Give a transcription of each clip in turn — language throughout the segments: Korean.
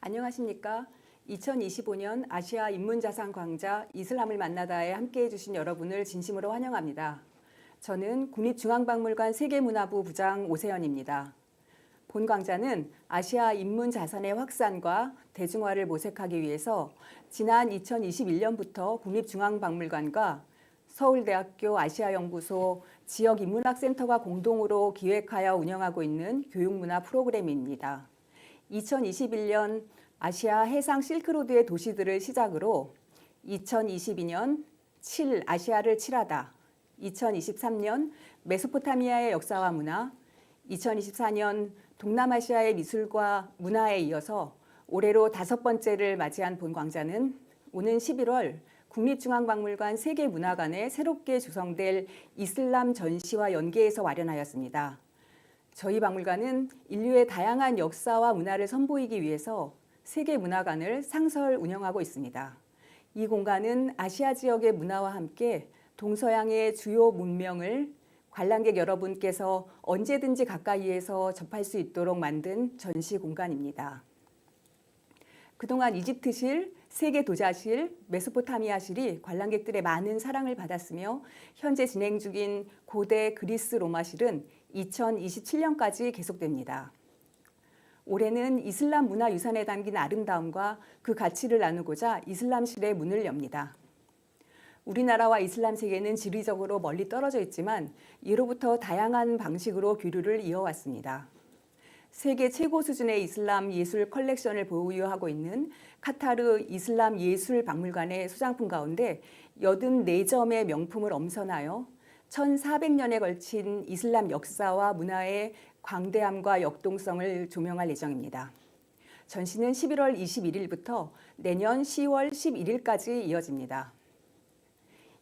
안녕하십니까? 2025년 아시아 인문자산 광자 이슬람을 만나다에 함께해 주신 여러분을 진심으로 환영합니다. 저는 국립중앙박물관 세계문화부 부장 오세연입니다. 본 강좌는 아시아 인문자산의 확산과 대중화를 모색하기 위해서 지난 2021년부터 국립중앙박물관과 서울대학교 아시아연구소 지역인문학센터가 공동으로 기획하여 운영하고 있는 교육문화 프로그램입니다. 2021년 아시아 해상 실크로드의 도시들을 시작으로 2022년 7 아시아를 칠하다, 2023년 메소포타미아의 역사와 문화, 2024년 동남아시아의 미술과 문화에 이어서 올해로 5번째를 맞이한 본 강좌는 오는 11월 국립중앙박물관 세계문화관에 새롭게 조성될 이슬람 전시와 연계해서 마련하였습니다. 저희 박물관은 인류의 다양한 역사와 문화를 선보이기 위해서 세계문화관을 상설 운영하고 있습니다. 이 공간은 아시아 지역의 문화와 함께 동서양의 주요 문명을 관람객 여러분께서 언제든지 가까이에서 접할 수 있도록 만든 전시 공간입니다. 그동안 이집트실, 세계도자실, 메소포타미아실이 관람객들의 많은 사랑을 받았으며 현재 진행 중인 고대 그리스 로마실은 2027년까지 계속됩니다. 올해는 이슬람 문화유산에 담긴 아름다움과 그 가치를 나누고자 이슬람실의 문을 엽니다. 우리나라와 이슬람 세계는 지리적으로 멀리 떨어져 있지만 예로부터 다양한 방식으로 교류를 이어왔습니다. 세계 최고 수준의 이슬람 예술 컬렉션을 보유하고 있는 카타르 이슬람 예술 박물관의 소장품 가운데 84점의 명품을 엄선하여 1400년에 걸친 이슬람 역사와 문화의 광대함과 역동성을 조명할 예정입니다. 전시는 11월 21일부터 내년 10월 11일까지 이어집니다.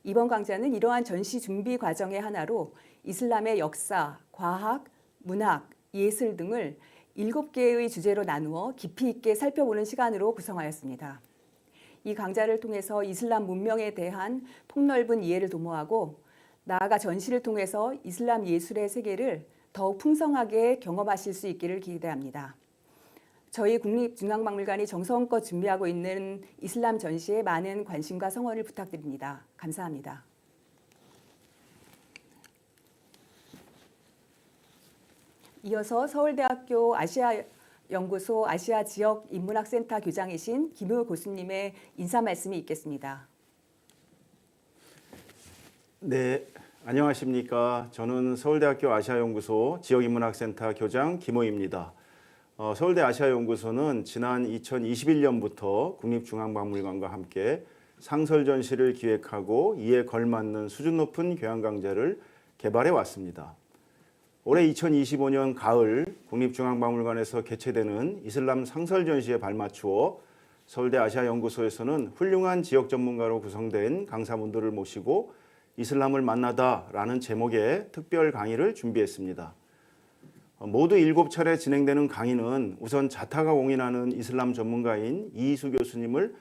이번 강좌는 이러한 전시 준비 과정의 하나로 이슬람의 역사, 과학, 문학, 예술 등을 7개의 주제로 나누어 깊이 있게 살펴보는 시간으로 구성하였습니다. 이 강좌를 통해서 이슬람 문명에 대한 폭넓은 이해를 도모하고 나아가 전시를 통해서 이슬람 예술의 세계를 더욱 풍성하게 경험하실 수 있기를 기대합니다. 저희 국립중앙박물관이 정성껏 준비하고 있는 이슬람 전시에 많은 관심과 성원을 부탁드립니다. 감사합니다. 이어서 서울대학교 아시아연구소 아시아지역인문학센터 교장이신 김우 교수님의 인사 말씀이 있겠습니다. 네, 안녕하십니까. 저는 서울대학교 아시아연구소 지역인문학센터 교장 김호입니다. 서울대 아시아연구소는 지난 2021년부터 국립중앙박물관과 함께 상설 전시를 기획하고 이에 걸맞는 수준 높은 교양 강좌를 개발해 왔습니다. 올해 2025년 가을 국립중앙박물관에서 개최되는 이슬람 상설 전시에 발맞추어 서울대 아시아연구소에서는 훌륭한 지역 전문가로 구성된 강사분들을 모시고 이슬람을 만나다라는 제목의 특별 강의를 준비했습니다. 모두 7차례 진행되는 강의는 우선 자타가 공인하는 이슬람 전문가인 이희수 교수님을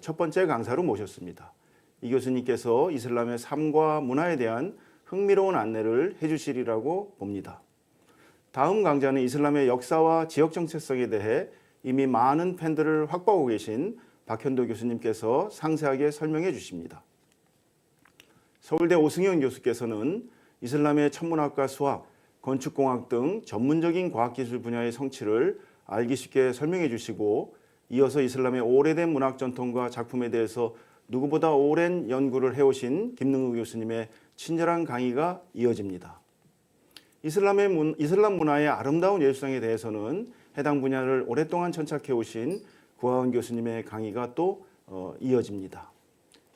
첫 번째 강사로 모셨습니다. 이 교수님께서 이슬람의 삶과 문화에 대한 흥미로운 안내를 해주시리라고 봅니다. 다음 강좌는 이슬람의 역사와 지역 정체성에 대해 이미 많은 팬들을 확보하고 계신 박현도 교수님께서 상세하게 설명해 주십니다. 서울대 오승현 교수께서는 이슬람의 천문학과 수학, 건축공학 등 전문적인 과학기술 분야의 성취를 알기 쉽게 설명해 주시고 이어서 이슬람의 오래된 문학 전통과 작품에 대해서 누구보다 오랜 연구를 해오신 김능우 교수님의 친절한 강의가 이어집니다. 이슬람 문화의 아름다운 예술성에 대해서는 해당 분야를 오랫동안 천착해 오신 구하은 교수님의 강의가 또 이어집니다.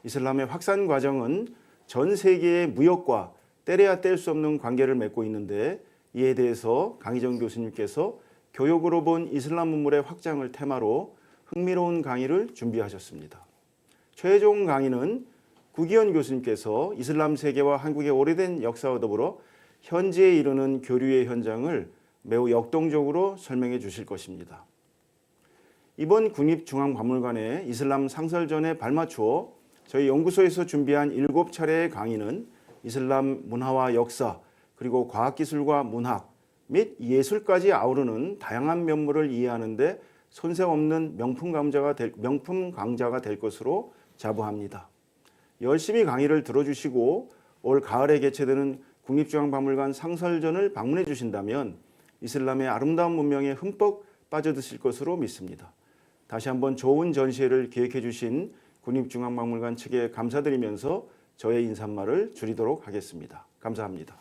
이슬람의 확산 과정은 전 세계의 무역과 떼려야 뗄 수 없는 관계를 맺고 있는데 이에 대해서 강희정 교수님께서 교역으로 본 이슬람 문물의 확장을 테마로 흥미로운 강의를 준비하셨습니다. 최종 강의는 구기현 교수님께서 이슬람 세계와 한국의 오래된 역사와 더불어 현재에 이르는 교류의 현장을 매우 역동적으로 설명해 주실 것입니다. 이번 국립중앙박물관의 이슬람 상설전에 발맞추어 저희 연구소에서 준비한 7차례의 강의는 이슬람 문화와 역사 그리고 과학기술과 문학 및 예술까지 아우르는 다양한 면모를 이해하는 데 손색 없는 명품 강좌가 될 것으로 자부합니다. 열심히 강의를 들어주시고 올 가을에 개최되는 국립중앙박물관 상설전을 방문해 주신다면 이슬람의 아름다운 문명에 흠뻑 빠져드실 것으로 믿습니다. 다시 한번 좋은 전시회를 기획해 주신 국립중앙박물관 측에 감사드리면서 저의 인사말을 줄이도록 하겠습니다. 감사합니다.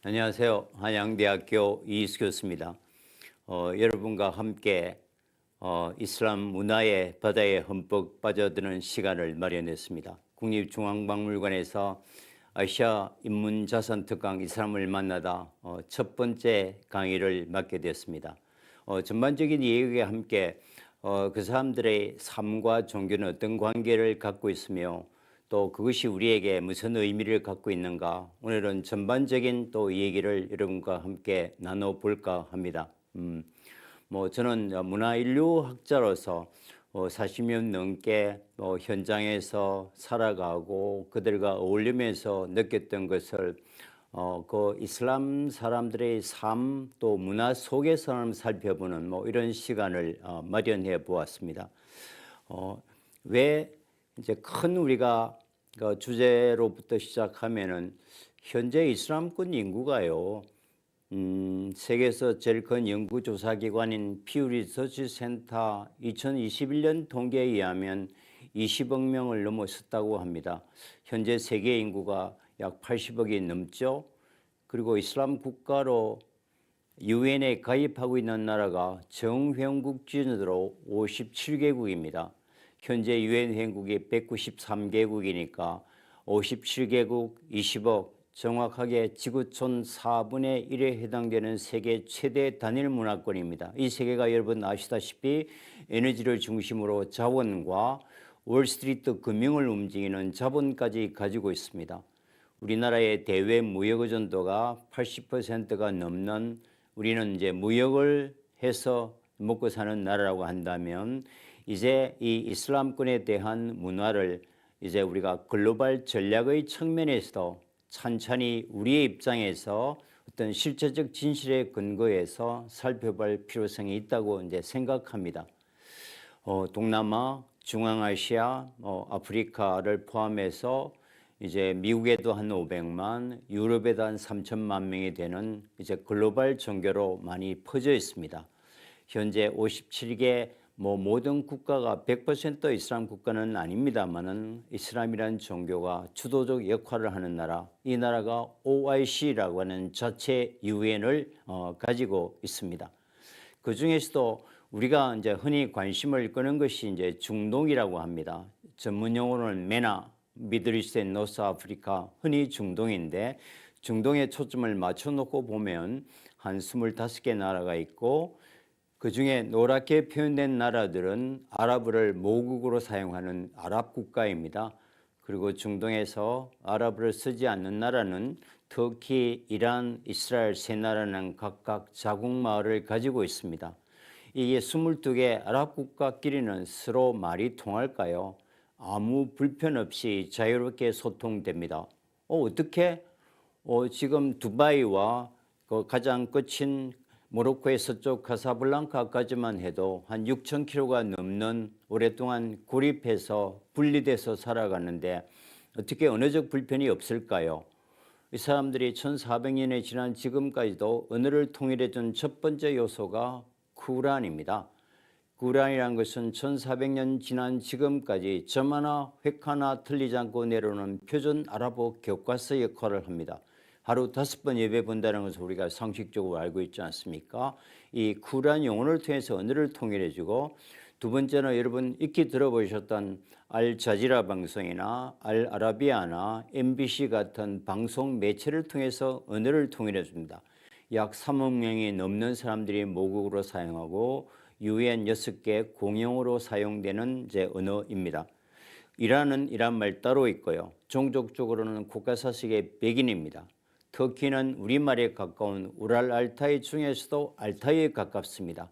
안녕하세요. 한양대학교 이희수 교수입니다. 여러분과 함께 이슬람 문화의 바다에 흠뻑 빠져드는 시간을 마련했습니다. 국립중앙박물관에서 아시아 인문자산특강 이슬람을 만나다 첫 번째 강의를 맡게 되었습니다. 전반적인 이야기와 함께 그 사람들의 삶과 종교는 어떤 관계를 갖고 있으며 또 그것이 우리에게 무슨 의미를 갖고 있는가, 오늘은 전반적인 또 얘기를 여러분과 함께 나눠볼까 합니다. 저는 문화인류학자로서 40년 넘게 현장에서 살아가고 그들과 어울리면서 느꼈던 것을 그 이슬람 사람들의 삶 또 문화 속에서 살펴보는 이런 시간을 마련해 보았습니다. 왜 이제 큰 우리가 그 주제로부터 시작하면은 현재 이슬람권 인구가요, 세계에서 제일 큰 연구조사기관인 퓨 리서치 센터 2021년 통계에 의하면 20억 명을 넘어섰다고 합니다. 현재 세계 인구가 약 80억이 넘죠. 그리고 이슬람 국가로 유엔에 가입하고 있는 나라가 정회원국 기준으로 57개국입니다. 현재 유엔 회원국이 193개국이니까 57개국 20억, 정확하게 지구촌 4분의 1에 해당되는 세계 최대 단일 문화권입니다. 이 세계가 여러분 아시다시피 에너지를 중심으로 자원과 월스트리트 금융을 움직이는 자본까지 가지고 있습니다. 우리나라의 대외 무역 의존도가 80%가 넘는, 우리는 이제 무역을 해서 먹고 사는 나라라고 한다면 이제 이 이슬람권에 대한 문화를 이제 우리가 글로벌 전략의 측면에서도 찬찬히 우리의 입장에서 어떤 실제적 진실에 근거해서 살펴볼 필요성이 있다고 이제 생각합니다. 동남아, 중앙아시아, 아프리카를 포함해서 이제 미국에도 한 500만, 유럽에도 한 3천만 명이 되는 이제 글로벌 종교로 많이 퍼져 있습니다. 현재 57개 모든 국가가 100% 이슬람 국가는 아닙니다만은 이슬람이라는 종교가 주도적 역할을 하는 나라, 이 나라가 OIC라고 하는 자체 유엔을 가지고 있습니다. 그 중에서도 우리가 이제 흔히 관심을 끄는 것이 이제 중동이라고 합니다. 전문 용어로는 MENA, 미들이스트 앤 노스 아프리카, 흔히 중동인데 중동에 초점을 맞춰놓고 보면 한 25개 나라가 있고 그 중에 노랗게 표현된 나라들은 아랍어를 모국어로 사용하는 아랍 국가입니다. 그리고 중동에서 아랍어를 쓰지 않는 나라는 터키, 이란, 이스라엘 세 나라는 각각 자국 마을을 가지고 있습니다. 이게 22개 아랍 국가끼리는 서로 말이 통할까요? 아무 불편 없이 자유롭게 소통됩니다. 어떻게? 지금 두바이와 그 가장 끝인 모로코의 서쪽 카사블랑카까지만 해도 한 6,000km가 넘는 오랫동안 고립해서 분리돼서 살아가는데 어떻게 언어적 불편이 없을까요? 이 사람들이 1400년에 지난 지금까지도 언어를 통일해준 첫 번째 요소가 쿠란입니다. 쿠란이라는 것은 1400년 지난 지금까지 점 하나 획 하나 틀리지 않고 내려오는 표준 아랍어 교과서 역할을 합니다. 하루 5번 예배 본다는 것을 우리가 상식적으로 알고 있지 않습니까? 이 쿠란 용어를 통해서 언어를 통일해주고, 두 번째는 여러분 익히 들어보셨던 알자지라 방송이나 알아라비아나 MBC 같은 방송 매체를 통해서 언어를 통일해줍니다. 약 3억 명이 넘는 사람들이 모국어로 사용하고 UN 6개 공용어로 사용되는 이제 언어입니다. 이란은 이란 말 따로 있고요. 종족적으로는 국가사식의 백인입니다. 터키는 우리말에 가까운 우랄 알타이 중에서도 알타이에 가깝습니다.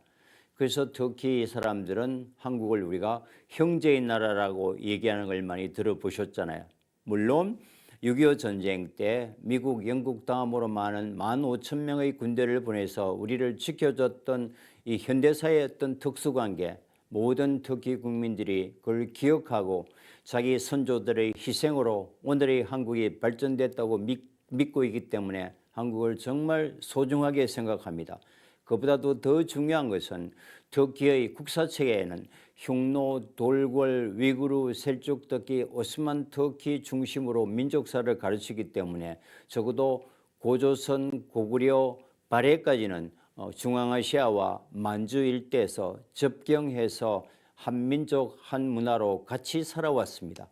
그래서 터키 사람들은 한국을 우리가 형제의 나라라고 얘기하는 걸 많이 들어보셨잖아요. 물론 6.25 전쟁 때 미국, 영국 다음으로 많은 15,000명의 군대를 보내서 우리를 지켜줬던 이 현대사의 어떤 특수관계, 모든 터키 국민들이 그걸 기억하고 자기 선조들의 희생으로 오늘의 한국이 발전됐다고 믿고 있기 때문에 한국을 정말 소중하게 생각합니다. 그보다도 더 중요한 것은 터키의 국사체계에는 흉노, 돌궐, 위구르, 셀juk 터키, 오스만 터키 중심으로 민족사를 가르치기 때문에 적어도 고조선, 고구려, 발해까지는 중앙아시아와 만주 일대에서 접경해서 한민족, 한문화로 같이 살아왔습니다.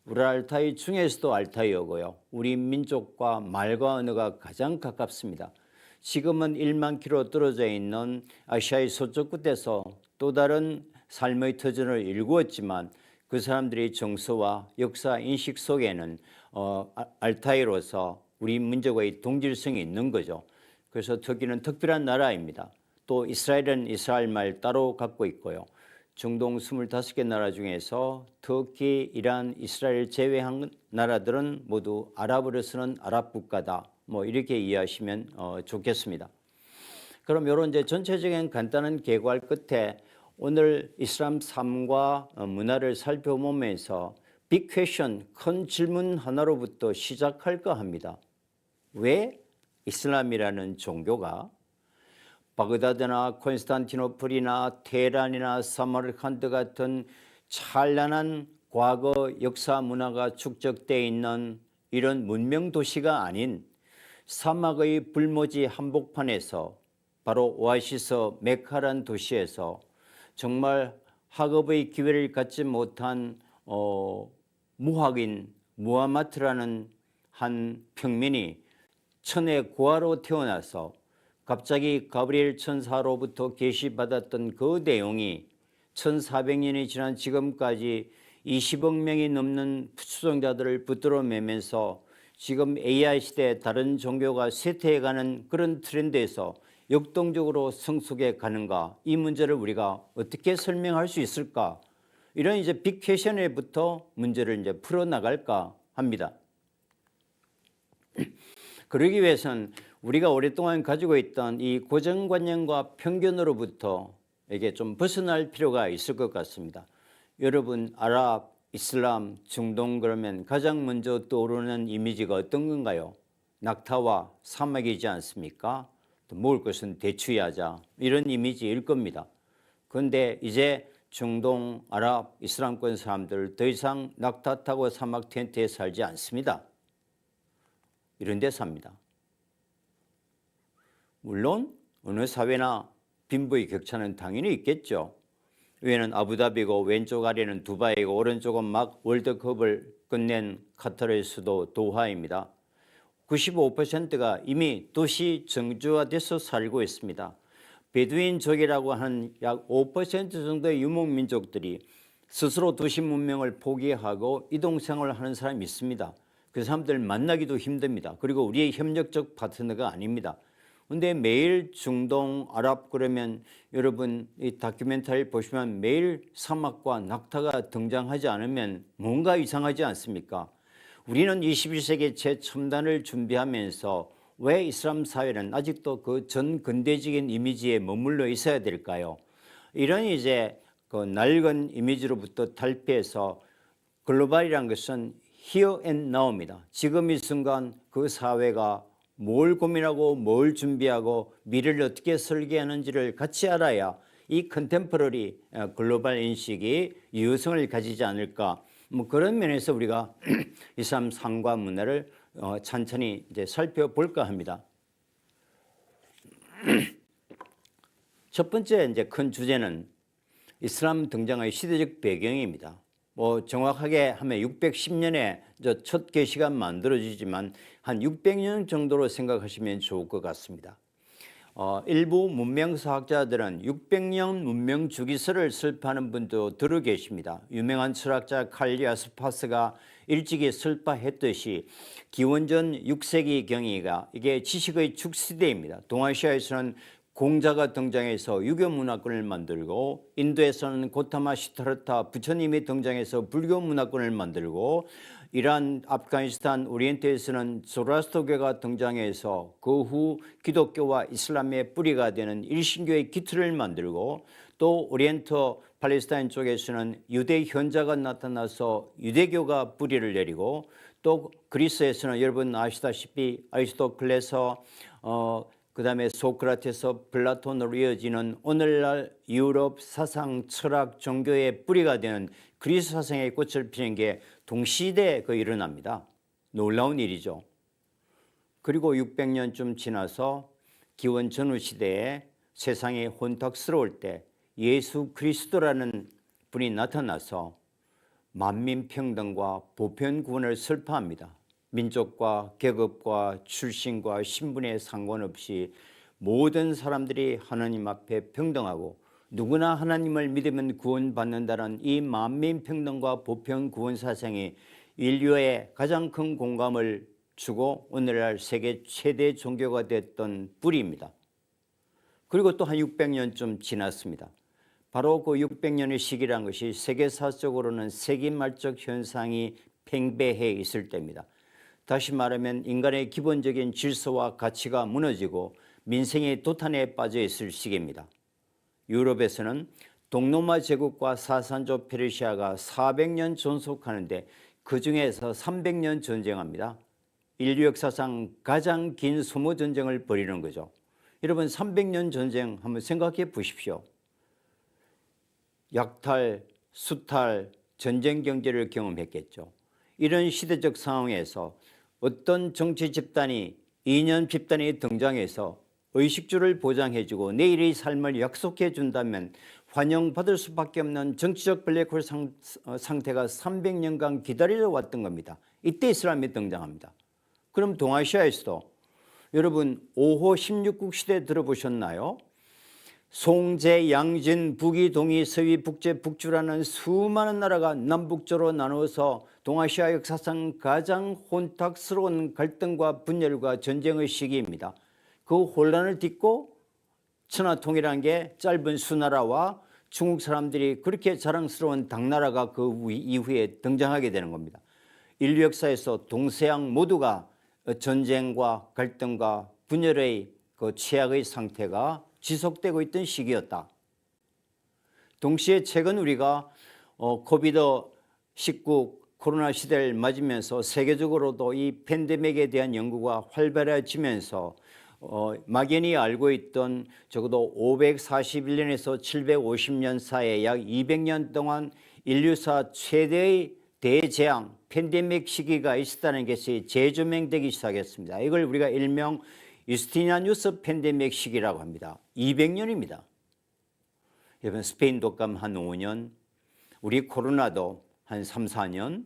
우랄타이 중에서도 알타이어고요. 우리 민족과 말과 언어가 가장 가깝습니다. 지금은 1만 킬로 떨어져 있는 아시아의 서쪽 끝에서 또 다른 삶의 터전을 일구었지만 그 사람들의 정서와 역사 인식 속에는 알타이로서 우리 민족의 동질성이 있는 거죠. 그래서 터키는 특별한 나라입니다. 또 이스라엘은 이스라엘 말 따로 갖고 있고요. 중동 25개 나라 중에서 터키, 이란, 이스라엘 제외한 나라들은 모두 아랍어를 쓰는 아랍 국가다. 뭐 이렇게 이해하시면 좋겠습니다. 그럼 이런 이제 전체적인 간단한 개괄 끝에 오늘 이슬람 삶과 문화를 살펴보면서 빅 퀘션, 큰 질문 하나로부터 시작할까 합니다. 왜 이슬람이라는 종교가 바그다드나 콘스탄티노플이나 테헤란이나 사마르칸드 같은 찬란한 과거 역사 문화가 축적되어 있는 이런 문명 도시가 아닌 사막의 불모지 한복판에서 바로 오아시스 메카란 도시에서 정말 학업의 기회를 갖지 못한 무학인 무하마트라는 한 평민이 천의 고아로 태어나서 갑자기 가브리엘 천사로부터 계시받았던 그 내용이 1400년이 지난 지금까지 20억 명이 넘는 추종자들을 붙들어 매면서 지금 AI 시대에 다른 종교가 쇠퇴해가는 그런 트렌드에서 역동적으로 성숙해 가는가, 이 문제를 우리가 어떻게 설명할 수 있을까? 이런 이제 빅 퀘션에부터 문제를 이제 풀어나갈까 합니다. 그러기 위해서는 우리가 오랫동안 가지고 있던 이 고정관념과 편견으로부터 이게 좀 벗어날 필요가 있을 것 같습니다. 여러분, 아랍, 이슬람, 중동 그러면 가장 먼저 떠오르는 이미지가 어떤 건가요? 낙타와 사막이지 않습니까? 또 먹을 것은 대추야자, 이런 이미지일 겁니다. 그런데 이제 중동, 아랍, 이슬람권 사람들 더 이상 낙타 타고 사막 텐트에 살지 않습니다. 이런 데 삽니다. 물론 어느 사회나 빈부의 격차는 당연히 있겠죠. 위에는 아부다비고 왼쪽 아래는 두바이고 오른쪽은 막 월드컵을 끝낸 카타르의 수도 도하입니다. 95%가 이미 도시 정주화돼서 살고 있습니다. 베두인족이라고 하는 약 5% 정도의 유목민족들이 스스로 도시 문명을 포기하고 이동생활을 하는 사람이 있습니다. 그 사람들 만나기도 힘듭니다. 그리고 우리의 협력적 파트너가 아닙니다. 근데 매일 중동, 아랍 그러면 여러분 이 다큐멘터리 보시면 매일 사막과 낙타가 등장하지 않으면 뭔가 이상하지 않습니까? 우리는 21세기 최첨단을 준비하면서 왜 이슬람 사회는 아직도 그 전근대적인 이미지에 머물러 있어야 될까요? 이런 이제 그 낡은 이미지로부터 탈피해서 글로벌이라는 것은 here and now입니다. 지금 이 순간 그 사회가 뭘 고민하고 뭘 준비하고 미래를 어떻게 설계하는지를 같이 알아야 이 컨템퍼러리 글로벌 인식이 유효성을 가지지 않을까. 뭐 그런 면에서 우리가 이슬람 삶과 문화를 천천히 이제 살펴볼까 합니다. 첫 번째 이제 큰 주제는 이슬람 등장의 시대적 배경입니다. 뭐 정확하게 하면 610년에 첫 계시가 만들어지지만 한 600년 정도로 생각하시면 좋을 것 같습니다. 일부 문명사학자들은 600년 문명 주기설을 설파하는 분도 들어 계십니다. 유명한 철학자 칼리아스파스가 일찍이 설파했듯이 기원전 6세기 경이가 이게 지식의 축시대입니다. 동아시아에서는 공자가 등장해서 유교 문화권을 만들고, 인도에서는 고타마 시타르타 부처님이 등장해서 불교 문화권을 만들고, 이란, 아프가니스탄, 오리엔트에서는 조라스터교가 등장해서 그 후 기독교와 이슬람의 뿌리가 되는 일신교의 기틀을 만들고, 또 오리엔트 팔레스타인 쪽에서는 유대 현자가 나타나서 유대교가 뿌리를 내리고, 또 그리스에서는 여러분 아시다시피 아리스토텔레스, 그다음에 소크라테스, 플라톤으로 이어지는 오늘날 유럽 사상, 철학, 종교의 뿌리가 되는 그리스 사상의 꽃을 피는 게 동시대에 일어납니다. 놀라운 일이죠. 그리고 600년쯤 지나서 기원 전후 시대에 세상이 혼탁스러울 때 예수 그리스도라는 분이 나타나서 만민평등과 보편구원을 설파합니다. 민족과 계급과 출신과 신분에 상관없이 모든 사람들이 하나님 앞에 평등하고 누구나 하나님을 믿으면 구원받는다는 이 만민평등과 보편구원 사상이 인류에 가장 큰 공감을 주고 오늘날 세계 최대 종교가 됐던 뿌리입니다. 그리고 또 한 600년쯤 지났습니다. 바로 그 600년의 시기란 것이 세계사적으로는 세기말적 현상이 팽배해 있을 때입니다. 다시 말하면 인간의 기본적인 질서와 가치가 무너지고 민생이 도탄에 빠져 있을 시기입니다. 유럽에서는 동로마 제국과 사산조 페르시아가 400년 존속하는데 그 중에서 300년 전쟁합니다. 인류 역사상 가장 긴 소모 전쟁을 벌이는 거죠. 여러분 300년 전쟁 한번 생각해 보십시오. 약탈, 수탈, 전쟁 경제를 경험했겠죠. 이런 시대적 상황에서 어떤 정치 집단이 이념 집단이 등장해서 의식주를 보장해주고 내일의 삶을 약속해 준다면 환영받을 수밖에 없는 정치적 블랙홀 상태가 300년간 기다려 왔던 겁니다. 이때 이슬람이 등장합니다. 그럼 동아시아에서도 여러분 5호 16국 시대 들어보셨나요? 송제, 양진, 북이, 동이, 서위, 북제, 북주라는 수많은 나라가 남북조로 나누어서 동아시아 역사상 가장 혼탁스러운 갈등과 분열과 전쟁의 시기입니다. 그 혼란을 딛고 천하통일한 게 짧은 수나라와 중국 사람들이 그렇게 자랑스러운 당나라가 그 이후에 등장하게 되는 겁니다. 인류 역사에서 동서양 모두가 전쟁과 갈등과 분열의 그 최악의 상태가 지속되고 있던 시기였다. 동시에 최근 우리가 코비드-19 코로나 시대를 맞으면서 세계적으로도 이 팬데믹에 대한 연구가 활발해지면서 막연히 알고 있던 적어도 541년에서 750년 사이에 약 200년 동안 인류사 최대의 대재앙, 팬데믹 시기가 있었다는 것이 재조명되기 시작했습니다. 이걸 우리가 일명 유스티니아누스 팬데믹 시기라고 합니다. 200년입니다. 여러분 스페인 독감 한 5년, 우리 코로나도 한 3, 4년,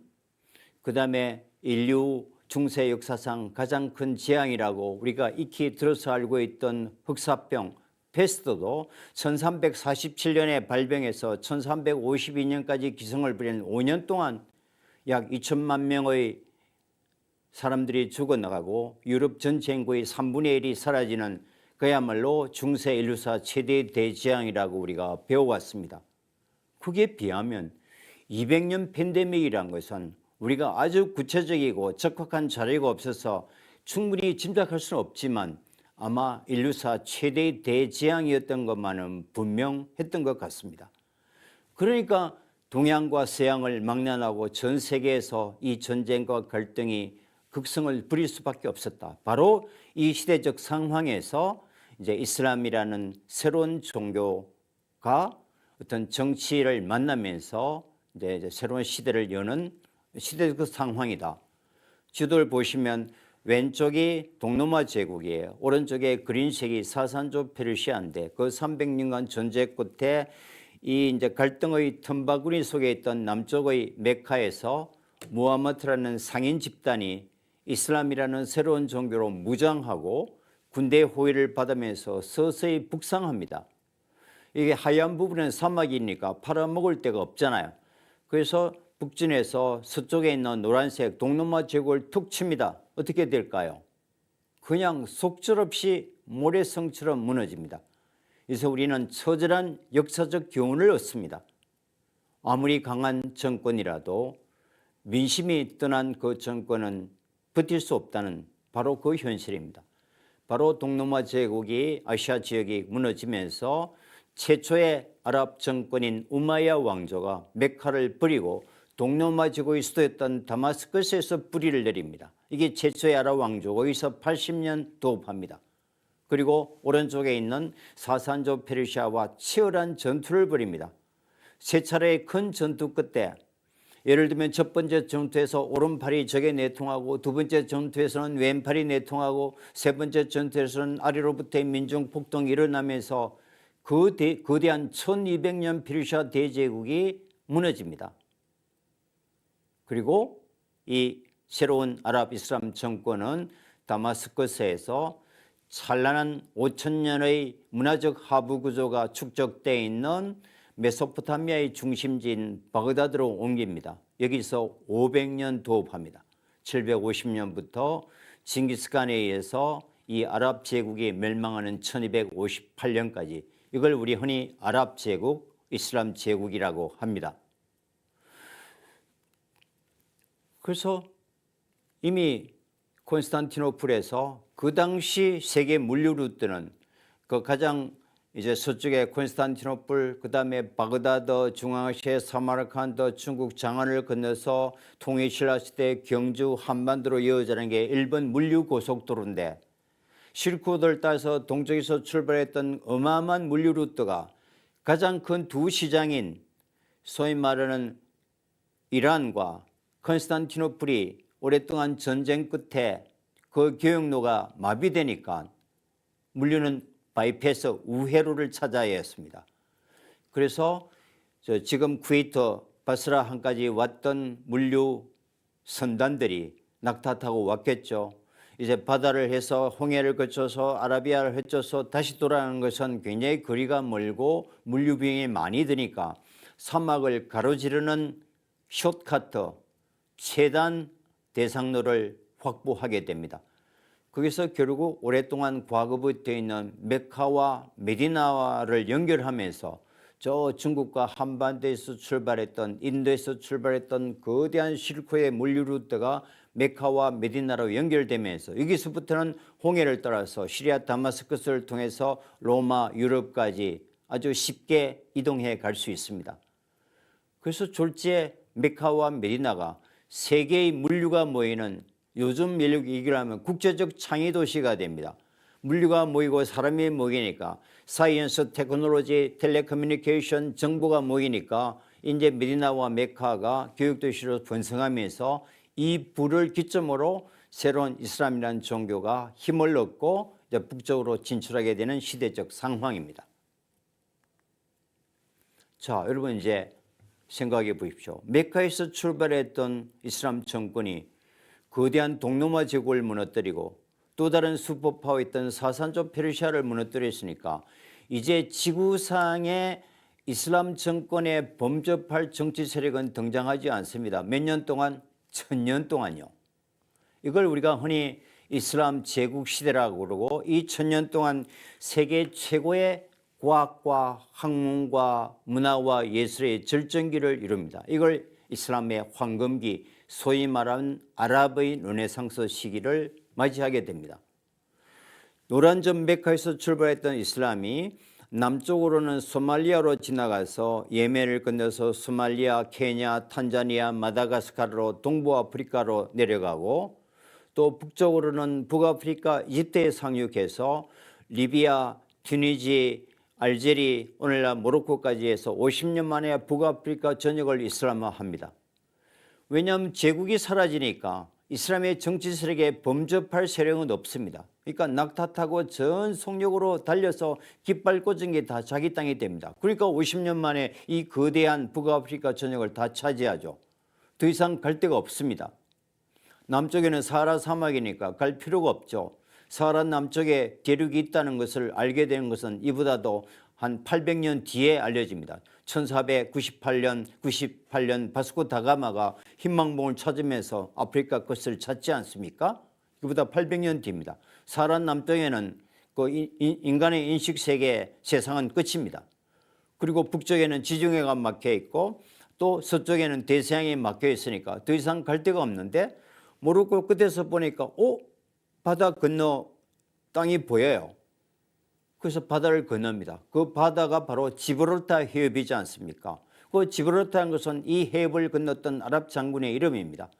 그 다음에 인류 중세 역사상 가장 큰 재앙이라고 우리가 익히 들어서 알고 있던 흑사병, 페스트도 1347년에 발병해서 1352년까지 기승을 부리는 5년 동안 약 2천만 명의 사람들이 죽어나가고 유럽 전체 인구의 3분의 1이 사라지는 그야말로 중세 인류사 최대 대재앙이라고 우리가 배워왔습니다. 그게 비하면 200년 팬데믹이란 것은 우리가 아주 구체적이고 적확한 자료가 없어서 충분히 짐작할 수는 없지만 아마 인류사 최대의 대재앙이었던 것만은 분명했던 것 같습니다. 그러니까 동양과 서양을 막론하고 전 세계에서 이 전쟁과 갈등이 극성을 부릴 수밖에 없었다. 바로 이 시대적 상황에서 이제 이슬람이라는 새로운 종교가 어떤 정치를 만나면서 이제 새로운 시대를 여는 시대적 상황이다. 지도를 보시면 왼쪽이 동로마 제국이에요. 오른쪽에 그린색이 사산조 페르시아인데 그 300년간 존재 끝에 이 이제 갈등의 틈바구니 속에 있던 남쪽의 메카에서 무하마드라는 상인 집단이 이슬람이라는 새로운 종교로 무장하고 군대 호위를 받으면서 서서히 북상합니다. 이게 하얀 부분은 사막이니까 팔아먹을 데가 없잖아요. 그래서 북진에서 서쪽에 있는 노란색 동로마 제국을 툭 칩니다. 어떻게 될까요? 그냥 속절없이 모래성처럼 무너집니다. 그래서 우리는 처절한 역사적 교훈을 얻습니다. 아무리 강한 정권이라도 민심이 떠난 그 정권은 버틸 수 없다는 바로 그 현실입니다. 바로 동남아 제국이 아시아 지역이 무너지면서 최초의 아랍 정권인 우마야 왕조가 메카를 버리고 동남아 제국의 수도였던 다마스커스에서 뿌리를 내립니다. 이게 최초의 아랍 왕조고 여기서 80년 도읍합니다. 그리고 오른쪽에 있는 사산조 페르시아와 치열한 전투를 벌입니다. 세 차례의 큰 전투 끝에 예를 들면 첫 번째 전투에서 오른팔이 적에 내통하고 두 번째 전투에서는 왼팔이 내통하고 세 번째 전투에서는 아래로부터의 민중 폭동이 일어나면서 거대한 1200년 페르시아 대제국이 무너집니다. 그리고 이 새로운 아랍 이슬람 정권은 다마스커스에서 찬란한 5000년의 문화적 하부 구조가 축적되어 있는 메소포타미아의 중심지인 바그다드로 옮깁니다. 여기서 500년 도읍합니다. 750년부터 징기스칸에 의해서 이 아랍 제국이 멸망하는 1258년까지 이걸 우리 흔히 아랍 제국, 이슬람 제국이라고 합니다. 그래서 이미 콘스탄티노플에서 그 당시 세계 물류 루트는 그 가장 이제 서쪽에 콘스탄티노플, 그 다음에 바그다드, 중앙아시아 사마르칸드, 중국 장안을 건너서 통일신라 시대 경주, 한반도로 이어지는 게 일본 물류 고속도로인데 실크로드를 따서 동쪽에서 출발했던 어마어마한 물류 루트가 가장 큰 두 시장인 소위 말하는 이란과 콘스탄티노플이 오랫동안 전쟁 끝에 그 교역로가 마비되니까 물류는 바이패스 우회로를 찾아야 했습니다. 그래서 지금 쿠웨이트 바스라 한까지 왔던 물류 선단들이 낙타 타고 왔겠죠. 이제 바다를 해서 홍해를 거쳐서 아라비아를 헤쳐서 다시 돌아가는 것은 굉장히 거리가 멀고 물류 비용이 많이 드니까 사막을 가로지르는 숏카트, 최단 대상로를 확보하게 됩니다. 거기서 결국 오랫동안 과거부터 있는 메카와 메디나를 연결하면서 저 중국과 한반도에서 출발했던 인도에서 출발했던 거대한 실크의 물류 루트가 메카와 메디나로 연결되면서 여기서부터는 홍해를 따라서 시리아 다마스커스를 통해서 로마, 유럽까지 아주 쉽게 이동해 갈 수 있습니다. 그래서 졸지에 메카와 메디나가 세계의 물류가 모이는 요즘 얘기를 하면 국제적 창의 도시가 됩니다. 물류가 모이고 사람이 모이니까 사이언스, 테크놀로지, 텔레커뮤니케이션, 정보가 모이니까 이제 메디나와 메카가 교육도시로 번성하면서 이 불을 기점으로 새로운 이슬람이라는 종교가 힘을 얻고 이제 북쪽으로 진출하게 되는 시대적 상황입니다. 자, 여러분 이제 생각해 보십시오. 메카에서 출발했던 이슬람 정권이 거대한 동남아 제국을 무너뜨리고 또 다른 슈퍼파워였던 사산조 페르시아를 무너뜨렸으니까 이제 지구상에 이슬람 정권에 범접할 정치 세력은 등장하지 않습니다. 몇 년 동안? 1000년 동안요. 이걸 우리가 흔히 이슬람 제국 시대라고 그러고 이 1000년 동안 세계 최고의 과학과 학문과 문화와 예술의 절정기를 이룹니다. 이걸 이슬람의 황금기, 소위 말하는 아랍의 르네상스 시기를 맞이하게 됩니다. 노란전 메카에서 출발했던 이슬람이 남쪽으로는 소말리아로 지나가서 예멘을 건너서 소말리아, 케냐, 탄자니아, 마다가스카르로 동부아프리카로 내려가고 또 북쪽으로는 북아프리카, 이집트에 상륙해서 리비아, 튀니지, 알제리, 오늘날 모로코까지 해서 50년 만에 북아프리카 전역을 이슬람화합니다. 왜냐하면 제국이 사라지니까 이슬람의 정치 세력에 범접할 세력은 없습니다. 그러니까 낙타 타고 전 속력으로 달려서 깃발 꽂은 게 다 자기 땅이 됩니다. 그러니까 50년 만에 이 거대한 북아프리카 전역을 다 차지하죠. 더 이상 갈 데가 없습니다. 남쪽에는 사하라 사막이니까 갈 필요가 없죠. 사하라 남쪽에 대륙이 있다는 것을 알게 되는 것은 이보다도 한 800년 뒤에 알려집니다. 1498년 바스코 다가마가 흰망봉을 찾으면서 아프리카 끝을 찾지 않습니까? 이보다 800년 뒤입니다. 사하라 남쪽에는 그 인간의 인식 세계 세상은 끝입니다. 그리고 북쪽에는 지중해가 막혀 있고 또 서쪽에는 대서양이 막혀 있으니까 더 이상 갈 데가 없는데 모로코 끝에서 보니까 바다 건너 땅이 보여요. 그래서 바다를 건넙니다. 그 바다가 바로 지브롤타 해협이지 않습니까? 그 지브롤타라는 것은 이 해협을 건넜던 아랍 장군의 이름입니다.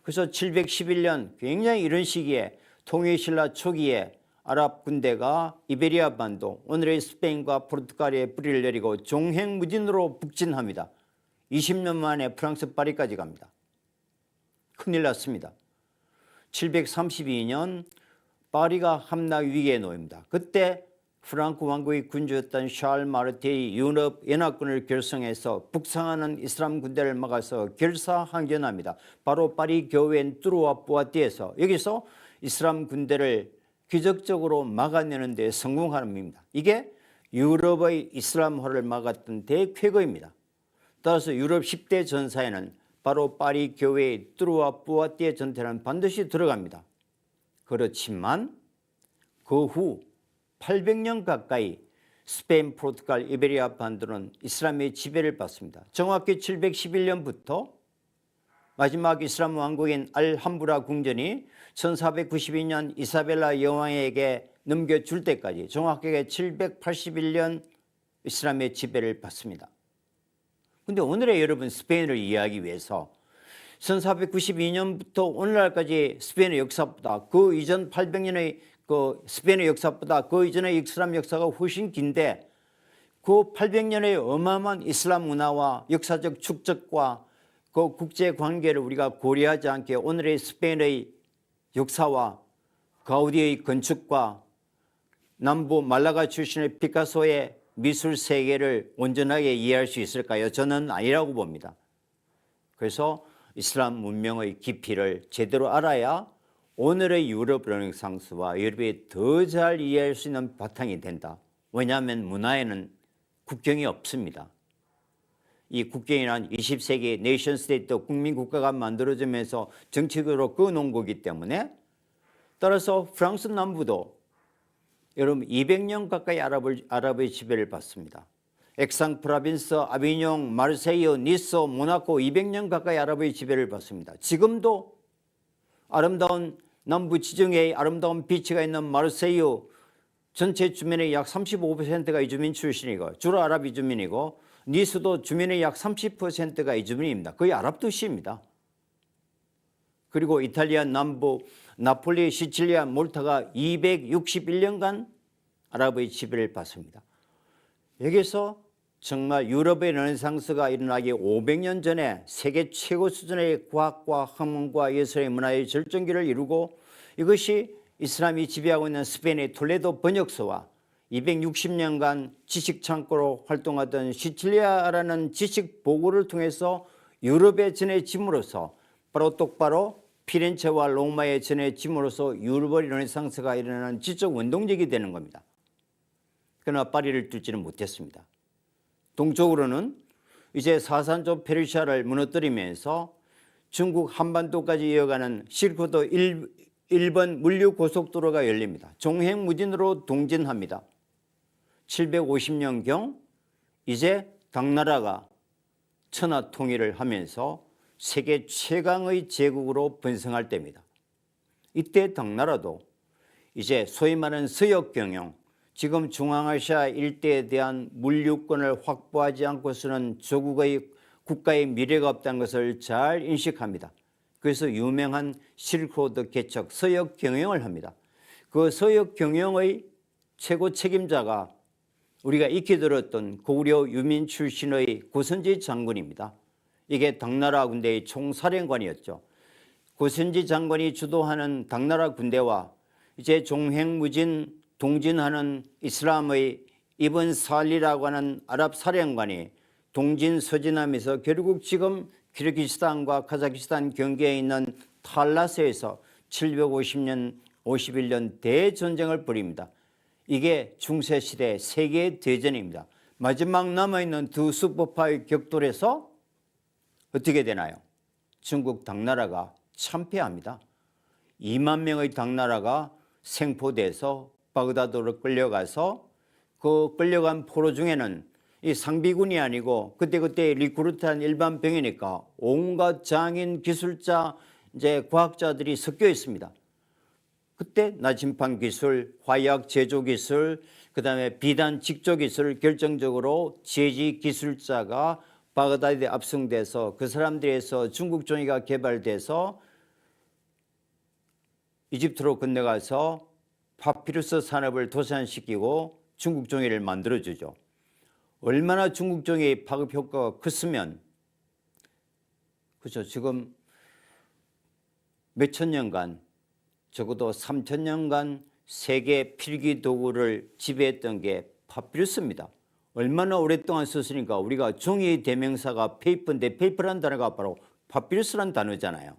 그래서 711년 굉장히 이런 시기에 통일신라 초기에 아랍 군대가 이베리아 반도, 오늘의 스페인과 포르투갈에 뿌리를 내리고 종횡무진으로 북진합니다. 20년 만에 프랑스 파리까지 갑니다. 큰일 났습니다. 732년 파리가 함락 위기에 놓입니다. 그때 프랑크 왕국의 군주였던 샤를 마르테의 유럽 연합군을 결성해서 북상하는 이슬람 군대를 막아서 결사항전합니다. 바로 파리 교외인 뚜르와 뿌아티에서 여기서 이슬람 군대를 기적적으로 막아내는 데 성공하는 겁니다. 이게 유럽의 이슬람화를 막았던 대쾌거입니다. 따라서 유럽 10대 전사에는 바로 파리 교회의 뚜르와 뿌아티의 전투는 반드시 들어갑니다. 그렇지만 그 후 800년 가까이 스페인, 포르투갈, 이베리아 반도는 이슬람의 지배를 받습니다. 정확히 711년부터 마지막 이슬람 왕국인 알함브라 궁전이 1492년 이사벨라 여왕에게 넘겨줄 때까지 정확하게 781년 이슬람의 지배를 받습니다. 그런데 오늘의 여러분 스페인을 이해하기 위해서 1492년부터 오늘날까지 스페인의 역사보다 그 이전 800년의 그 스페인의 역사보다 그 이전의 이슬람 역사가 훨씬 긴데 그 800년의 어마어마한 이슬람 문화와 역사적 축적과 그 국제 관계를 우리가 고려하지 않게 오늘의 스페인의 역사와 가우디의 건축과 남부 말라가 출신의 피카소의 미술 세계를 온전하게 이해할 수 있을까요? 저는 아니라고 봅니다. 그래서 이슬람 문명의 깊이를 제대로 알아야 오늘의 유럽 르네상스와 유럽이 더 잘 이해할 수 있는 바탕이 된다. 왜냐하면 문화에는 국경이 없습니다. 이 국경이란 20세기 네이션 스테이트 국민국가가 만들어지면서 정치적으로 그어놓은 거기 때문에 따라서 프랑스 남부도 여러분 200년 가까이 아랍의 지배를 받습니다. 액상-프라빈스, 아비뇽, 마르세유, 니스, 모나코 200년 가까이 아랍의 지배를 받습니다. 지금도 아름다운 남부 지중해의 아름다운 비치가 있는 마르세유 전체 주민의 약 35%가 이주민 출신이고 주로 아랍 이주민이고 니스도 주민의 약 30%가 이주민입니다. 거의 아랍 도시입니다. 그리고 이탈리아 남부 나폴리, 시칠리아, 몰타가 261년간 아랍의 지배를 받습니다. 여기서 정말 유럽의 르네상스가 일어나기 500년 전에 세계 최고 수준의 과학과 학문과 예술의 문화의 절정기를 이루고 이것이 이슬람이 지배하고 있는 스페인의 톨레도 번역소와 260년간 지식 창고로 활동하던 시칠리아라는 지식 보고를 통해서 유럽에 전해짐으로써 바로 똑바로 피렌체와 로마에 전해짐으로써 유럽의 르네상스가 일어나는 지적 원동력이 되는 겁니다. 그러나 파리를 뚫지는 못했습니다. 동쪽으로는 이제 사산조 페르시아를 무너뜨리면서 중국 한반도까지 이어가는 실크로드 1번 물류 고속도로가 열립니다. 종횡무진으로 동진합니다. 750년경 이제 당나라가 천하 통일을 하면서 세계 최강의 제국으로 번성할 때입니다. 이때 당나라도 이제 소위 말하는 서역 경영, 지금 중앙아시아 일대에 대한 물류권을 확보하지 않고서는 조국의 국가의 미래가 없다는 것을 잘 인식합니다. 그래서 유명한 실크로드 개척, 서역 경영을 합니다. 그 서역 경영의 최고 책임자가 우리가 익히 들었던 고구려 유민 출신의 고선지 장군입니다. 이게 당나라 군대의 총사령관이었죠. 고선지 장군이 주도하는 당나라 군대와 이제 종횡무진 동진하는 이슬람의 이븐 살리라고 하는 아랍 사령관이 동진서진하면서 결국 지금 키르기스탄과 카자흐스탄 경계에 있는 탈라스에서 751년 대전쟁을 벌입니다. 이게 중세시대 세계대전입니다. 마지막 남아있는 두 슈퍼파의 격돌에서 어떻게 되나요? 중국 당나라가 참패합니다. 2만 명의 당나라가 생포돼서 바그다드로 끌려가서 그 끌려간 포로 중에는 이 상비군이 아니고 그때 리크루트한 일반 병이니까 온갖 장인, 기술자, 이제 과학자들이 섞여 있습니다. 그때 나침반 기술, 화약 제조 기술, 그다음에 비단 직조 기술, 결정적으로 제지 기술자가 바그다드에 압송돼서 그 사람들에서 중국 종이가 개발돼서 이집트로 건너가서 파피루스 산업을 도산시키고 중국 종이를 만들어주죠. 얼마나 중국 종이의 파급 효과가 컸으면, 그렇죠. 지금 몇천 년간, 적어도 3,000년간 세계 필기 도구를 지배했던 게 파피루스입니다. 얼마나 오랫동안 썼으니까 우리가 종이의 대명사가 페이퍼인데 페이퍼라는 단어가 바로 파피루스라는 단어잖아요.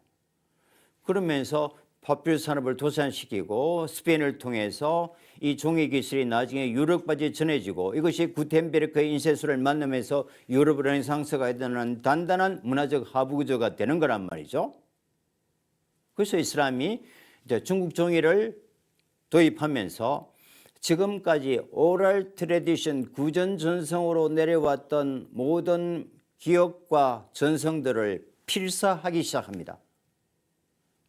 그러면서 파피루스 산업을 도산시키고 스페인을 통해서 이 종이 기술이 나중에 유럽까지 전해지고 이것이 구텐베르크의 인쇄술을 만나면서 유럽 르네상스가 일어나는 단단한 문화적 하부 구조가 되는 거란 말이죠. 그래서 이슬람이 이제 중국 종이를 도입하면서 지금까지 오랄 트레디션 구전 전성으로 내려왔던 모든 기억과 전성들을 필사하기 시작합니다.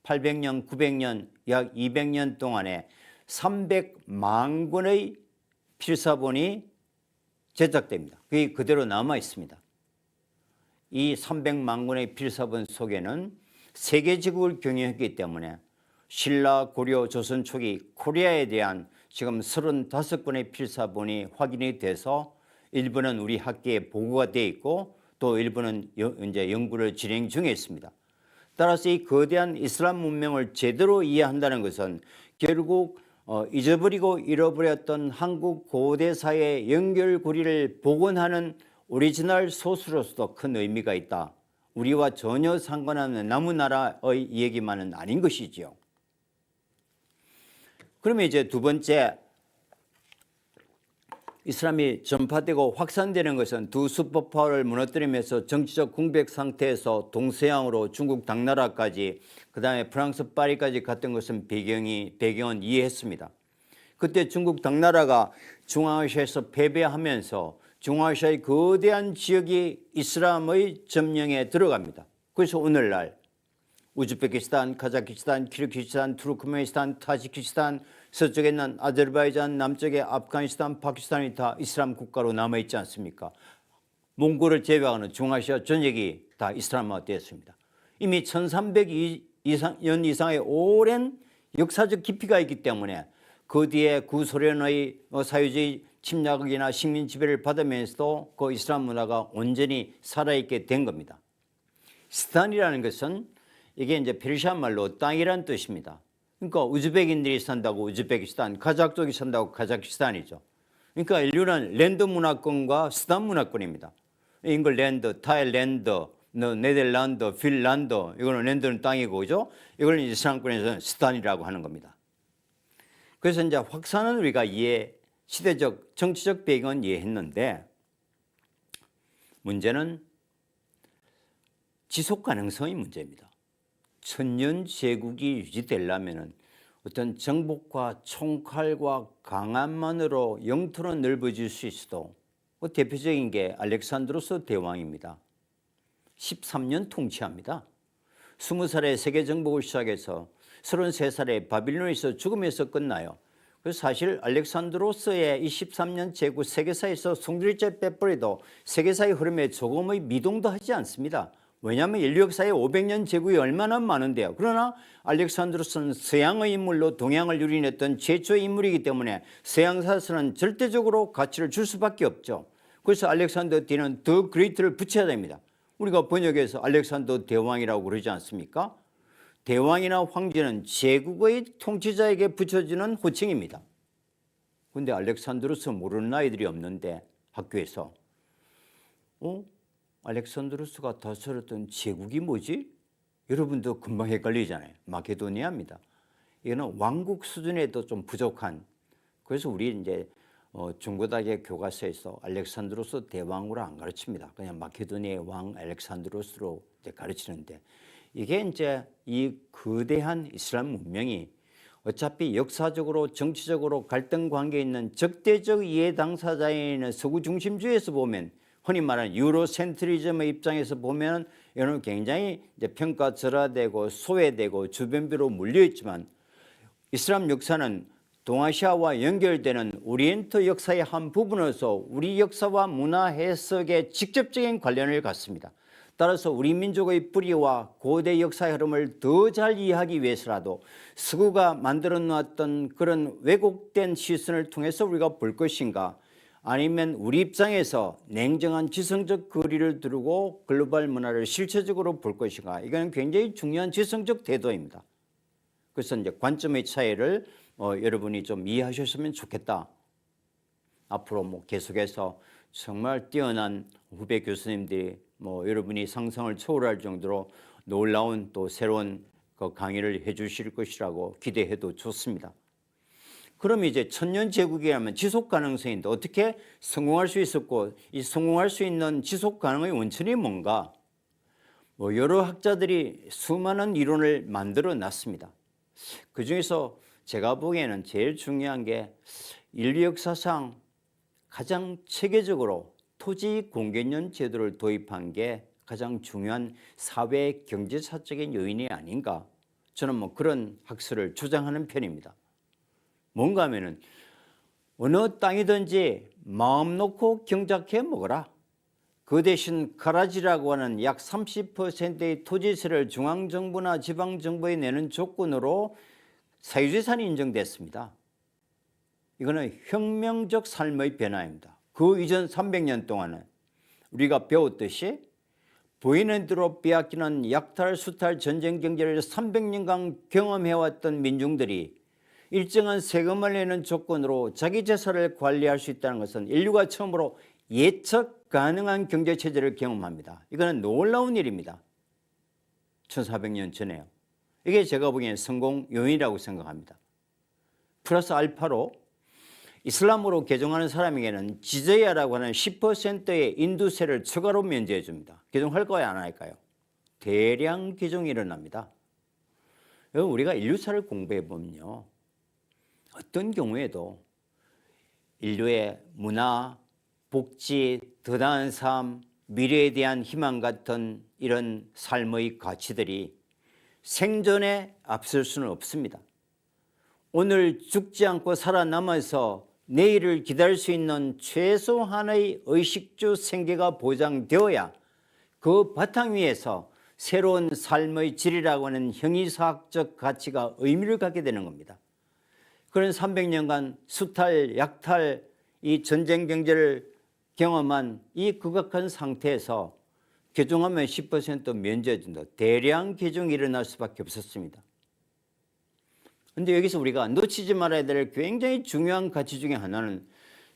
800년, 900년, 약 200년 동안에 300만 권의 필사본이 제작됩니다. 그게 그대로 남아 있습니다. 이 300만 권의 필사본 속에는 세계지국을 경영했기 때문에 신라, 고려, 조선 초기 코리아에 대한 지금 35권의 필사본이 확인이 돼서 일부는 우리 학계에 보고가 되어 있고 또 일부는 이제 연구를 진행 중에 있습니다. 따라서 이 거대한 이슬람 문명을 제대로 이해한다는 것은 결국 잊어버리고 잃어버렸던 한국 고대사의 연결고리를 복원하는 오리지널 소스로서도 큰 의미가 있다. 우리와 전혀 상관없는 남의 나라의 얘기만은 아닌 것이지요. 그러면 이제 두 번째, 이슬람이 전파되고 확산되는 것은 두 슈퍼파워를 무너뜨리면서 정치적 궁백 상태에서 동서양으로 중국 당나라까지 그다음에 프랑스 파리까지 갔던 것은 배경은 이해했습니다. 그때 중국 당나라가 중앙아시아에서 패배하면서 중앙아시아의 거대한 지역이 이슬람의 점령에 들어갑니다. 그래서 오늘날 우즈베키스탄, 카자흐스탄, 키르기스탄, 투르크메니스탄, 타지키스탄, 서쪽에 있는 아제르바이잔, 남쪽에 아프가니스탄, 파키스탄이 다 이슬람 국가로 남아있지 않습니까? 몽골을 제외하는 중앙아시아 전역이 다 이슬람화 되었습니다. 이미 1300년 이상의 오랜 역사적 깊이가 있기 때문에 그 뒤에 구소련의 사회주의 침략이나 식민 지배를 받으면서도 그 이슬람 문화가 온전히 살아있게 된 겁니다. 스탄이라는 것은 이게 이제 페르시아 말로 땅이란 뜻입니다. 그러니까 우즈베크인들이 산다고 우즈베키스탄, 카자흐족이 산다고 카자흐스탄이죠. 그러니까 인류는 랜드 문화권과 스탄 문화권입니다. 잉글랜드, 타일랜드, 네덜란드, 핀란드, 이거는 랜드는 땅이고, 그죠? 이걸 이슬람권에서는 스탄이라고 하는 겁니다. 그래서 이제 확산은 우리가 시대적, 정치적 배경은 이해했는데, 문제는 지속 가능성의 문제입니다. 천년 제국이 유지되려면 어떤 정복과 총칼과 강함만으로 영토는 넓어질 수 있어도 대표적인 게 알렉산드로스 대왕입니다. 13년 통치합니다. 20살에 세계 정복을 시작해서 33살에 바빌론에서 죽으면서 끝나요. 그래서 사실 알렉산드로스의 이 13년 제국 세계사에서 송두리째 빼버려도 세계사의 흐름에 조금의 미동도 하지 않습니다. 왜냐하면 인류 역사에 500년 제국이 얼마나 많은데요. 그러나 알렉산드로스는 서양의 인물로 동양을 유린했던 최초의 인물이기 때문에 서양사에서는 절대적으로 가치를 줄 수밖에 없죠. 그래서 알렉산더 뒤는 더 그레이트를 붙여야 됩니다. 우리가 번역해서 알렉산더 대왕이라고 그러지 않습니까? 대왕이나 황제는 제국의 통치자에게 붙여지는 호칭입니다. 그런데 알렉산드로스 모르는 아이들이 없는데 학교에서 알렉산드로스가 다스렸던 제국이 뭐지? 여러분도 금방 헷갈리잖아요. 마케도니아입니다. 이거는 왕국 수준에도 좀 부족한. 그래서 우리 이제 중고등학교 교과서에서 알렉산드로스 대왕으로 안 가르칩니다. 그냥 마케도니아의 왕 알렉산드로스로 이제 가르치는데 이게 이제 이 거대한 이슬람 문명이 어차피 역사적으로 정치적으로 갈등 관계에 있는 적대적 이해 당사자에 있는 서구 중심주의에서 보면 흔히 말하는 유로센트리즘의 입장에서 보면 이는 굉장히 이제 평가절하되고 소외되고 주변비로 물려있지만 이슬람 역사는 동아시아와 연결되는 오리엔트 역사의 한 부분으로서 우리 역사와 문화 해석에 직접적인 관련을 갖습니다. 따라서 우리 민족의 뿌리와 고대 역사의 흐름을 더 잘 이해하기 위해서라도 서구가 만들어 놓았던 그런 왜곡된 시선을 통해서 우리가 볼 것인가, 아니면 우리 입장에서 냉정한 지성적 거리를 두르고 글로벌 문화를 실체적으로 볼 것인가, 이건 굉장히 중요한 지성적 태도입니다. 그래서 이제 관점의 차이를 여러분이 좀 이해하셨으면 좋겠다. 앞으로 계속해서 정말 뛰어난 후배 교수님들이 여러분이 상상을 초월할 정도로 놀라운 또 새로운 그 강의를 해주실 것이라고 기대해도 좋습니다. 그럼 이제 천년제국이라면 지속 가능성인데 어떻게 성공할 수 있었고, 이 성공할 수 있는 지속 가능의 원천이 뭔가? 여러 학자들이 수많은 이론을 만들어 놨습니다. 그 중에서 제가 보기에는 제일 중요한 게 인류 역사상 가장 체계적으로 토지 공개년 제도를 도입한 게 가장 중요한 사회 경제사적인 요인이 아닌가, 저는 그런 학설을 주장하는 편입니다. 뭔가 하면은 어느 땅이든지 마음 놓고 경작해 먹어라. 그 대신 가라지라고 하는 약 30%의 토지세를 중앙정부나 지방정부에 내는 조건으로 사유재산이 인정됐습니다. 이거는 혁명적 삶의 변화입니다. 그 이전 300년 동안은 우리가 배웠듯이 보이는 대로 빼앗기는 약탈, 수탈, 전쟁 경제를 300년간 경험해왔던 민중들이 일정한 세금을 내는 조건으로 자기 재산을 관리할 수 있다는 것은 인류가 처음으로 예측 가능한 경제체제를 경험합니다. 이거는 놀라운 일입니다. 1400년 전에요. 이게 제가 보기엔 성공 요인이라고 생각합니다. 플러스 알파로 이슬람으로 개종하는 사람에게는 지제야라고 하는 10%의 인두세를 추가로 면제해 줍니다. 개종할까요, 안 할까요? 대량 개종이 일어납니다. 우리가 인류사를 공부해 보면요, 어떤 경우에도 인류의 문화, 복지, 더 나은 삶, 미래에 대한 희망 같은 이런 삶의 가치들이 생존에 앞설 수는 없습니다. 오늘 죽지 않고 살아남아서 내일을 기다릴 수 있는 최소한의 의식주 생계가 보장되어야 그 바탕 위에서 새로운 삶의 질이라고 하는 형이사학적 가치가 의미를 갖게 되는 겁니다. 그런 300년간 수탈, 약탈, 이 전쟁 경제를 경험한 이 극악한 상태에서 개종하면 10% 면제해준다. 대량 개종이 일어날 수밖에 없었습니다. 그런데 여기서 우리가 놓치지 말아야 될 굉장히 중요한 가치 중에 하나는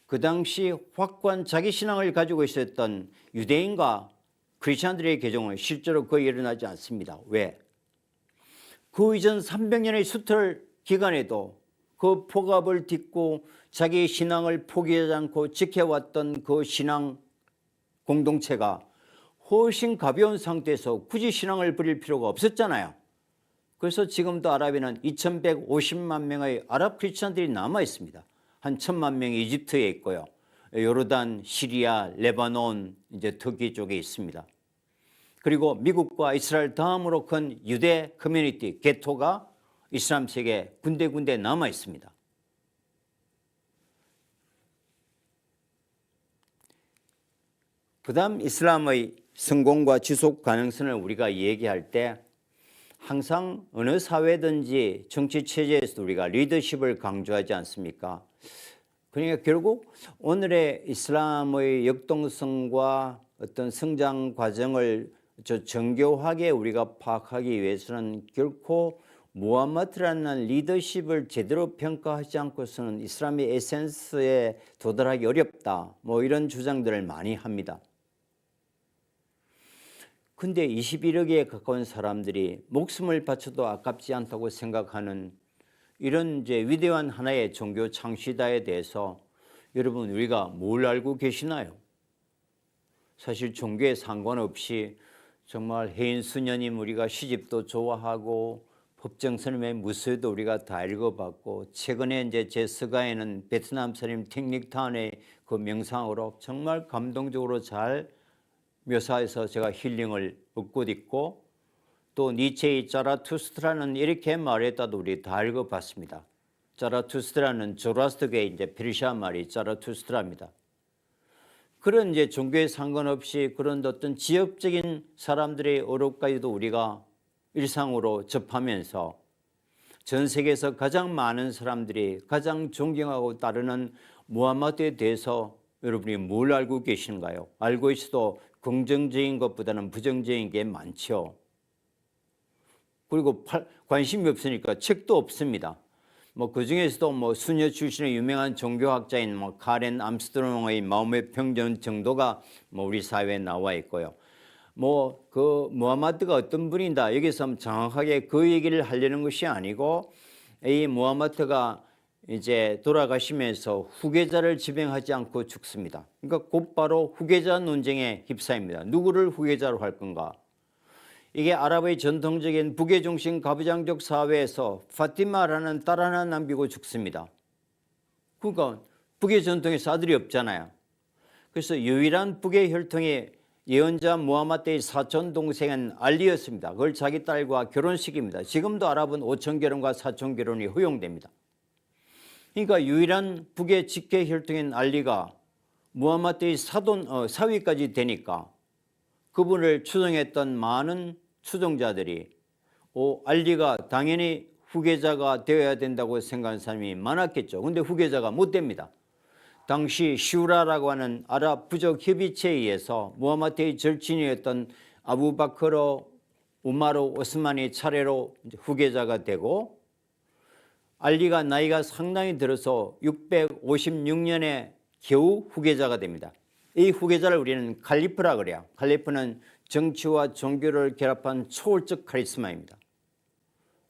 그 당시 확고한 자기 신앙을 가지고 있었던 유대인과 크리스천들의 개종은 실제로 거의 일어나지 않습니다. 왜? 그 이전 300년의 수탈 기간에도 그 폭압을 딛고 자기 신앙을 포기하지 않고 지켜왔던 그 신앙 공동체가 훨씬 가벼운 상태에서 굳이 신앙을 버릴 필요가 없었잖아요. 그래서 지금도 아랍에는 2150만 명의 아랍 크리스천들이 남아 있습니다. 한 1000만 명이 이집트에 있고요. 요르단, 시리아, 레바논, 이제 터키 쪽에 있습니다. 그리고 미국과 이스라엘 다음으로 큰 유대 커뮤니티, 게토가 이슬람 세계에 군데군데 남아 있습니다. 그 다음 이슬람의 성공과 지속 가능성을 우리가 얘기할 때 항상 어느 사회든지 정치 체제에서도 우리가 리더십을 강조하지 않습니까? 그러니까 결국 오늘의 이슬람의 역동성과 어떤 성장 과정을 정교하게 우리가 파악하기 위해서는 결코 무함마드라는 리더십을 제대로 평가하지 않고서는 이슬람의 에센스에 도달하기 어렵다. 이런 주장들을 많이 합니다. 근데 21억에 가까운 사람들이 목숨을 바쳐도 아깝지 않다고 생각하는 이런 이제 위대한 하나의 종교 창시자에 대해서 여러분 우리가 뭘 알고 계시나요? 사실 종교에 상관없이 정말 해인 수녀님 우리가 시집도 좋아하고 법정 스님의 무수도 우리가 다 읽어봤고 최근에 이제 제 서가에는 베트남 스님 틱닉타운의 그 명상으로 정말 감동적으로 잘 묘사해서 제가 힐링을 얻고 있고 또 니체의 자라투스트라는 이렇게 말했다도 우리 다 읽어봤습니다. 자라투스트라는 조라스트교의 이제 페르시아 말이 자라투스트라입니다. 그런 이제 종교에 상관없이 그런 어떤 지역적인 사람들의 어록까지도 우리가 일상으로 접하면서 전 세계에서 가장 많은 사람들이 가장 존경하고 따르는 무함마드에 대해서 여러분이 뭘 알고 계신가요? 알고 있어도 긍정적인 것보다는 부정적인 게 많죠. 그리고 관심이 없으니까 책도 없습니다. 뭐 그 중에서도 뭐 수녀 출신의 유명한 종교학자인 뭐 카렌 암스트롱의 마음의 평전 정도가 뭐 우리 사회에 나와 있고요. 뭐 그 무함마드가 어떤 분이다 여기서 정확하게 그 얘기를 하려는 것이 아니고 이 무함마드가 이제 돌아가시면서 후계자를 지명하지 않고 죽습니다. 그러니까 곧바로 후계자 논쟁에 휩싸입니다. 누구를 후계자로 할 건가? 이게 아랍의 전통적인 북의 중심 가부장적 사회에서 파티마라는 딸 하나 남기고 죽습니다. 그러니까 북의 전통에서 아들이 없잖아요. 그래서 유일한 북의 혈통이 예언자 무함마드의 사촌 동생은 알리였습니다. 그걸 자기 딸과 결혼시킵니다. 지금도 아랍은 5천 결혼과 사촌 결혼이 허용됩니다. 그러니까 유일한 북의 직계 혈통인 알리가 무함마드의 사위까지 되니까 그분을 추종했던 많은 추종자들이 알리가 당연히 후계자가 되어야 된다고 생각하는 사람이 많았겠죠. 그런데 후계자가 못 됩니다. 당시 슈라라고 하는 아랍 부족 협의체에 의해서 무함마드의 절친이었던 아부바크르, 우마르, 오스만이 차례로 후계자가 되고 알리가 나이가 상당히 들어서 656년에 겨우 후계자가 됩니다. 이 후계자를 우리는 칼리프라 그래요. 칼리프는 정치와 종교를 결합한 초월적 카리스마입니다.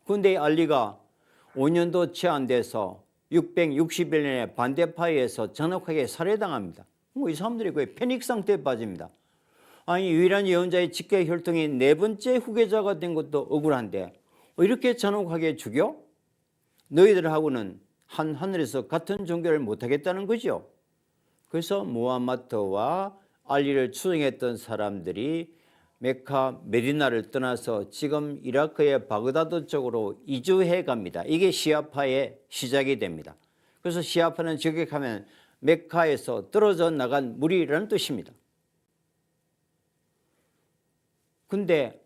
그런데 알리가 5년도 채 안 돼서 661년에 반대파에서 잔혹하게 살해당합니다. 이 사람들이 거의 패닉 상태에 빠집니다. 아니 유일한 예언자의 직계 혈통이 네 번째 후계자가 된 것도 억울한데 이렇게 잔혹하게 죽여? 너희들하고는 한 하늘에서 같은 종교를 못하겠다는 거죠. 그래서 무함마드와 알리를 추종했던 사람들이 메카 메디나를 떠나서 지금 이라크의 바그다드 쪽으로 이주해 갑니다. 이게 시아파의 시작이 됩니다. 그래서 시아파는 직역하면 메카에서 떨어져 나간 무리라는 뜻입니다. 근데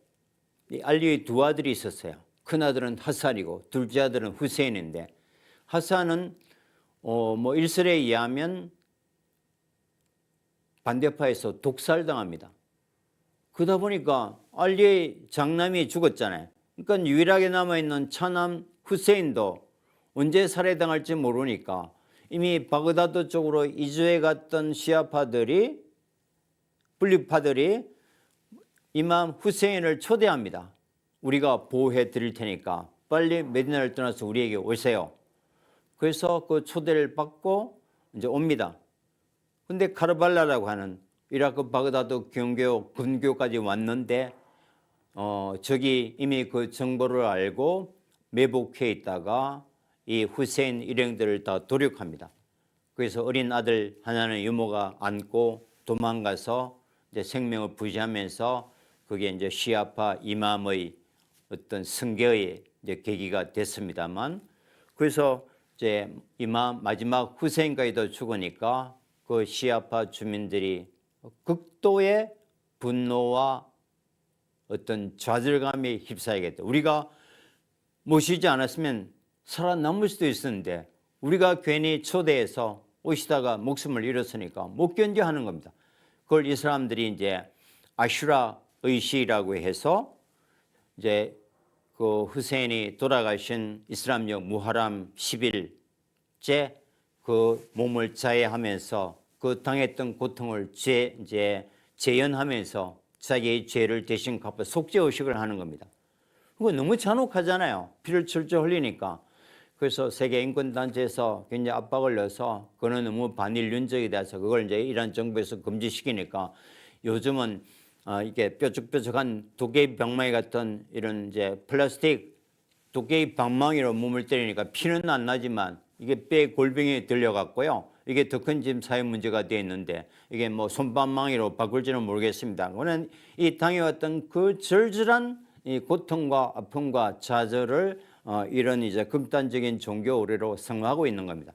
알리의 두 아들이 있었어요. 큰 아들은 하산이고 둘째 아들은 후세인인데 하산은 뭐 일설에 의하면 반대파에서 독살당합니다. 그러다 보니까 알리의 장남이 죽었잖아요. 그러니까 유일하게 남아있는 차남 후세인도 언제 살해당할지 모르니까 이미 바그다드 쪽으로 이주해 갔던 시아파들이 분리파들이 이맘 후세인을 초대합니다. 우리가 보호해 드릴 테니까 빨리 메디나를 떠나서 우리에게 오세요. 그래서 그 초대를 받고 이제 옵니다. 근데 카르발라라고 하는 이라크 바그다드 경교 근교까지 왔는데 저기 이미 그 정보를 알고 매복해 있다가 이 후세인 일행들을 다 도륙합니다. 그래서 어린 아들 하나는 유모가 안고 도망가서 이제 생명을 부지하면서 그게 이제 시아파 이맘의 어떤 승계의 이제 계기가 됐습니다만 그래서 이제 이맘 마지막 후세인까지도 죽으니까 그 시아파 주민들이 극도의 분노와 어떤 좌절감에 휩싸이겠다. 우리가 모시지 않았으면 살아남을 수도 있었는데 우리가 괜히 초대해서 오시다가 목숨을 잃었으니까 못 견뎌 하는 겁니다. 그걸 이 사람들이 이제 아슈라 의시라고 해서 이제 그 후세인이 돌아가신 이슬람적 무하람 10일째 그 몸을 자해하면서 그 당했던 고통을 이제 재연하면서 자기의 죄를 대신 갚아 속죄의식을 하는 겁니다. 그거 너무 잔혹하잖아요. 피를 철저 흘리니까. 그래서 세계인권단체에서 굉장히 압박을 넣어서 그거는 너무 반인륜적이 돼서 그걸 이제 이란 정부에서 금지시키니까 요즘은 이게 뾰족뾰족한 도깨비 병마이 같은 이런 이제 플라스틱 도깨비 방망이로 몸을 때리니까 피는 안 나지만 이게 뼈에 골병이 들려갔고요. 이게 더 큰 지금 사회 문제가 되어 있는데 이게 뭐 손방망이로 바꿀지는 모르겠습니다. 그는 이 당해왔던 그 절절한 이 고통과 아픔과 좌절을 이런 이제 극단적인 종교 의례로 승화하고 있는 겁니다.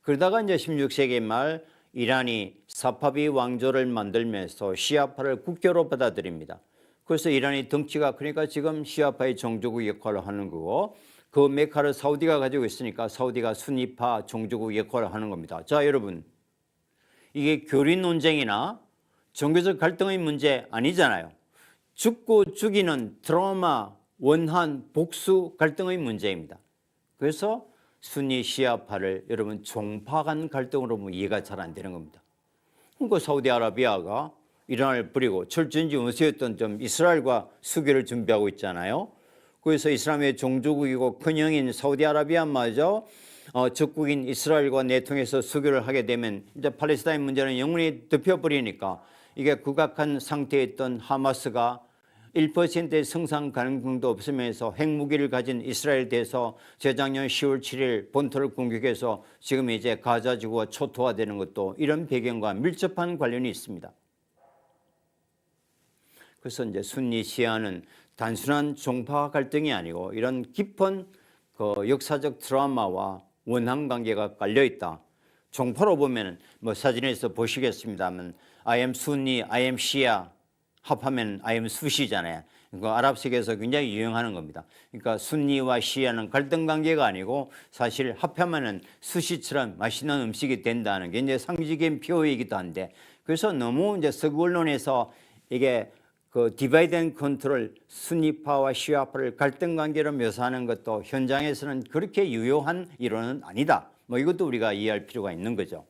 그러다가 이제 16세기 말 이란이 사파비 왕조를 만들면서 시아파를 국교로 받아들입니다. 그래서 이란이 덩치가 크니까 지금 시아파의 종주국 역할을 하는 거고 그 메카를 사우디가 가지고 있으니까 사우디가 순니파 종주국 역할을 하는 겁니다. 자, 여러분, 이게 교리 논쟁이나 종교적 갈등의 문제 아니잖아요. 죽고 죽이는 트라우마, 원한, 복수 갈등의 문제입니다. 그래서 순니 시아파를 여러분 종파 간 갈등으로 보면 이해가 잘 안 되는 겁니다. 그러니까 사우디아라비아가 이란을 뿌리고 철저히 원수였던 좀 이스라엘과 수교를 준비하고 있잖아요. 그래서 이슬람의 종주국이고 큰형인 사우디아라비아마저 적국인 이스라엘과 내통해서 수교를 하게 되면 이제 팔레스타인 문제는 영원히 덮여버리니까 이게 국악한 상태에 있던 하마스가 1%의 성장 가능성도 없으면서 핵무기를 가진 이스라엘에 대해서 재작년 10월 7일 본토를 공격해서 지금 이제 가자 지구가 초토화되는 것도 이런 배경과 밀접한 관련이 있습니다. 그래서 이제 순니 시아는 단순한 종파 갈등이 아니고 이런 깊은 그 역사적 트라우마와 원한 관계가 깔려 있다. 종파로 보면 뭐 사진에서 보시겠습니다만 I am 순니, I am 시아 합하면 I am 수시잖아요. 그 아랍 세계에서 굉장히 유행하는 겁니다. 그러니까 순니와 시아는 갈등 관계가 아니고 사실 합하면은 수시처럼 맛있는 음식이 된다는 게 이제 상징적인 표현이기도 한데 그래서 너무 이제 서구 언론에서 이게 그 디바이드 앤 컨트롤 순니파와 시아파를 갈등 관계로 묘사하는 것도 현장에서는 그렇게 유효한 이론은 아니다. 뭐 이것도 우리가 이해할 필요가 있는 거죠.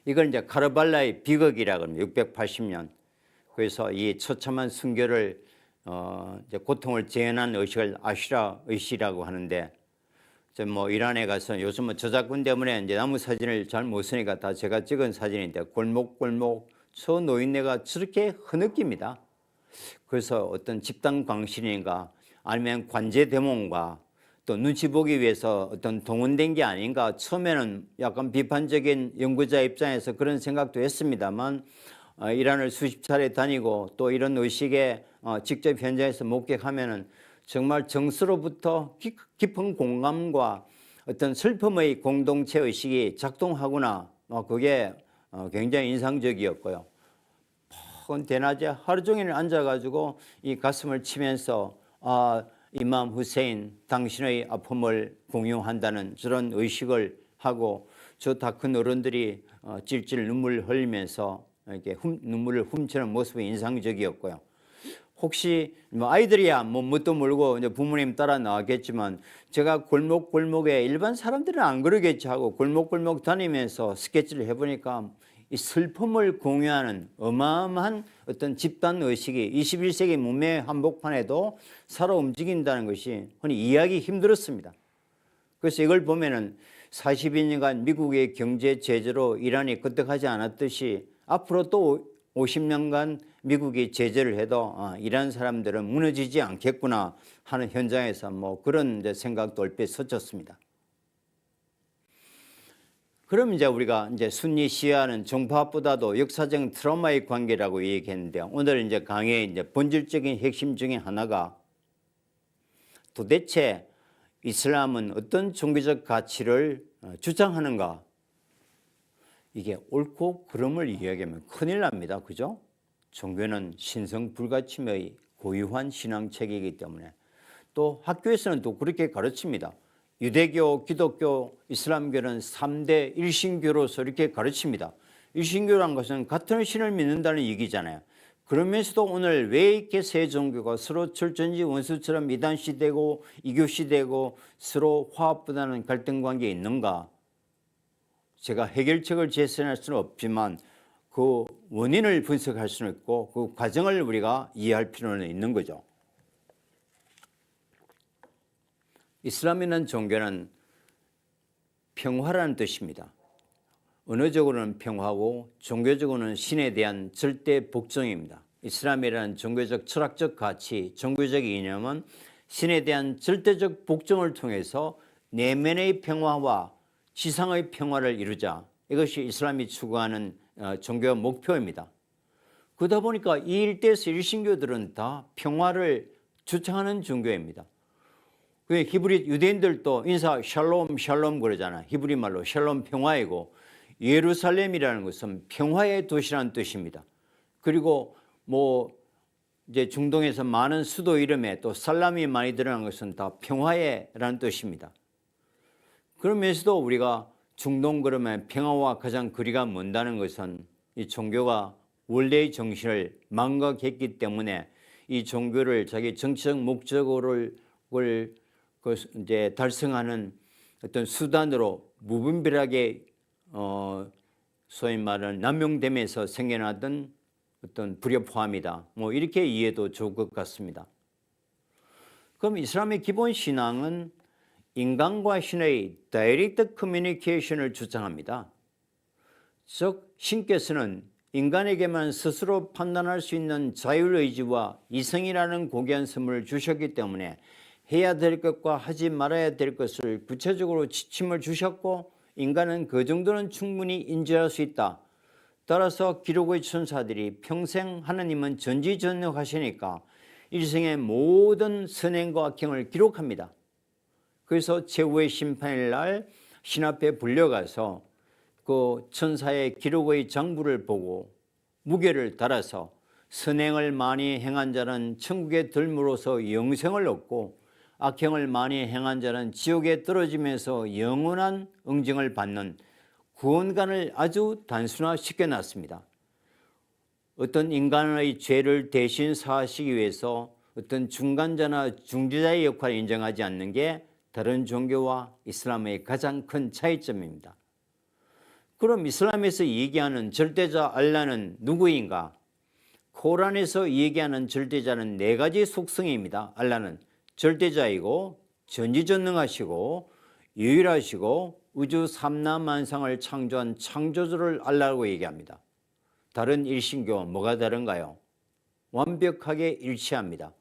이걸 이제 카르발라의 비극이라고 합니다. 680년. 그래서 이 처참한 순교를 이제 고통을 재현한 의식을 아슈라 의식이라고 하는데 뭐 이란에 가서 요즘은 저작권 때문에 이제 나무 사진을 잘 못 쓰니까 다 제가 찍은 사진인데 골목골목 저 노인네가 저렇게 흐느낍니다. 그래서 어떤 집단 광신인가 아니면 관제 대몽과 또 눈치 보기 위해서 어떤 동원된 게 아닌가 처음에는 약간 비판적인 연구자 입장에서 그런 생각도 했습니다만 이란을 수십 차례 다니고 또 이런 의식에 직접 현장에서 목격하면은 정말 정서로부터 깊은 공감과 어떤 슬픔의 공동체 의식이 작동하구나. 그게 굉장히 인상적이었고요. 퍽은 대낮에 하루 종일 앉아가지고 이 가슴을 치면서 이맘 후세인 당신의 아픔을 공유한다는 저런 의식을 하고 저 다 큰 어른들이 찔찔 눈물 흘리면서 이렇게 눈물을 훔치는 모습이 인상적이었고요. 혹시 뭐 아이들이야 뭐 뭣도 모르고 이제 부모님 따라 나왔겠지만 제가 골목골목에 일반 사람들은 안 그러겠지 하고 골목골목 다니면서 스케치를 해보니까 이 슬픔을 공유하는 어마어마한 어떤 집단 의식이 21세기 문명의 한복판에도 살아 움직인다는 것이 흔히 이해하기 힘들었습니다. 그래서 이걸 보면은 42년간 미국의 경제 제재로 이란이 끄떡하지 않았듯이 앞으로 또 50년간 미국이 제재를 해도 이란 사람들은 무너지지 않겠구나 하는 현장에서 뭐 그런 이제 생각도 얼핏 스쳤습니다. 그럼 이제 우리가 이제 순니 시아는 종파보다도 역사적 트라우마의 관계라고 얘기했는데요. 오늘 이제 강의의 이제 본질적인 핵심 중에 하나가 도대체 이슬람은 어떤 종교적 가치를 주장하는가? 이게 옳고 그름을 이야기하면 큰일 납니다. 그죠? 종교는 신성 불가침의 고유한 신앙체계이기 때문에 또 학교에서는 또 그렇게 가르칩니다. 유대교, 기독교, 이슬람교는 3대 일신교로서 이렇게 가르칩니다. 일신교란 것은 같은 신을 믿는다는 얘기잖아요. 그러면서도 오늘 왜 이렇게 세 종교가 서로 철전지 원수처럼 이단시되고 이교시되고 서로 화합보다는 갈등 관계에 있는가? 제가 해결책을 제시할 수는 없지만 그 원인을 분석할 수는 있고 그 과정을 우리가 이해할 필요는 있는 거죠. 이슬람이라는 종교는 평화라는 뜻입니다. 언어적으로는 평화고 종교적으로는 신에 대한 절대 복종입니다. 이슬람이라는 종교적 철학적 가치, 종교적 이념은 신에 대한 절대적 복종을 통해서 내면의 평화와 지상의 평화를 이루자. 이것이 이슬람이 추구하는 종교 목표입니다. 그러다 보니까 이 일대에서 일신교들은 다 평화를 주창하는 종교입니다. 히브리 유대인들도 인사 샬롬 샬롬 그러잖아요. 히브리 말로 샬롬 평화이고 예루살렘이라는 것은 평화의 도시라는 뜻입니다. 그리고 이제 중동에서 많은 수도 이름에 또 살람이 많이 들어간 것은 다 평화의라는 뜻입니다. 그러면서도 우리가 중동 그러면 평화와 가장 거리가 먼다는 것은 이 종교가 원래의 정신을 망각했기 때문에 이 종교를 자기 정치적 목적을 이제 달성하는 어떤 수단으로 무분별하게 소위 말하는 남용됨에서 생겨나던 어떤 불협화음이다. 이렇게 이해도 좋을 것 같습니다. 그럼 이슬람의 기본 신앙은 인간과 신의 다이렉트 커뮤니케이션을 주장합니다. 즉 신께서는 인간에게만 스스로 판단할 수 있는 자율의지와 이성이라는 고귀한 선물을 주셨기 때문에 해야 될 것과 하지 말아야 될 것을 구체적으로 지침을 주셨고 인간은 그 정도는 충분히 인지할 수 있다. 따라서 기록의 천사들이 평생 하느님은 전지전능하시니까 일생의 모든 선행과 악행을 기록합니다. 그래서 최후의 심판일 날 신 앞에 불려가서 그 천사의 기록의 장부를 보고 무게를 달아서 선행을 많이 행한 자는 천국에 들므로서 영생을 얻고 악행을 많이 행한 자는 지옥에 떨어지면서 영원한 응징을 받는 구원관을 아주 단순화시켜 놨습니다. 어떤 인간의 죄를 대신 사하시기 위해서 어떤 중간자나 중재자의 역할을 인정하지 않는 게 다른 종교와 이슬람의 가장 큰 차이점입니다. 그럼 이슬람에서 얘기하는 절대자 알라는 누구인가? 코란에서 얘기하는 절대자는 네 가지 속성입니다. 알라는 절대자이고 전지전능하시고 유일하시고 우주 삼라만상을 창조한 창조주를 알라고 얘기합니다. 다른 일신교와 뭐가 다른가요? 완벽하게 일치합니다.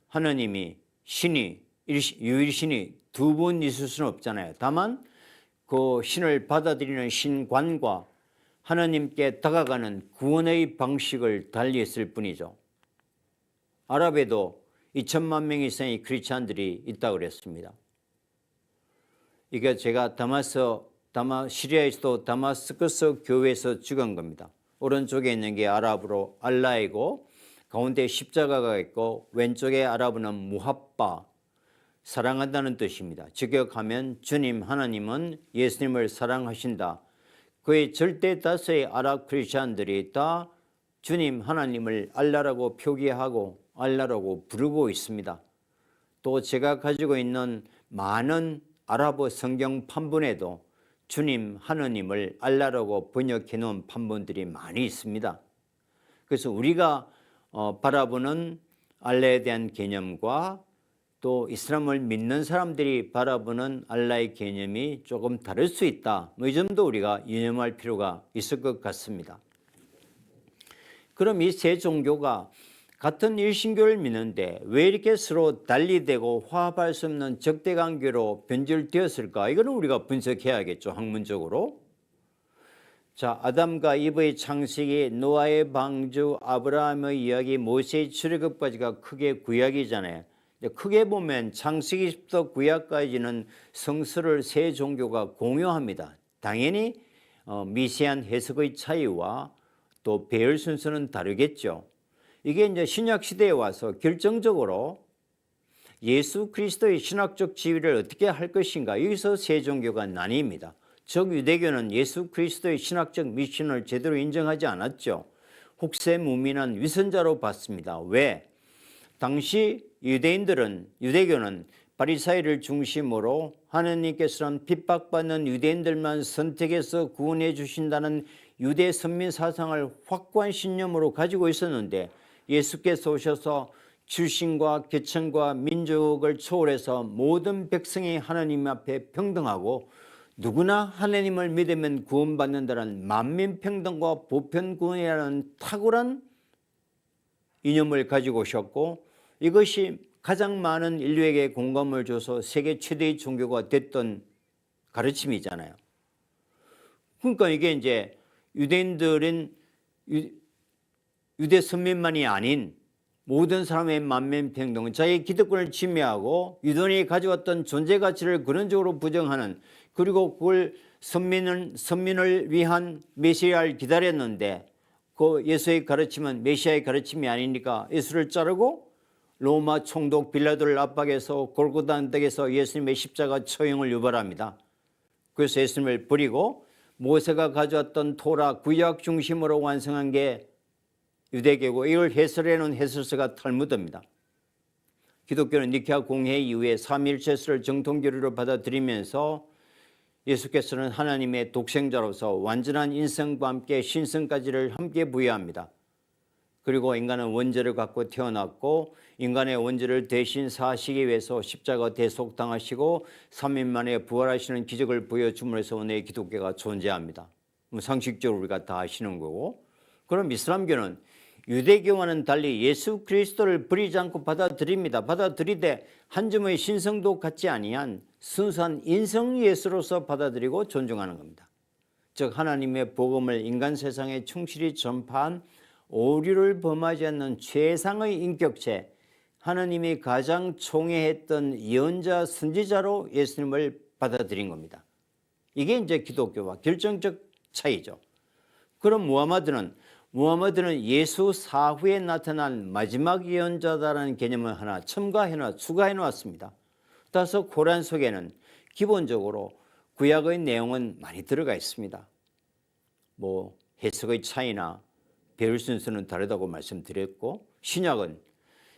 하느님이 신이 유일신이 두 분 있을 수는 없잖아요. 다만 그 신을 받아들이는 신관과 하나님께 다가가는 구원의 방식을 달리했을 뿐이죠. 아랍에도 2천만 명 이상의 크리스찬들이 있다고 그랬습니다. 이게 제가 시리아에서도 다마스커스 교회에서 찍은 겁니다. 오른쪽에 있는 게 아랍어로 알라이고 가운데 십자가가 있고 왼쪽에 아랍어는 무합바, 사랑한다는 뜻입니다. 직역하면 주님 하나님은 예수님을 사랑하신다. 그의 절대 다수의 아랍 크리스찬들이 다 주님 하나님을 알라라고 표기하고 알라라고 부르고 있습니다. 또 제가 가지고 있는 많은 아랍어 성경 판본에도 주님 하나님을 알라라고 번역해 놓은 판본들이 많이 있습니다. 그래서 우리가 바라보는 알라에 대한 개념과 또 이슬람을 믿는 사람들이 바라보는 알라의 개념이 조금 다를 수 있다. 이 점도 우리가 유념할 필요가 있을 것 같습니다. 그럼 이 세 종교가 같은 일신교를 믿는데 왜 이렇게 서로 달리되고 화합할 수 없는 적대관계로 변질되었을까? 이거는 우리가 분석해야겠죠, 학문적으로. 자, 아담과 이브의 창세기, 노아의 방주, 아브라함의 이야기, 모세의 출애굽까지가 크게 구약이잖아요. 크게 보면 창세기부터 구약까지는 성서를 세 종교가 공유합니다. 당연히 미세한 해석의 차이와 또 배열 순서는 다르겠죠. 이게 이제 신약 시대에 와서 결정적으로 예수 그리스도의 신학적 지위를 어떻게 할 것인가, 여기서 세 종교가 나뉩니다. 즉 유대교는 예수 그리스도의 신학적 미션을 제대로 인정하지 않았죠. 혹세무민한 위선자로 봤습니다. 왜? 당시 유대교는 바리사이를 중심으로 하느님께서는 핍박받는 유대인들만 선택해서 구원해 주신다는 유대 선민 사상을 확고한 신념으로 가지고 있었는데 예수께서 오셔서 출신과 계층과 민족을 초월해서 모든 백성이 하나님 앞에 평등하고 누구나 하나님을 믿으면 구원받는다는 만민평등과 보편구원이라는 탁월한 이념을 가지고 오셨고 이것이 가장 많은 인류에게 공감을 줘서 세계 최대의 종교가 됐던 가르침이잖아요. 그러니까 이게 이제 유대인들은 유대 선민만이 아닌 모든 사람의 만민평등, 자기의 기득권을 침해하고 유대인이 가져왔던 존재 가치를 근원적으로 부정하는, 그리고 그걸 선민을 위한 메시아를 기다렸는데 그 예수의 가르침은 메시아의 가르침이 아니니까 예수를 자르고 로마 총독 빌라도를 압박해서 골고다 언덕에서 예수님의 십자가 처형을 유발합니다. 그래서 예수님을 버리고 모세가 가져왔던 토라 구약 중심으로 완성한 게 유대교고, 이걸 해설해 놓은 해설서가 탈무드입니다. 기독교는 니케아 공회 이후에 삼위일체수를 정통교리로 받아들이면서 예수께서는 하나님의 독생자로서 완전한 인성과 함께 신성까지를 함께 부여합니다. 그리고 인간은 원죄를 갖고 태어났고 인간의 원죄를 대신 사하시기 위해서 십자가 대속당하시고 3일 만에 부활하시는 기적을 보여줌으로써 오늘 기독교가 존재합니다. 상식적으로 우리가 다 아시는 거고, 그럼 이슬람교는 유대교와는 달리 예수 그리스도를 버리지 않고 받아들입니다. 받아들이되 한 점의 신성도 갖지 아니한 순수한 인성 예수로서 받아들이고 존중하는 겁니다. 즉 하나님의 복음을 인간 세상에 충실히 전파한 오류를 범하지 않는 최상의 인격체, 하나님이 가장 총애했던 예언자 선지자로 예수님을 받아들인 겁니다. 이게 이제 기독교와 결정적 차이죠. 그럼 무하마드는 예수 사후에 나타난 마지막 예언자다라는 개념을 하나 추가해 놓았습니다. 따라서 코란 속에는 기본적으로 구약의 내용은 많이 들어가 있습니다. 뭐 해석의 차이나 배울 순서는 다르다고 말씀드렸고, 신약은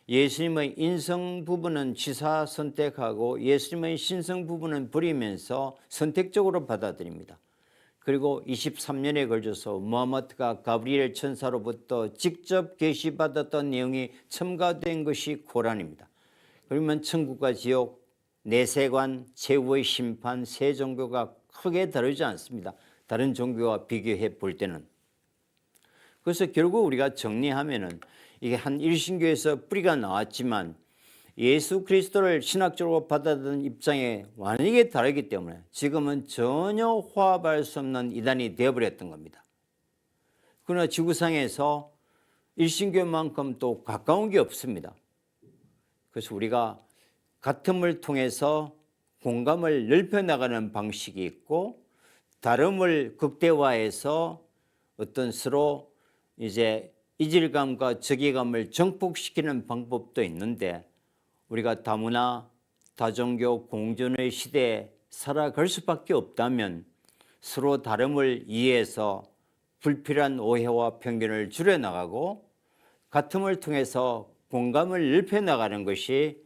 예수님의 인성 부분은 지사 선택하고 예수님의 신성 부분은 버리면서 선택적으로 받아들입니다. 그리고 23년에 걸쳐서 무하마드가 가브리엘 천사로부터 직접 계시받았던 내용이 첨가된 것이 코란입니다. 그러면 천국과 지옥, 내세관, 최후의 심판, 세 종교가 크게 다르지 않습니다. 다른 종교와 비교해 볼 때는. 그래서 결국 우리가 정리하면은 이게 한 일신교에서 뿌리가 나왔지만 예수 그리스도를 신학적으로 받아들이는 입장에 완전히 다르기 때문에 지금은 전혀 화합할 수 없는 이단이 되어버렸던 겁니다. 그러나 지구상에서 일신교만큼 또 가까운 게 없습니다. 그래서 우리가 같음을 통해서 공감을 넓혀나가는 방식이 있고, 다름을 극대화해서 어떤 서로 이제 이질감과 적의감을 정복시키는 방법도 있는데, 우리가 다문화, 다종교 공존의 시대에 살아갈 수밖에 없다면 서로 다름을 이해해서 불필요한 오해와 편견을 줄여나가고 같음을 통해서 공감을 넓혀나가는 것이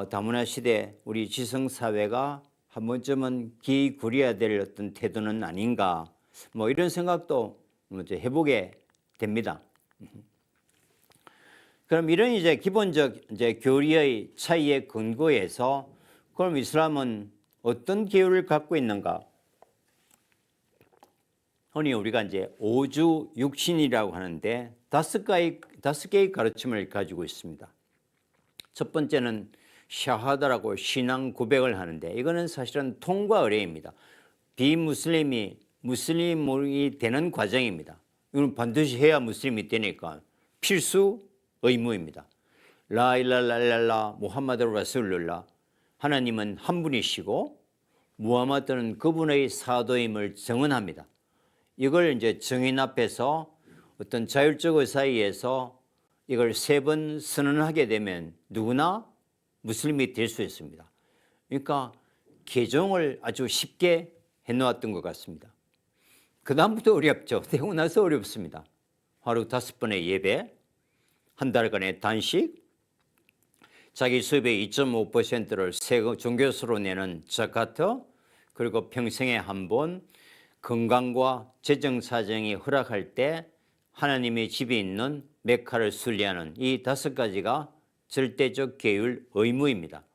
다문화 시대 우리 지성사회가 한 번쯤은 기울여야 될 어떤 태도는 아닌가, 뭐 이런 생각도 이제 해보게 됩니다. 그럼 이런 이제 기본적 이제 교리의 차이에 근거해서 그럼 이슬람은 어떤 계율을 갖고 있는가? 흔히 우리가 이제 오주 육신이라고 하는데 다섯 개의 가르침을 가지고 있습니다. 첫 번째는 샤하다라고 신앙 고백을 하는데, 이거는 사실은 통과 의례입니다. 비무슬림이 무슬림이 되는 과정입니다. 이건 반드시 해야 무슬림이 되니까 필수 의무입니다. 라일랄랄라 무함마드 라술룰라, 하나님은 한 분이시고 무함마드는 그분의 사도임을 증언합니다. 이걸 이제 증인 앞에서 어떤 자율적 의사에 의해서 이걸 3번 선언하게 되면 누구나 무슬림이 될 수 있습니다. 그러니까 개종을 아주 쉽게 해놓았던 것 같습니다. 그 다음부터 어렵죠. 되고 나서 어렵습니다. 하루 5번의 예배, 한 달간의 단식, 자기 수입의 2.5%를 종교수로 내는 자카트, 그리고 평생에 한 번 건강과 재정 사정이 허락할 때 하나님의 집이 있는 메카를 순례하는 이 5가지가 절대적 계율 의무입니다.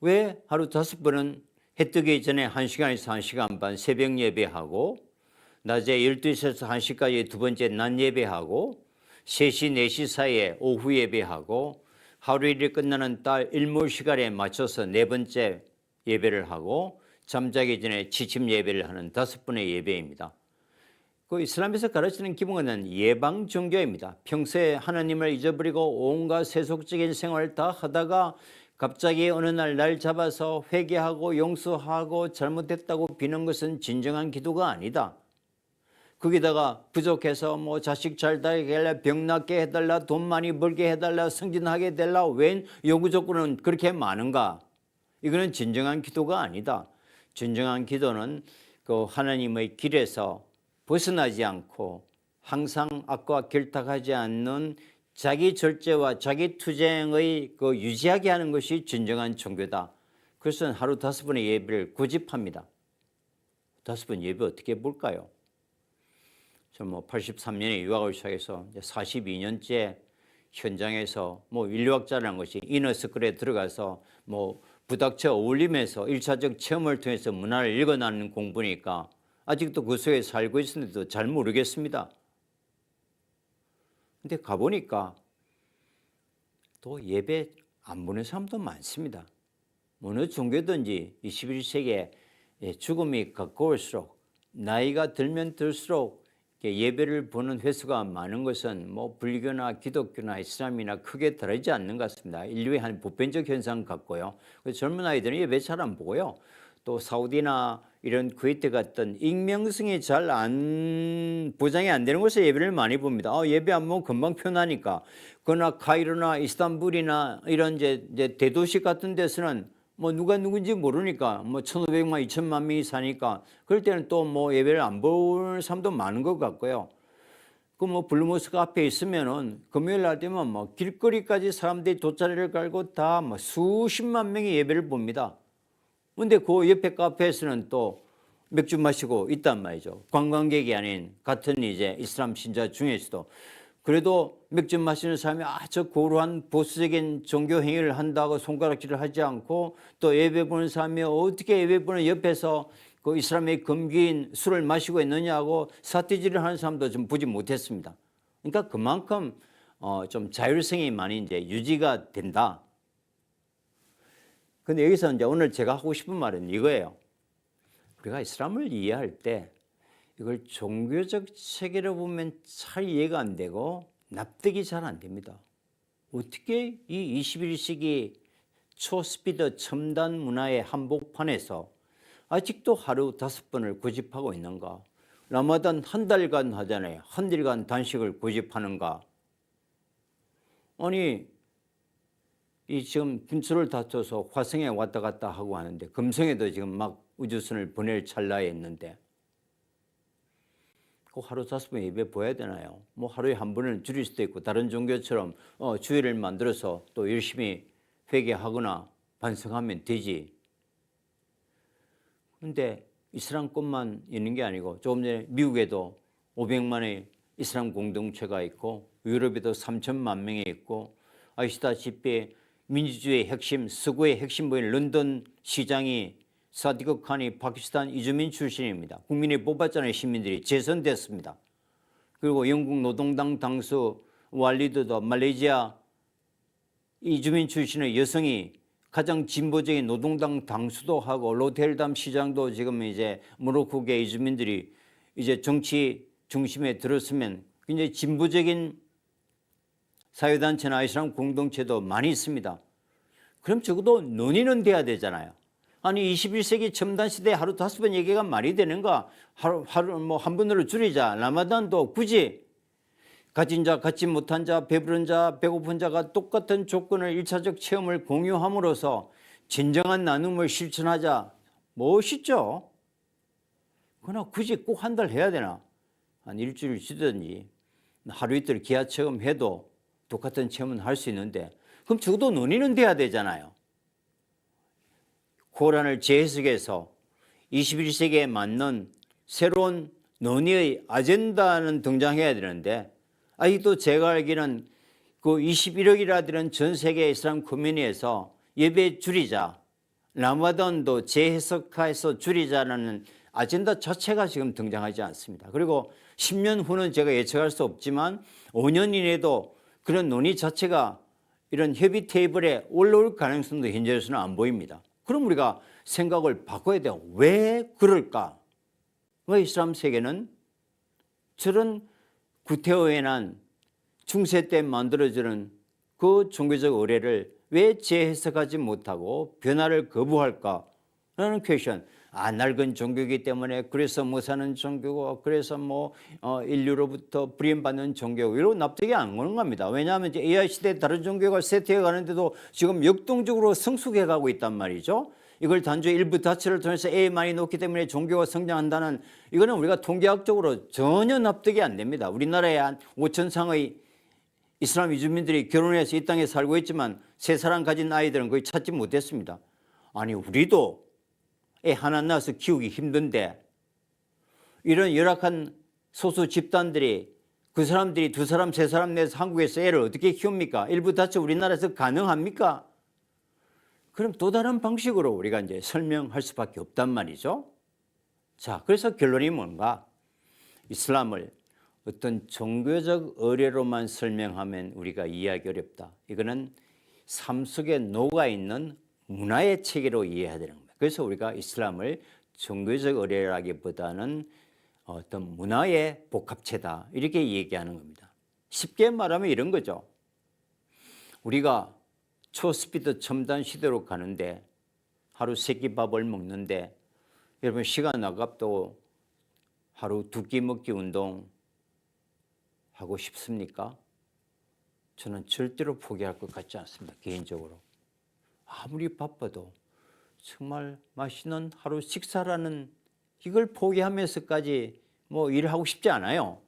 왜 하루 5번은 해 뜨기 전에 1시간에서 1시간 반 새벽 예배하고, 낮에 12시에서 1시까지 두 번째 낮 예배하고, 3시, 4시 사이에 오후 예배하고, 하루 일이 끝나는 딸 일몰 시간에 맞춰서 네 번째 예배를 하고 잠자기 전에 취침 예배를 하는 5번의 예배입니다. 그 이슬람에서 가르치는 기본은 예방 종교입니다. 평소에 하나님을 잊어버리고 온갖 세속적인 생활을 다 하다가 갑자기 어느 날 잡아서 회개하고 용서하고 잘못했다고 비는 것은 진정한 기도가 아니다. 거기다가 부족해서 뭐 자식 잘 되게 해달라, 병 낫게 해달라, 돈 많이 벌게 해달라, 승진하게 해달라, 웬 요구 조건은 그렇게 많은가? 이거는 진정한 기도가 아니다. 진정한 기도는 그 하나님의 길에서 벗어나지 않고 항상 악과 결탁하지 않는 자기 절제와 자기 투쟁의 그 유지하게 하는 것이 진정한 종교다. 그래서 하루 5번의 예배를 고집합니다. 5번 예배 어떻게 볼까요? 저 83년에 유학을 시작해서 42년째 현장에서 인류학자라는 것이 이너스쿨에 들어가서 부닥쳐 어울리면서 1차적 체험을 통해서 문화를 읽어나는 공부니까 아직도 그 속에 살고 있었는데도 잘 모르겠습니다. 근데 가보니까 또 예배 안 보는 사람도 많습니다. 어느 종교든지 21세기에 죽음이 가까울수록 나이가 들면 들수록 예배를 보는 횟수가 많은 것은 불교나 기독교나 이슬람이나 크게 다르지 않는 것 같습니다. 인류의 한 보편적 현상 같고요. 젊은 아이들은 예배 잘 안 보고요. 또 사우디나 이런 쿠웨이트 같은 익명성이 잘 보장이 안 되는 곳에 예배를 많이 봅니다. 예배 안 보면 금방 편하니까. 그러나 카이로나 이스탄불이나 이런 이제 대도시 같은 데서는 누가 누군지 모르니까 1,500만, 2,000만 명이 사니까 그럴 때는 또 예배를 안 보는 사람도 많은 것 같고요. 그 블루모스크 앞에 있으면은 금요일 날 되면 길거리까지 사람들이 돗자리를 깔고 다 수십만 명이 예배를 봅니다. 근데 그 옆에 카페에서는 또 맥주 마시고 있단 말이죠. 관광객이 아닌 같은 이제 이슬람 신자 중에서도 그래도 맥주 마시는 사람이 아주 고루한 보수적인 종교 행위를 한다고 손가락질을 하지 않고 또 예배 보는 사람이 어떻게 예배 보는 옆에서 그 이슬람의 금기인 술을 마시고 있느냐고 사티질을 하는 사람도 좀 보지 못했습니다. 그러니까 그만큼 좀 자율성이 많이 이제 유지가 된다. 근데 여기서 이제 오늘 제가 하고 싶은 말은 이거예요. 우리가 이슬람을 이해할 때 이걸 종교적 체계로 보면 잘 이해가 안 되고 납득이 잘 안 됩니다. 어떻게 이 21세기 초스피드 첨단 문화의 한복판에서 아직도 하루 5번을 고집하고 있는가? 라마단 한 달간 하잖아요. 한 달간 단식을 고집하는가? 아니 이 지금 분수를 다쳐서 화성에 왔다 갔다 하고 하는데 금성에도 지금 막 우주선을 보낼 찰나에 있는데 꼭 하루 5번 예배 보여야 되나요? 하루에 한 번은 줄일 수도 있고 다른 종교처럼 주일을 만들어서 또 열심히 회개하거나 반성하면 되지. 그런데 이슬람권만 있는 게 아니고 조금 전에 미국에도 500만의 이슬람 공동체가 있고 유럽에도 3천만 명이 있고 아시다시피 민주주의의 핵심, 서구의 핵심 보인 런던 시장이 사디크 칸이 파키스탄 이주민 출신입니다. 국민이 뽑았잖아요. 시민들이 재선됐습니다. 그리고 영국 노동당 당수 왈리드도 말레이시아 이주민 출신의 여성이 가장 진보적인 노동당 당수도 하고 로테르담 시장도 지금 이제 모로코계 이주민들이 이제 정치 중심에 들었으면 굉장히 진보적인 사회단체나 이슬람 공동체도 많이 있습니다. 그럼 적어도 논의는 돼야 되잖아요. 아니 21세기 첨단 시대에 하루 5번 얘기가 말이 되는가? 하루 한 번으로 줄이자. 라마단도 굳이 가진 자, 갖지 못한 자, 배부른 자, 배고픈 자가 똑같은 조건을 1차적 체험을 공유함으로써 진정한 나눔을 실천하자. 멋있죠? 그러나 굳이 꼭 한 달 해야 되나? 한 일주일 쉬든지 하루 이틀 기하 체험해도 똑같은 체험은 할 수 있는데 그럼 적어도 논의는 돼야 되잖아요. 코란을 재해석해서 21세기에 맞는 새로운 논의의 아젠다는 등장해야 되는데 아직도 제가 알기는 그 21억이라 되는 전 세계 이슬람 커뮤니티에서 예배 줄이자, 라마단도 재해석해서 줄이자라는 아젠다 자체가 지금 등장하지 않습니다. 그리고 10년 후는 제가 예측할 수 없지만 5년 이내에도 그런 논의 자체가 이런 협의 테이블에 올라올 가능성도 현재로서는 안 보입니다. 그럼 우리가 생각을 바꿔야 돼요. 왜 그럴까? 왜 이슬람 세계는 저런 구태의연한 중세 때 만들어지는 그 종교적 의례를 왜 재해석하지 못하고 변화를 거부할까? 라는 퀘션. 낡은 종교이기 때문에 그래서 못 사는 종교고 그래서 인류로부터 불임받는 종교고 이런 납득이 안 오는 겁니다. 왜냐하면 이제 AI 시대에 다른 종교가 쇠퇴해 가는데도 지금 역동적으로 성숙해 가고 있단 말이죠. 이걸 단지 일부 다처를 통해서 AI만이 높기 때문에 종교가 성장한다는 이거는 우리가 통계학적으로 전혀 납득이 안 됩니다. 우리나라에 한 5,000상의 이슬람 이주민들이 결혼해서 이 땅에 살고 있지만 세 사람 가진 아이들은 거의 찾지 못했습니다. 아니 우리도 애 하나 낳아서 키우기 힘든데 이런 열악한 소수 집단들이 그 사람들이 두 사람 세 사람 내서 한국에서 애를 어떻게 키웁니까? 일부 다처 우리나라에서 가능합니까? 그럼 또 다른 방식으로 우리가 이제 설명할 수밖에 없단 말이죠. 자, 그래서 결론이 뭔가? 이슬람을 어떤 종교적 의례로만 설명하면 우리가 이해하기 어렵다. 이거는 삶 속에 녹아있는 문화의 체계로 이해해야 되는 겁니다. 그래서 우리가 이슬람을 종교적 의례라기보다는 어떤 문화의 복합체다. 이렇게 얘기하는 겁니다. 쉽게 말하면 이런 거죠. 우리가 초스피드 첨단 시대로 가는데 하루 3끼 밥을 먹는데 여러분 시간 아깝다고 하루 2끼 먹기 운동 하고 싶습니까? 저는 절대로 포기할 것 같지 않습니다. 개인적으로. 아무리 바빠도 정말 맛있는 하루 식사라는 이걸 포기하면서까지 일을 하고 싶지 않아요.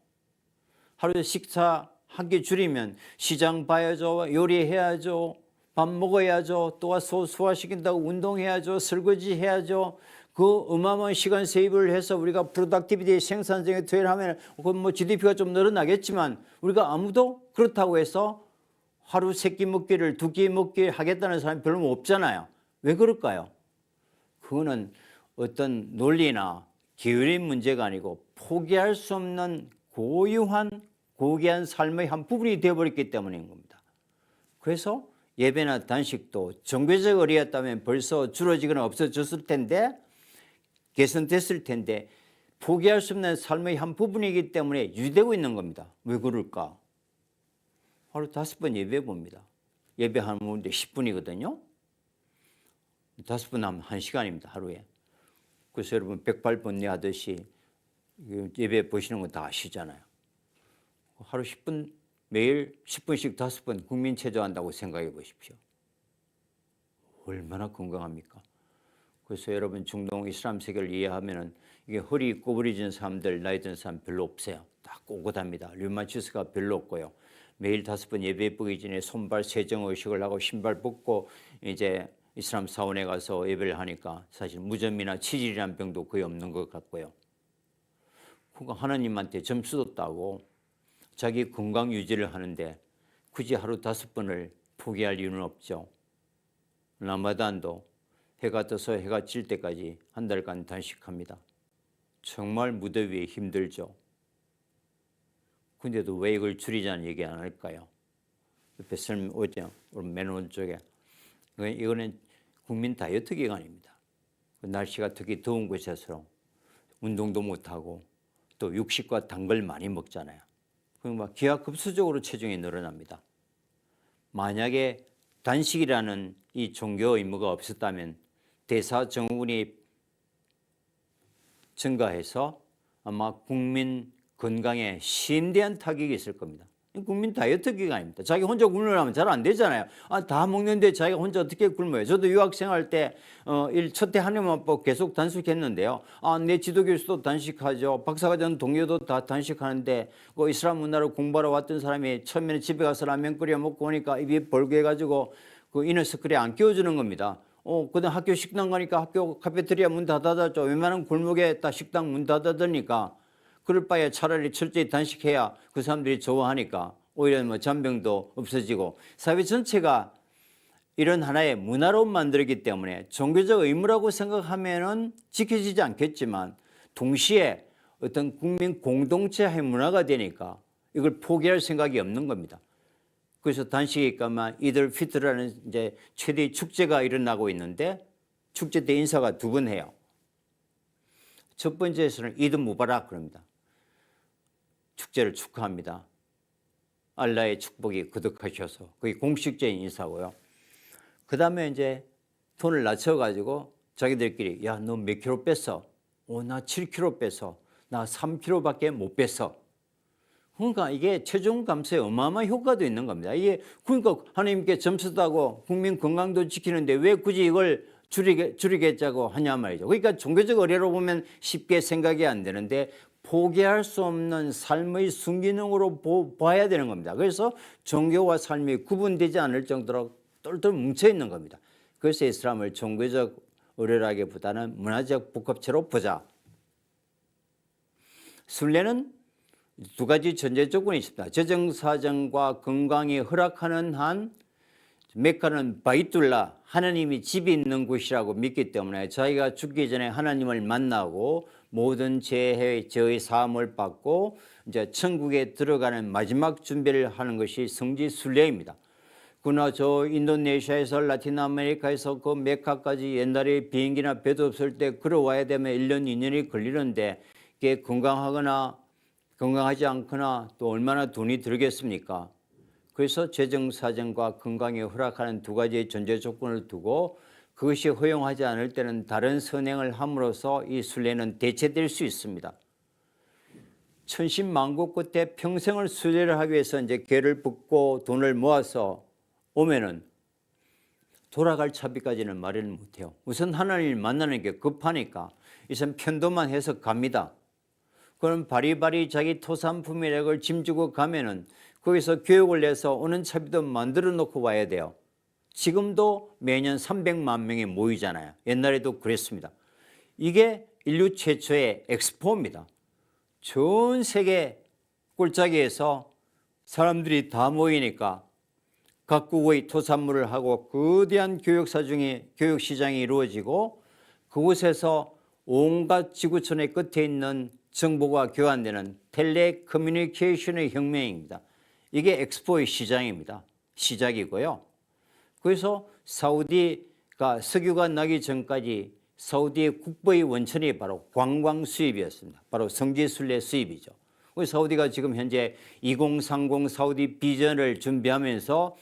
하루 식사 한 끼 줄이면 시장 봐야죠. 요리해야죠. 밥 먹어야죠. 또 와서 소화시킨다고 운동해야죠. 설거지 해야죠. 그 어마어마한 시간 세입을 해서 우리가 프로덕티비티 생산성에 투여를 하면 GDP가 좀 늘어나겠지만 우리가 아무도 그렇다고 해서 하루 3끼 먹기를 2끼 먹기 하겠다는 사람이 별로 없잖아요. 왜 그럴까요? 그거는 어떤 논리나 기울인 문제가 아니고 포기할 수 없는 고유한 고귀한 삶의 한 부분이 되어버렸기 때문인 겁니다. 그래서 예배나 단식도 종교적 의례였다면 벌써 줄어지거나 없어졌을 텐데 개선됐을 텐데 포기할 수 없는 삶의 한 부분이기 때문에 유지되고 있는 겁니다. 왜 그럴까? 하루 5번 예배 봅니다. 예배하는데 10분이거든요. 5번 하면 1시간입니다. 하루에. 그래서 여러분 108번 하듯이 예배 보시는 거 다 아시잖아요. 하루 10분 매일 10분씩 5번 국민체조한다고 생각해 보십시오. 얼마나 건강합니까? 그래서 여러분 중동 이슬람 세계를 이해하면은 이게 허리 꼬부리진 사람들 나이 든 사람 별로 없어요. 다 꼿꼿합니다. 류마티스가 별로 없고요. 매일 5번 예배 보기 전에 손발 세정 의식을 하고 신발 벗고 이제 이슬람 사원에 가서 예배를 하니까 사실 무좀이나 치질이라는 병도 거의 없는 것 같고요. 그거 하나님한테 점수도 따고 자기 건강 유지를 하는데 굳이 하루 5번을 포기할 이유는 없죠. 라마단도 해가 떠서 해가 질 때까지 한 달간 단식합니다. 정말 무더위에 힘들죠. 근데도 왜 이걸 줄이자는 얘기 안 할까요? 옆에 설명 오죠. 맨 오른쪽에. 이거는 국민 다이어트 기간입니다. 날씨가 특히 더운 곳에서 운동도 못하고 또 육식과 단 걸 많이 먹잖아요. 그럼 기하급수적으로 체중이 늘어납니다. 만약에 단식이라는 이 종교 의무가 없었다면 대사증후군이 증가해서 아마 국민 건강에 심대한 타격이 있을 겁니다. 국민 다이어트 기간입니다. 자기 혼자 굶으려면 잘 안 되잖아요. 다 먹는데 자기가 혼자 어떻게 굶어요? 저도 유학생활 때 첫 해 한해만 뽑고 계속 단식했는데요. 내 지도 교수도 단식하죠. 박사과정 동료도 다 단식하는데 그 이슬람 문화를 공부하러 왔던 사람이 처음에는 집에 가서 라면 끓여 먹고 오니까 입이 벌게해가지고 그 이너서클에 안 끼워주는 겁니다. 그다음 학교 식당 가니까 학교 카페테리아 문 닫아놨죠. 웬만한 골목에 다 식당 문 닫아두니까 그럴 바에 차라리 철저히 단식해야 그 사람들이 좋아하니까 오히려 잔병도 없어지고 사회 전체가 이런 하나의 문화로 만들었기 때문에 종교적 의무라고 생각하면은 지켜지지 않겠지만 동시에 어떤 국민 공동체의 문화가 되니까 이걸 포기할 생각이 없는 겁니다. 그래서 단식일까만 이들 피트라는 이제 최대 축제가 일어나고 있는데 축제 때 인사가 두 번 해요. 첫 번째에서는 이드 무바락 그럽니다. 축제를 축하합니다. 알라의 축복이 거듭하셔서 그게 공식적인 인사고요. 그 다음에 이제 돈을 낮춰가지고 자기들끼리 야, 너 몇 킬로 뺐어? 나 7킬로 뺐어. 나 3킬로밖에 못 뺐어. 그러니까 이게 체중 감소에 어마어마한 효과도 있는 겁니다. 이게 그러니까 하나님께 점수 따고 국민 건강도 지키는데 왜 굳이 이걸 줄이겠자고 하냐 말이죠. 그러니까 종교적 의례로 보면 쉽게 생각이 안 되는데 포기할 수 없는 삶의 순기능으로 봐야 되는 겁니다. 그래서 종교와 삶이 구분되지 않을 정도로 똘똘 뭉쳐 있는 겁니다. 그래서 이슬람을 종교적 의례라기보다는 문화적 복합체로 보자. 순례는 두 가지 전제 조건이 있습니다. 재정사정과 건강이 허락하는 한 메카는 바이툴라, 하나님이 집이 있는 곳이라고 믿기 때문에 자기가 죽기 전에 하나님을 만나고 모든 죄의 사함을 받고 이제 천국에 들어가는 마지막 준비를 하는 것이 성지 순례입니다. 그러나 저 인도네시아에서 라틴 아메리카에서 그 메카까지 옛날에 비행기나 배도 없을 때 걸어와야 되면 1년, 2년이 걸리는데 이게 건강하지 않거나 또 얼마나 돈이 들겠습니까? 그래서 재정 사정과 건강에 허락하는 두 가지의 전제 조건을 두고 그것이 허용하지 않을 때는 다른 선행을 함으로써 이 순례는 대체될 수 있습니다. 천신만고 끝에 평생을 순례를 하기 위해서 이제 괴를 붓고 돈을 모아서 오면은 돌아갈 차비까지는 마련을 못해요. 우선 하나님을 만나는 게 급하니까 우선 편도만 해서 갑니다. 그럼 바리바리 자기 토산품이라고 짐지고 가면은 거기서 교육을 내서 오는 차비도 만들어 놓고 와야 돼요. 지금도 매년 300만 명이 모이잖아요. 옛날에도 그랬습니다. 이게 인류 최초의 엑스포입니다. 전 세계 꼴짜기에서 사람들이 다 모이니까 각국의 토산물을 하고 거대한 교육시장이 이루어지고 그곳에서 온갖 지구촌의 끝에 있는 정보가 교환되는 텔레커뮤니케이션의 혁명입니다. 이게 엑스포의 시장입니다. 시작이고요. 그래서 사우디가 석유가 나기 전까지 사우디의 국보의 원천이 바로 관광 수입이었습니다. 바로 성지순례 수입이죠. 사우디가 지금 현재 2030 사우디 비전을 준비하면서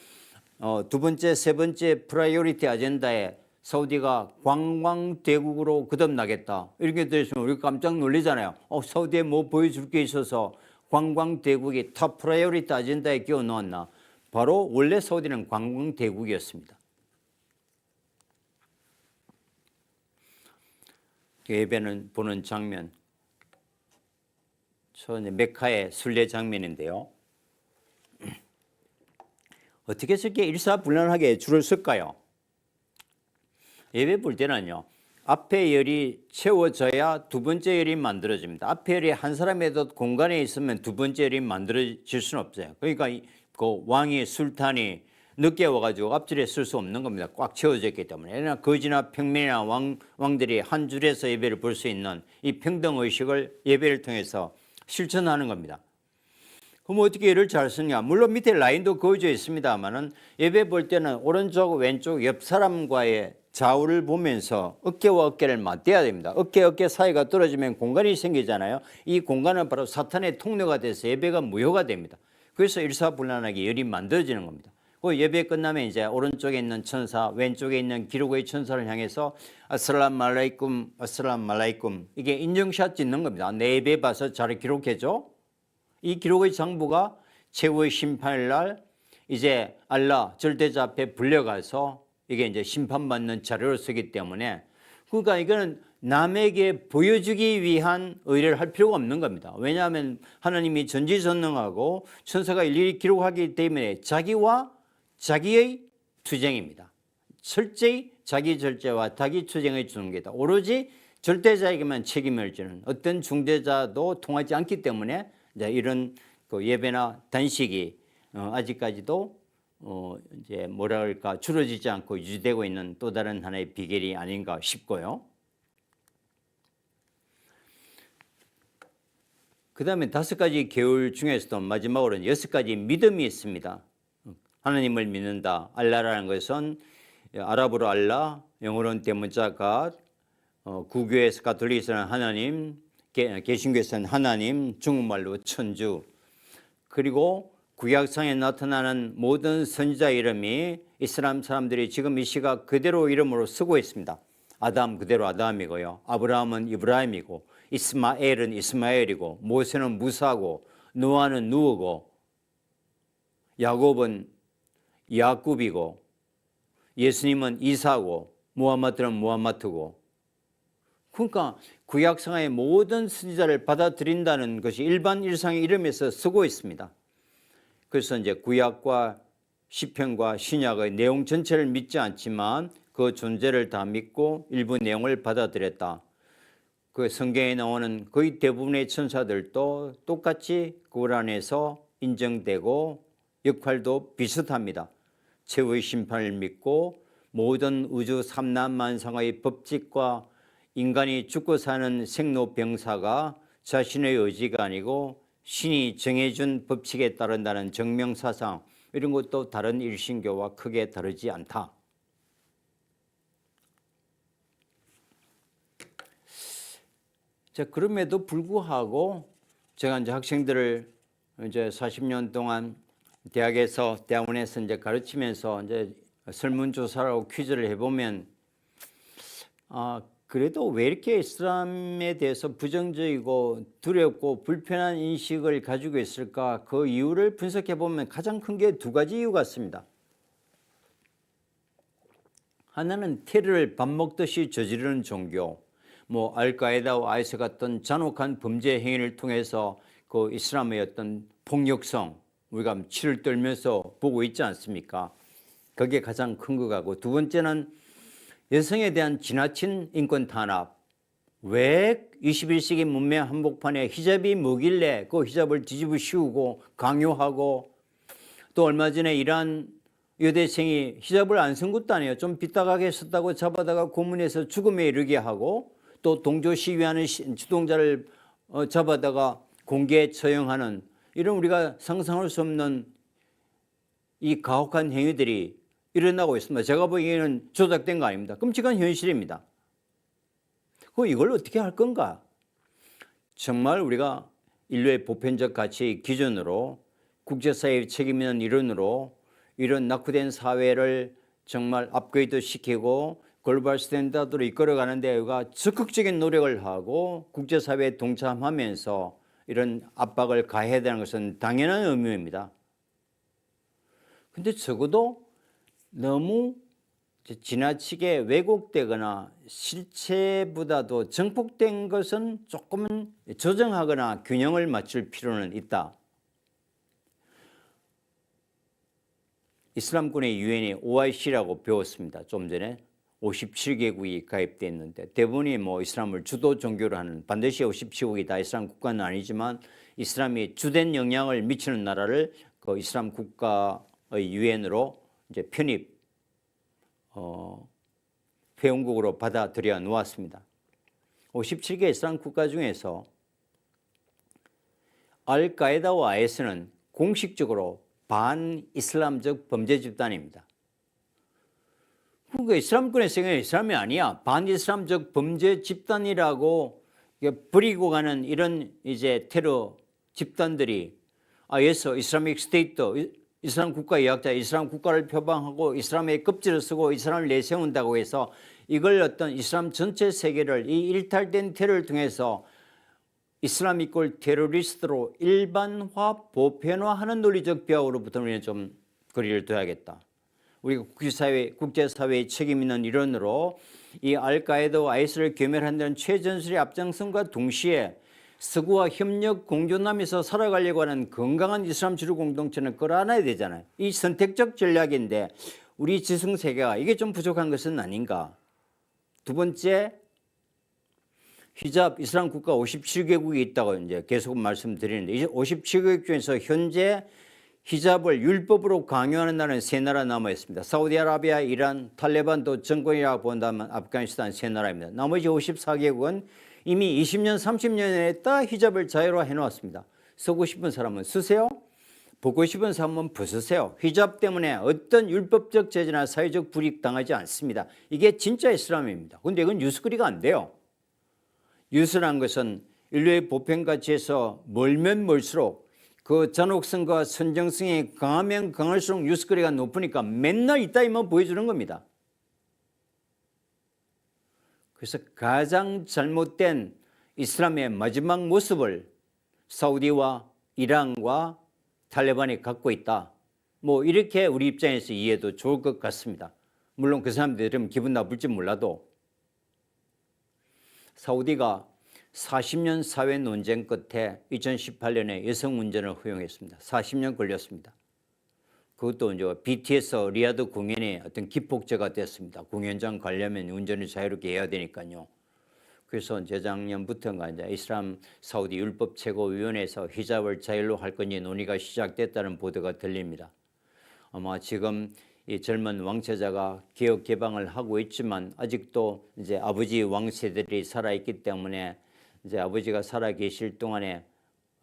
두 번째, 세 번째 프라이오리티 아젠다에 사우디가 관광대국으로 거듭나겠다. 이렇게 되시면 우리 깜짝 놀라잖아요. 사우디에 뭐 보여줄 게 있어서 관광대국이 탑 프라이오리티 아젠다에 끼워 넣었나. 바로 원래 사우디는 관광대국이었습니다. 예배는 보는 장면. 저 메카의 순례 장면인데요. 어떻게 저렇게 일사불란하게 줄을 설까요? 예배 볼 때는요. 앞에 열이 채워져야 두 번째 열이 만들어집니다. 앞에 열이 한 사람에도 공간에 있으면 두 번째 열이 만들어질 수는 없어요. 그러니까 그 왕이 술탄이 늦게 와가지고 앞줄에 쓸 수 없는 겁니다. 꽉 채워져 있기 때문에. 거지나 평민이나 왕들이 한 줄에서 예배를 볼 수 있는 이 평등의식을 예배를 통해서 실천하는 겁니다. 그럼 어떻게 예를 잘 쓰냐? 물론 밑에 라인도 그어져 있습니다만은 예배 볼 때는 오른쪽, 왼쪽, 옆 사람과의 좌우를 보면서 어깨와 어깨를 맞대야 됩니다. 어깨 사이가 떨어지면 공간이 생기잖아요. 이 공간은 바로 사탄의 통로가 돼서 예배가 무효가 됩니다. 그래서 일사불란하게 열이 만들어지는 겁니다. 그 예배 끝나면 이제 오른쪽에 있는 천사, 왼쪽에 있는 기록의 천사를 향해서 아슬람 말라이쿰, 아슬람 말라이쿰 이게 인증샷 찍는 겁니다. 내 예배 봐서 잘 기록해줘. 이 기록의 장부가 최후의 심판일 날 이제 알라 절대자 앞에 불려가서 이게 이제 심판받는 자료를 쓰기 때문에 그러니까 이거는 남에게 보여주기 위한 의뢰를 할 필요가 없는 겁니다. 왜냐하면 하나님이 전지전능하고 천사가 일일이 기록하기 때문에 자기와 자기의 투쟁입니다. 철저히 자기 절제와 자기 투쟁을 주는 게다. 오로지 절대자에게만 책임을 지는 어떤 중대자도 통하지 않기 때문에 이제 이런 그 예배나 단식이 아직까지도 이제 뭐라 그럴까 줄어지지 않고 유지되고 있는 또 다른 하나의 비결이 아닌가 싶고요. 그 다음에 5가지 계율 중에서도 마지막으로는 6가지 믿음이 있습니다. 하나님을 믿는다. 알라라는 것은 아랍어로 알라, 영어로는 대문자 갓, 구교에서 가톨릭에서는 하나님, 개신교에서는 하나님, 중국말로 천주. 그리고 구약성에 나타나는 모든 선지자 이름이 이슬람 사람들이 지금 이 시각 그대로 이름으로 쓰고 있습니다. 아담 그대로 아담이고요. 아브라함은 이브라임이고, 이스마엘은 이스마엘이고, 모세는 무사고, 노아는 누우고, 야곱은 야굽이고, 예수님은 이사고, 무함마드는 무함마드고. 그러니까 구약성의 모든 선지자를 받아들인다는 것이 일반 일상의 이름에서 쓰고 있습니다. 그래서 이제 구약과 시편과 신약의 내용 전체를 믿지 않지만 그 존재를 다 믿고 일부 내용을 받아들였다. 그 성경에 나오는 거의 대부분의 천사들도 똑같이 그 안에서 인정되고 역할도 비슷합니다. 최후의 심판을 믿고 모든 우주 삼라만상의 법칙과 인간이 죽고 사는 생로병사가 자신의 의지가 아니고 신이 정해준 법칙에 따른다는 정명사상, 이런 것도 다른 일신교와 크게 다르지 않다. 자, 그럼에도 불구하고 제가 이제 학생들을 이제 40년 동안 대학원에서 이제 가르치면서 이제 설문조사라고 퀴즈를 해보면, 그래도 왜 이렇게 이슬람에 대해서 부정적이고 두렵고 불편한 인식을 가지고 있을까? 그 이유를 분석해 보면 가장 큰 게 두 가지 이유 같습니다. 하나는 테러를 밥 먹듯이 저지르는 종교, 뭐 알카에다와 아이스 같은 잔혹한 범죄 행위를 통해서 그 이슬람의 어떤 폭력성, 우리가 치를 떨면서 보고 있지 않습니까? 그게 가장 큰 것 같고, 두 번째는 여성에 대한 지나친 인권 탄압. 왜 21세기 문명 한복판에 히잡이 뭐길래 그 히잡을 뒤집어 씌우고 강요하고, 또 얼마 전에 이란 여대생이 히잡을 안 쓴 것도 아니에요. 좀 삐딱하게 썼다고 잡아다가 고문해서 죽음에 이르게 하고, 또 동조 시위하는 주동자를 잡아다가 공개 처형하는, 이런 우리가 상상할 수 없는 이 가혹한 행위들이 일어나고 있습니다. 제가 보기에는 조작된 거 아닙니다. 끔찍한 현실입니다. 그럼 이걸 어떻게 할 건가? 정말 우리가 인류의 보편적 가치 기준으로, 국제사회의 책임 있는 일원으로 이런 낙후된 사회를 정말 업그레이드 시키고 글로벌 스탠다드로 이끌어가는 데가 적극적인 노력을 하고 국제사회에 동참하면서 이런 압박을 가해야 되는 것은 당연한 의무입니다. 근데 적어도 너무 지나치게 왜곡되거나 실체보다도 정폭된 것은 조금은 조정하거나 균형을 맞출 필요는 있다. 이슬람권의 유엔이 OIC라고 배웠습니다. 좀 전에 57개국이 가입되어 있는데 대부분이 뭐 이슬람을 주도 종교로 하는, 반드시 57개국이 다 이슬람 국가는 아니지만 이슬람이 주된 영향을 미치는 나라를 그 이슬람 국가의 유엔으로 이제 편입 회원국으로 받아들여 놓았습니다. 57개 이슬람 국가 중에서 알카에다와 아이스는 공식적으로 반이슬람적 범죄 집단입니다. 그러니까 이슬람권에서 이슬람이 아니야, 반이슬람적 범죄 집단이라고 버리고 가는 이런 이제 테러 집단들이 예서 이슬라믹 스테이트, 이슬람 국가 의학자, 이슬람 국가를 표방하고 이슬람의 껍질을 쓰고 이슬람을 내세운다고 해서 이걸 어떤 이슬람 전체 세계를 이 일탈된 테러를 통해서 이슬람 이꼴 테러리스트로 일반화, 보편화하는 논리적 비하로부터 우리는 좀 거리를 둬야겠다. 우리가 국제사회의 책임 있는 일원으로 이 알카에다와 아이스를 괴멸한다는 최전술의 앞장선과 동시에 서구와 협력 공존하면서 살아가려고 하는 건강한 이슬람 주류 공동체는 끌어안아야 되잖아요. 이 선택적 전략인데 우리 지성세계가 이게 좀 부족한 것은 아닌가. 두 번째, 히잡 이슬람 국가 57개국이 있다고 이제 계속 말씀드리는데 이 57개국 중에서 현재 히잡을 율법으로 강요하는 나라는 3나라 남아 있습니다. 사우디아라비아, 이란, 탈레반도 정권이라고 본다면 아프가니스탄 3나라입니다. 나머지 54개국은 이미 20년, 30년에 다 히잡을 자유화 해놓았습니다. 쓰고 싶은 사람은 쓰세요. 벗고 싶은 사람은 벗으세요. 히잡 때문에 어떤 율법적 제재나 사회적 불이익 당하지 않습니다. 이게 진짜 이슬람입니다. 그런데 이건 뉴스거리가 안 돼요. 뉴스란 것은 인류의 보편가치에서 멀면 멀수록 그 잔혹성과 선정성이 강하면 강할수록 뉴스거리가 높으니까 맨날 이따위만 보여주는 겁니다. 그래서 가장 잘못된 이슬람의 마지막 모습을 사우디와 이란과 탈레반이 갖고 있다. 뭐 이렇게 우리 입장에서 이해도 좋을 것 같습니다. 물론 그 사람들은 기분 나쁠지 몰라도 사우디가 40년 사회 논쟁 끝에 2018년에 여성 운전을 허용했습니다. 40년 걸렸습니다. 그것도 이제 BTS 리야드 공연이 어떤 기폭제가 됐습니다. 공연장 가려면 운전을 자유롭게 해야 되니까요. 그래서 재작년부터인가 이제 이슬람 사우디 율법 최고위원회에서 히잡을 자율로 할 건지 논의가 시작됐다는 보도가 들립니다. 아마 지금 이 젊은 왕세자가 개혁 개방을 하고 있지만 아직도 이제 아버지 왕세들이 살아 있기 때문에 이제 아버지가 살아 계실 동안에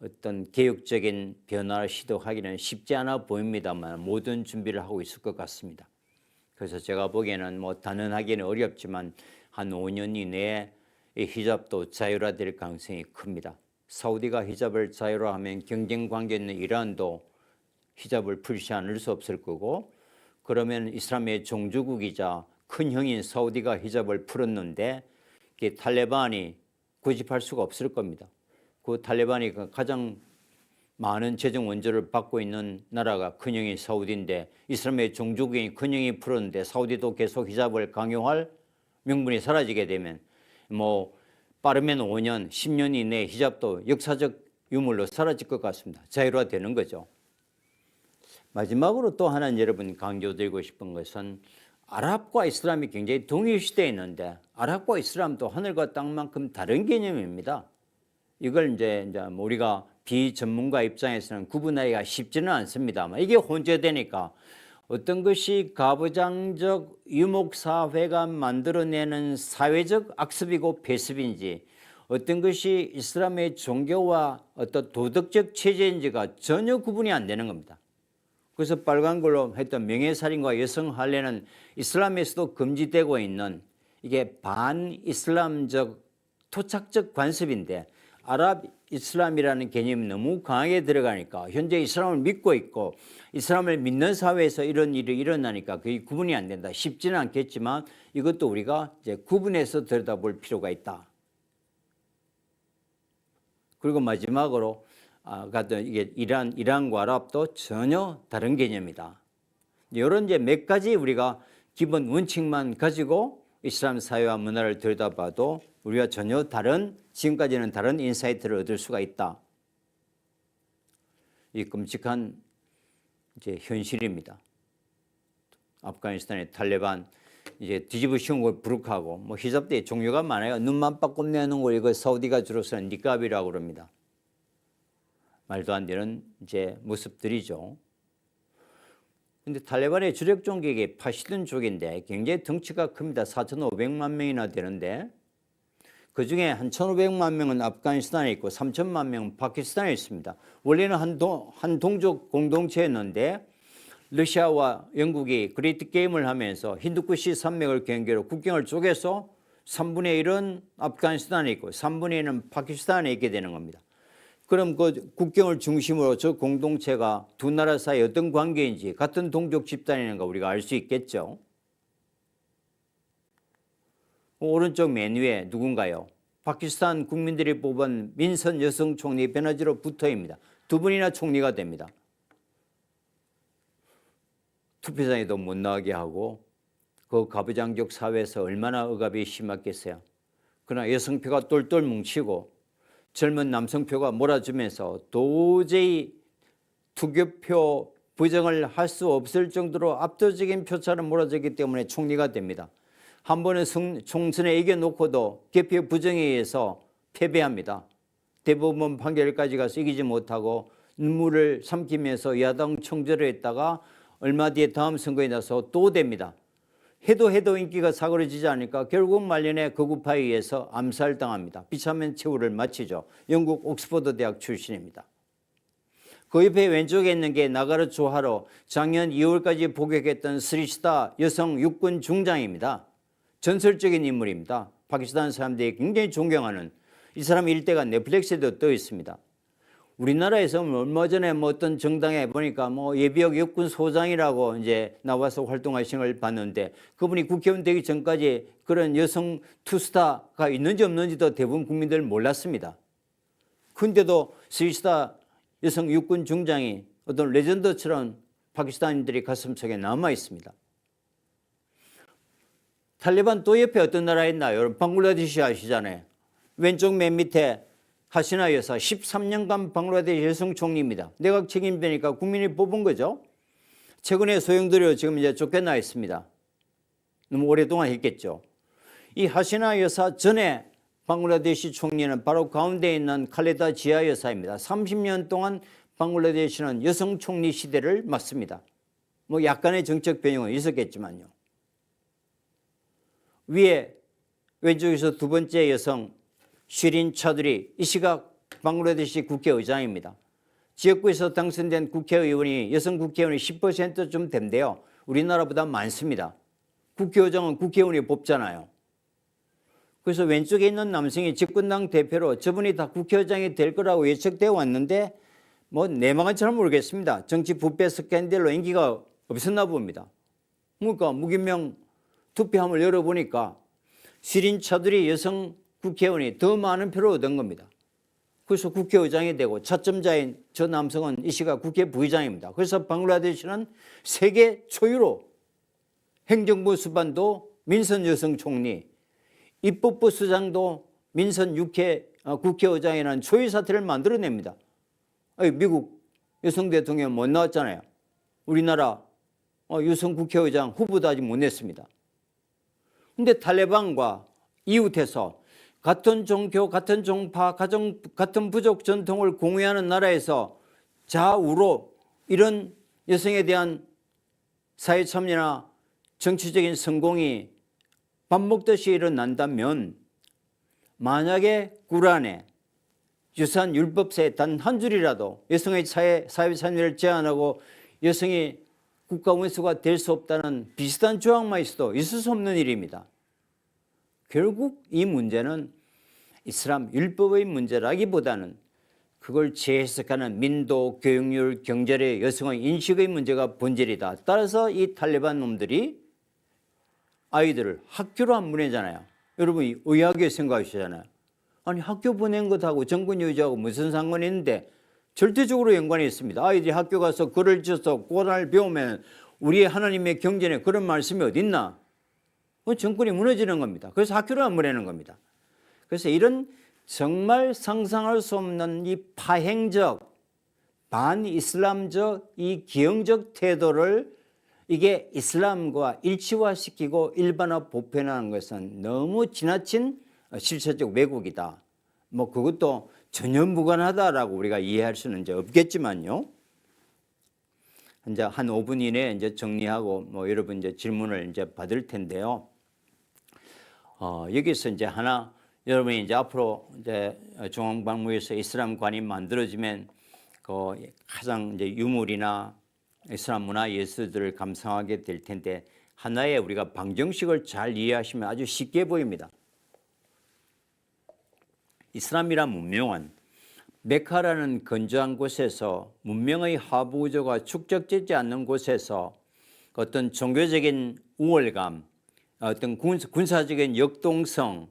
어떤 개혁적인 변화를 시도하기는 쉽지 않아 보입니다만 모든 준비를 하고 있을 것 같습니다. 그래서 제가 보기에는 뭐 단언하기는 어렵지만 한 5년 이내에 이 히잡도 자율화될 가능성이 큽니다. 사우디가 히잡을 자율화하면 경쟁 관계 있는 이란도 히잡을 풀지 않을 수 없을 거고, 그러면 이슬람의 종주국이자 큰 형인 사우디가 히잡을 풀었는데 탈레반이 고집할 수가 없을 겁니다. 그 탈레반이 가장 많은 재정 원조를 받고 있는 나라가 큰형인 사우디인데 이슬람의 종주국인 큰형이 풀었는데 사우디도 계속 히잡을 강요할 명분이 사라지게 되면 뭐 빠르면 5년, 10년 이내에 히잡도 역사적 유물로 사라질 것 같습니다. 자율화되는 거죠. 마지막으로 또 하나 여러분 강조드리고 싶은 것은 아랍과 이슬람이 굉장히 동일시대에 있는데 아랍과 이슬람도 하늘과 땅만큼 다른 개념입니다. 이걸 이제 우리가 비전문가 입장에서는 구분하기가 쉽지는 않습니다만 이게 혼재되니까 어떤 것이 가부장적 유목사회가 만들어내는 사회적 악습이고 폐습인지 어떤 것이 이슬람의 종교와 어떤 도덕적 체제인지가 전혀 구분이 안 되는 겁니다. 그래서 빨간 걸로 했던 명예살인과 여성할례는 이슬람에서도 금지되고 있는 이게 반이슬람적 토착적 관습인데 아랍 이슬람이라는 개념이 너무 강하게 들어가니까 현재 이슬람을 믿고 있고 이슬람을 믿는 사회에서 이런 일이 일어나니까 그게 구분이 안 된다. 쉽지는 않겠지만 이것도 우리가 이제 구분해서 들여다볼 필요가 있다. 그리고 마지막으로 이게 이란과 아랍도 전혀 다른 개념이다. 이런 이제 몇 가지 우리가 기본 원칙만 가지고 이슬람 사회와 문화를 들여다봐도 우리가 전혀 다른 지금까지는 다른 인사이트를 얻을 수가 있다. 이 끔찍한 이제 현실입니다. 아프가니스탄의 탈레반 이제 뒤집어 씌운 걸 부룩하고 뭐 히잡대의 종류가 많아요. 눈만 빠꼼 내는 걸 이거 사우디가 주로 쓰는 니캅이라고 그럽니다. 말도 안 되는 이제 모습들이죠. 근데 탈레반의 주력 종족이 파시든 족인데 굉장히 덩치가 큽니다. 4,500만 명이나 되는데 그중에 한 1,500만 명은 아프가니스탄에 있고 3천만 명은 파키스탄에 있습니다. 원래는 한 동족 공동체였는데 러시아와 영국이 그레이트 게임을 하면서 힌두쿠시 산맥을 경계로 국경을 쪼개서 3분의 1은 아프가니스탄에 있고 3분의 1은 파키스탄에 있게 되는 겁니다. 그럼 그 국경을 중심으로 저 공동체가 두 나라 사이 어떤 관계인지 같은 동족 집단이는가 우리가 알 수 있겠죠. 오른쪽 맨 위에 누군가요? 파키스탄 국민들이 뽑은 민선 여성 총리 베너지로 부터입니다. 두 분이나 총리가 됩니다. 투표장에도 못 나가게 하고 그 가부장적 사회에서 얼마나 억압이 심했겠어요. 그러나 여성표가 똘똘 뭉치고 젊은 남성표가 몰아주면서 도저히 투표표 부정을 할 수 없을 정도로 압도적인 표차를 몰아주기 때문에 총리가 됩니다. 한 번은 총선에 이겨놓고도 개표 부정에 의해서 패배합니다. 대법원 판결까지 가서 이기지 못하고 눈물을 삼키면서 야당 총재를 했다가 얼마 뒤에 다음 선거에 나서 또 됩니다. 해도 인기가 사그러지지 않으니까 결국 말년에 거구파에 의해서 암살당합니다. 비참한 최후를 마치죠. 영국 옥스퍼드 대학 출신입니다. 그 옆에 왼쪽에 있는 게 나가르 조하로 작년 2월까지 복역했던 스리시다 여성 육군 중장입니다. 전설적인 인물입니다. 파키스탄 사람들이 굉장히 존경하는, 이 사람 일대가 넷플릭스에도 떠 있습니다. 우리나라에서 얼마 전에 어떤 정당에 보니까 예비역 육군 소장이라고 이제 나와서 활동하신 걸 봤는데, 그분이 국회의원 되기 전까지 그런 여성 투스타가 있는지 없는지도 대부분 국민들 몰랐습니다. 근데도 스리시다 여성 육군 중장이 어떤 레전드처럼 파키스탄인들이 가슴속에 남아 있습니다. 탈레반 또 옆에 어떤 나라에 있나요? 여러분 방글라데시 아시잖아요. 왼쪽 맨 밑에 하시나 여사 13년간 방글라데시 여성 총리입니다. 내각 책임자니까 국민이 뽑은 거죠. 최근에 소용돌이로 지금 이제 쫓겨나 있습니다. 너무 오랫동안 했겠죠. 이 하시나 여사 전에 방글라데시 총리는 바로 가운데 있는 칼레다 지아 여사입니다. 30년 동안 방글라데시는 여성 총리 시대를 맞습니다. 약간의 정책 변형은 있었겠지만요. 위에 왼쪽에서 두 번째 여성 쉬린 차두리, 이 시각 방글라데시 국회의장입니다. 지역구에서 당선된 국회의원이 여성 국회의원이 10%좀 된대요. 우리나라보다 많습니다. 국회의장은 국회의원이 뽑잖아요. 그래서 왼쪽에 있는 남성이 집권당 대표로 저분이 다 국회의장이 될 거라고 예측되어 왔는데 내막은 잘 모르겠습니다. 정치 부패 스캔들로 인기가 없었나 봅니다. 그러니까 무기명 투표함을 열어보니까 쉬린 차두리 여성 국회의원이 더 많은 표를 얻은 겁니다. 그래서 국회의장이 되고 차점자인 저 남성은 이 시각 국회 부의장입니다. 그래서 방글라데시는 세계 초유로 행정부 수반도 민선 여성 총리, 입법부 수장도 민선 국회의장이라는 초유 사태를 만들어냅니다. 미국 여성 대통령 못 나왔잖아요. 우리나라 여성 국회의장 후보도 아직 못 냈습니다. 그런데 탈레반과 이웃해서 같은 종교, 같은 종파, 같은 부족 전통을 공유하는 나라에서 좌우로 이런 여성에 대한 사회 참여나 정치적인 성공이 밥 먹듯이 일어난다면, 만약에 꾸란에 유산 율법서에 단 한 줄이라도 여성의 사회 참여를 제한하고 여성이 국가 원수가 될 수 없다는 비슷한 조항만 있어도 있을 수 없는 일입니다. 결국 이 문제는 이슬람 율법의 문제라기보다는 그걸 재해석하는 민도, 교육률, 경제력, 여성의 인식의 문제가 본질이다. 따라서 이 탈레반 놈들이 아이들을 학교로 안 보내잖아요. 여러분이 의아하게 생각하시잖아요. 아니 학교 보낸 것하고 정권 유지하고 무슨 상관이 있는데, 절대적으로 연관이 있습니다. 아이들이 학교 가서 글을 지어서 고단을 배우면 우리의 하나님의 경전에 그런 말씀이 어디 있나? 정권이 무너지는 겁니다. 그래서 학교를 안 보내는 겁니다. 그래서 이런 정말 상상할 수 없는 이 파행적, 반이슬람적, 이 기형적 태도를 이게 이슬람과 일치화시키고 일반화 보편화하는 것은 너무 지나친 실체적 왜곡이다. 그것도 전혀 무관하다라고 우리가 이해할 수는 이제 없겠지만요. 이제 한 5분 이내에 이제 정리하고 여러분 이제 질문을 이제 받을 텐데요. 여기서 이제 하나, 여러분이 이제 앞으로 이제 중앙박물관에서 이슬람관이 만들어지면 그 가장 이제 유물이나 이슬람 문화 예술들을 감상하게 될 텐데, 하나의 우리가 방정식을 잘 이해하시면 아주 쉽게 보입니다. 이슬람이란 문명은 메카라는 건조한 곳에서 문명의 하부 구조가 축적되지 않는 곳에서 어떤 종교적인 우월감, 어떤 군사적인 역동성,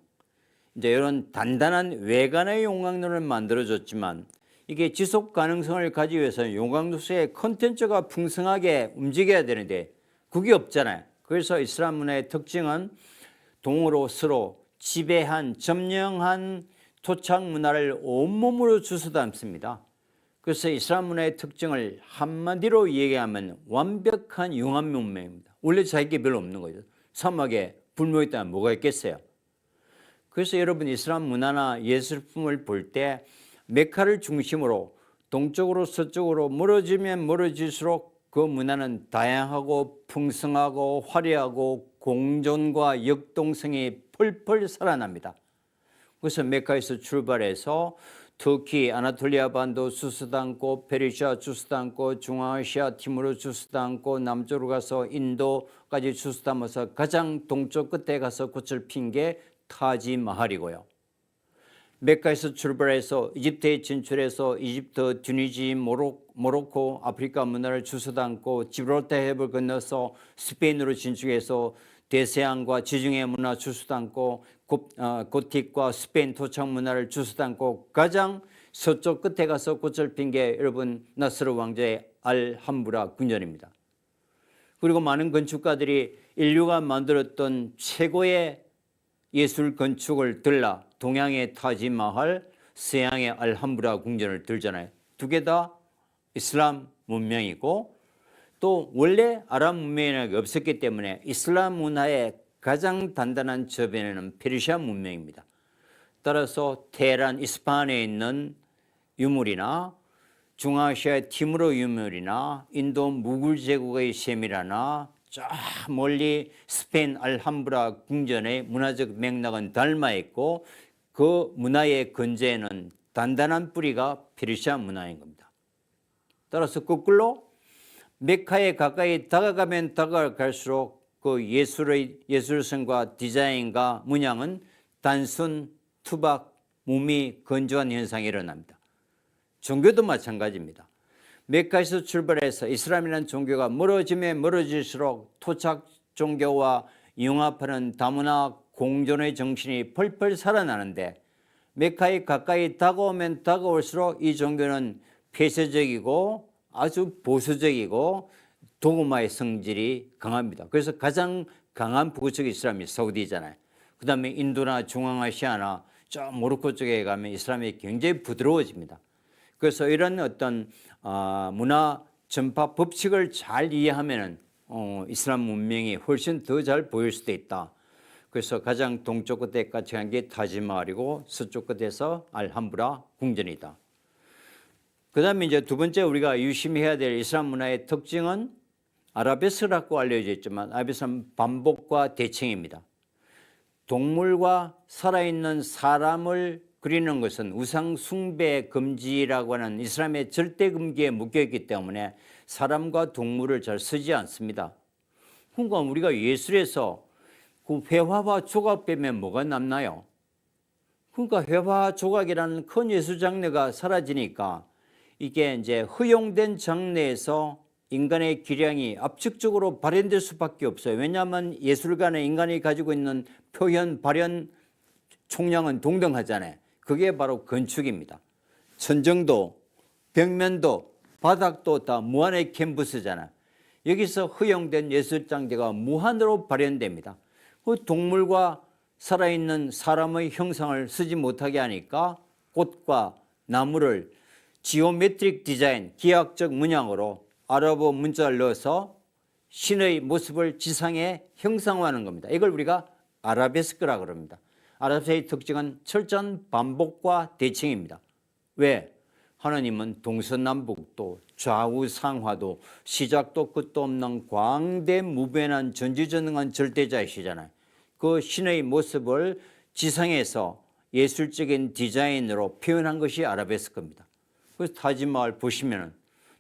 이제 이런 단단한 외관의 용광로를 만들어줬지만, 이게 지속 가능성을 가지기 위해서는 용광로의 콘텐츠가 풍성하게 움직여야 되는데 그게 없잖아요. 그래서 이슬람 문화의 특징은 동으로 서로 지배한, 점령한 토착 문화를 온몸으로 주워 담습니다. 그래서 이슬람 문화의 특징을 한마디로 얘기하면 완벽한 융합 문명입니다. 원래 자기게 별로 없는 거죠. 사막에 불모 있다면 뭐가 있겠어요. 그래서 여러분 이슬람 문화나 예술품을 볼 때 메카를 중심으로 동쪽으로 서쪽으로 멀어지면 멀어질수록 그 문화는 다양하고 풍성하고 화려하고 공존과 역동성이 펄펄 살아납니다. 그래서 메카에서 출발해서 터키, 아나톨리아 반도 수수도 않고 페르시아 주수도 않고 중앙아시아 티모르 주수도 않고 남쪽으로 가서 인도까지 주수도 하면서 가장 동쪽 끝에 가서 꽃을 핀 게 타지마할이고요. 메카에서 출발해서 이집트에 진출해서 이집트, 튜니지, 모로코, 아프리카 문화를 주소 담고 지브롤터 해협을 건너서 스페인으로 진출해서 대서양과 지중해 문화 주소 담고 고틱과 스페인 토착 문화를 주소 담고 가장 서쪽 끝에 가서 꽃을 핀 게 여러분 나스르 왕자의 알함브라 궁전입니다. 그리고 많은 건축가들이 인류가 만들었던 최고의 예술 건축을 들라 동양의 타지마할, 서양의 알함브라 궁전을 들잖아요. 두 개 다 이슬람 문명이고 또 원래 아랍 문명이 없었기 때문에 이슬람 문화의 가장 단단한 저변에는 페르시아 문명입니다. 따라서 테헤란, 이스파한에 있는 유물이나 중앙아시아의 티무르 유물이나 인도 무굴 제국의 세미라나 저 멀리 스페인 알함브라 궁전의 문화적 맥락은 닮아 있고 그 문화의 근저에는 단단한 뿌리가 페르시아 문화인 겁니다. 따라서 거꾸로 메카에 가까이 다가가면 다가갈수록 그 예술성과 디자인과 문양은 단순, 투박, 무미, 건조한 현상이 일어납니다. 종교도 마찬가지입니다. 메카에서 출발해서 이슬람이라는 종교가 멀어지면 멀어질수록 토착 종교와 융합하는 다문화 공존의 정신이 펄펄 살아나는데 메카에 가까이 다가오면 다가올수록 이 종교는 폐쇄적이고 아주 보수적이고 도그마의 성질이 강합니다. 그래서 가장 강한 보수적 이슬람이 사우디잖아요. 그 다음에 인도나 중앙아시아나 저 모로코 쪽에 가면 이슬람이 굉장히 부드러워집니다. 그래서 이런 어떤 문화 전파 법칙을 잘 이해하면 이슬람 문명이 훨씬 더 잘 보일 수도 있다. 그래서 가장 동쪽 끝에 같이 게 타지마할이고 서쪽 끝에서 알함브라 궁전이다. 그 다음에 이제 두 번째 우리가 유심해야 될 이슬람 문화의 특징은 아라베스크라고 알려져 있지만 아라베스크는 반복과 대칭입니다. 동물과 살아있는 사람을 그리는 것은 우상 숭배 금지라고 하는 이슬람의 절대 금기에 묶여있기 때문에 사람과 동물을 잘 쓰지 않습니다. 그러니까 우리가 예술에서 그 회화와 조각 빼면 뭐가 남나요? 그러니까 회화 조각이라는 큰 예술 장르가 사라지니까 이게 이제 허용된 장르에서 인간의 기량이 압축적으로 발현될 수밖에 없어요. 왜냐하면 예술가는 인간이 가지고 있는 표현, 발현 총량은 동등하잖아요. 그게 바로 건축입니다. 천정도, 벽면도, 바닥도 다 무한의 캔버스잖아요. 여기서 허용된 예술 장르가 무한으로 발현됩니다. 그 동물과 살아있는 사람의 형상을 쓰지 못하게 하니까 꽃과 나무를 지오메트릭 디자인, 기하학적 문양으로 아랍어 문자를 넣어서 신의 모습을 지상에 형상화하는 겁니다. 이걸 우리가 아라베스크라고 합니다. 아라베스크의 특징은 철저한 반복과 대칭입니다. 왜? 하나님은 동서남북도 좌우상하도 시작도 끝도 없는 광대무변한 전지전능한 절대자이시잖아요. 그 신의 모습을 지상에서 예술적인 디자인으로 표현한 것이 아라베스크입니다. 그래서 타지마할 보시면은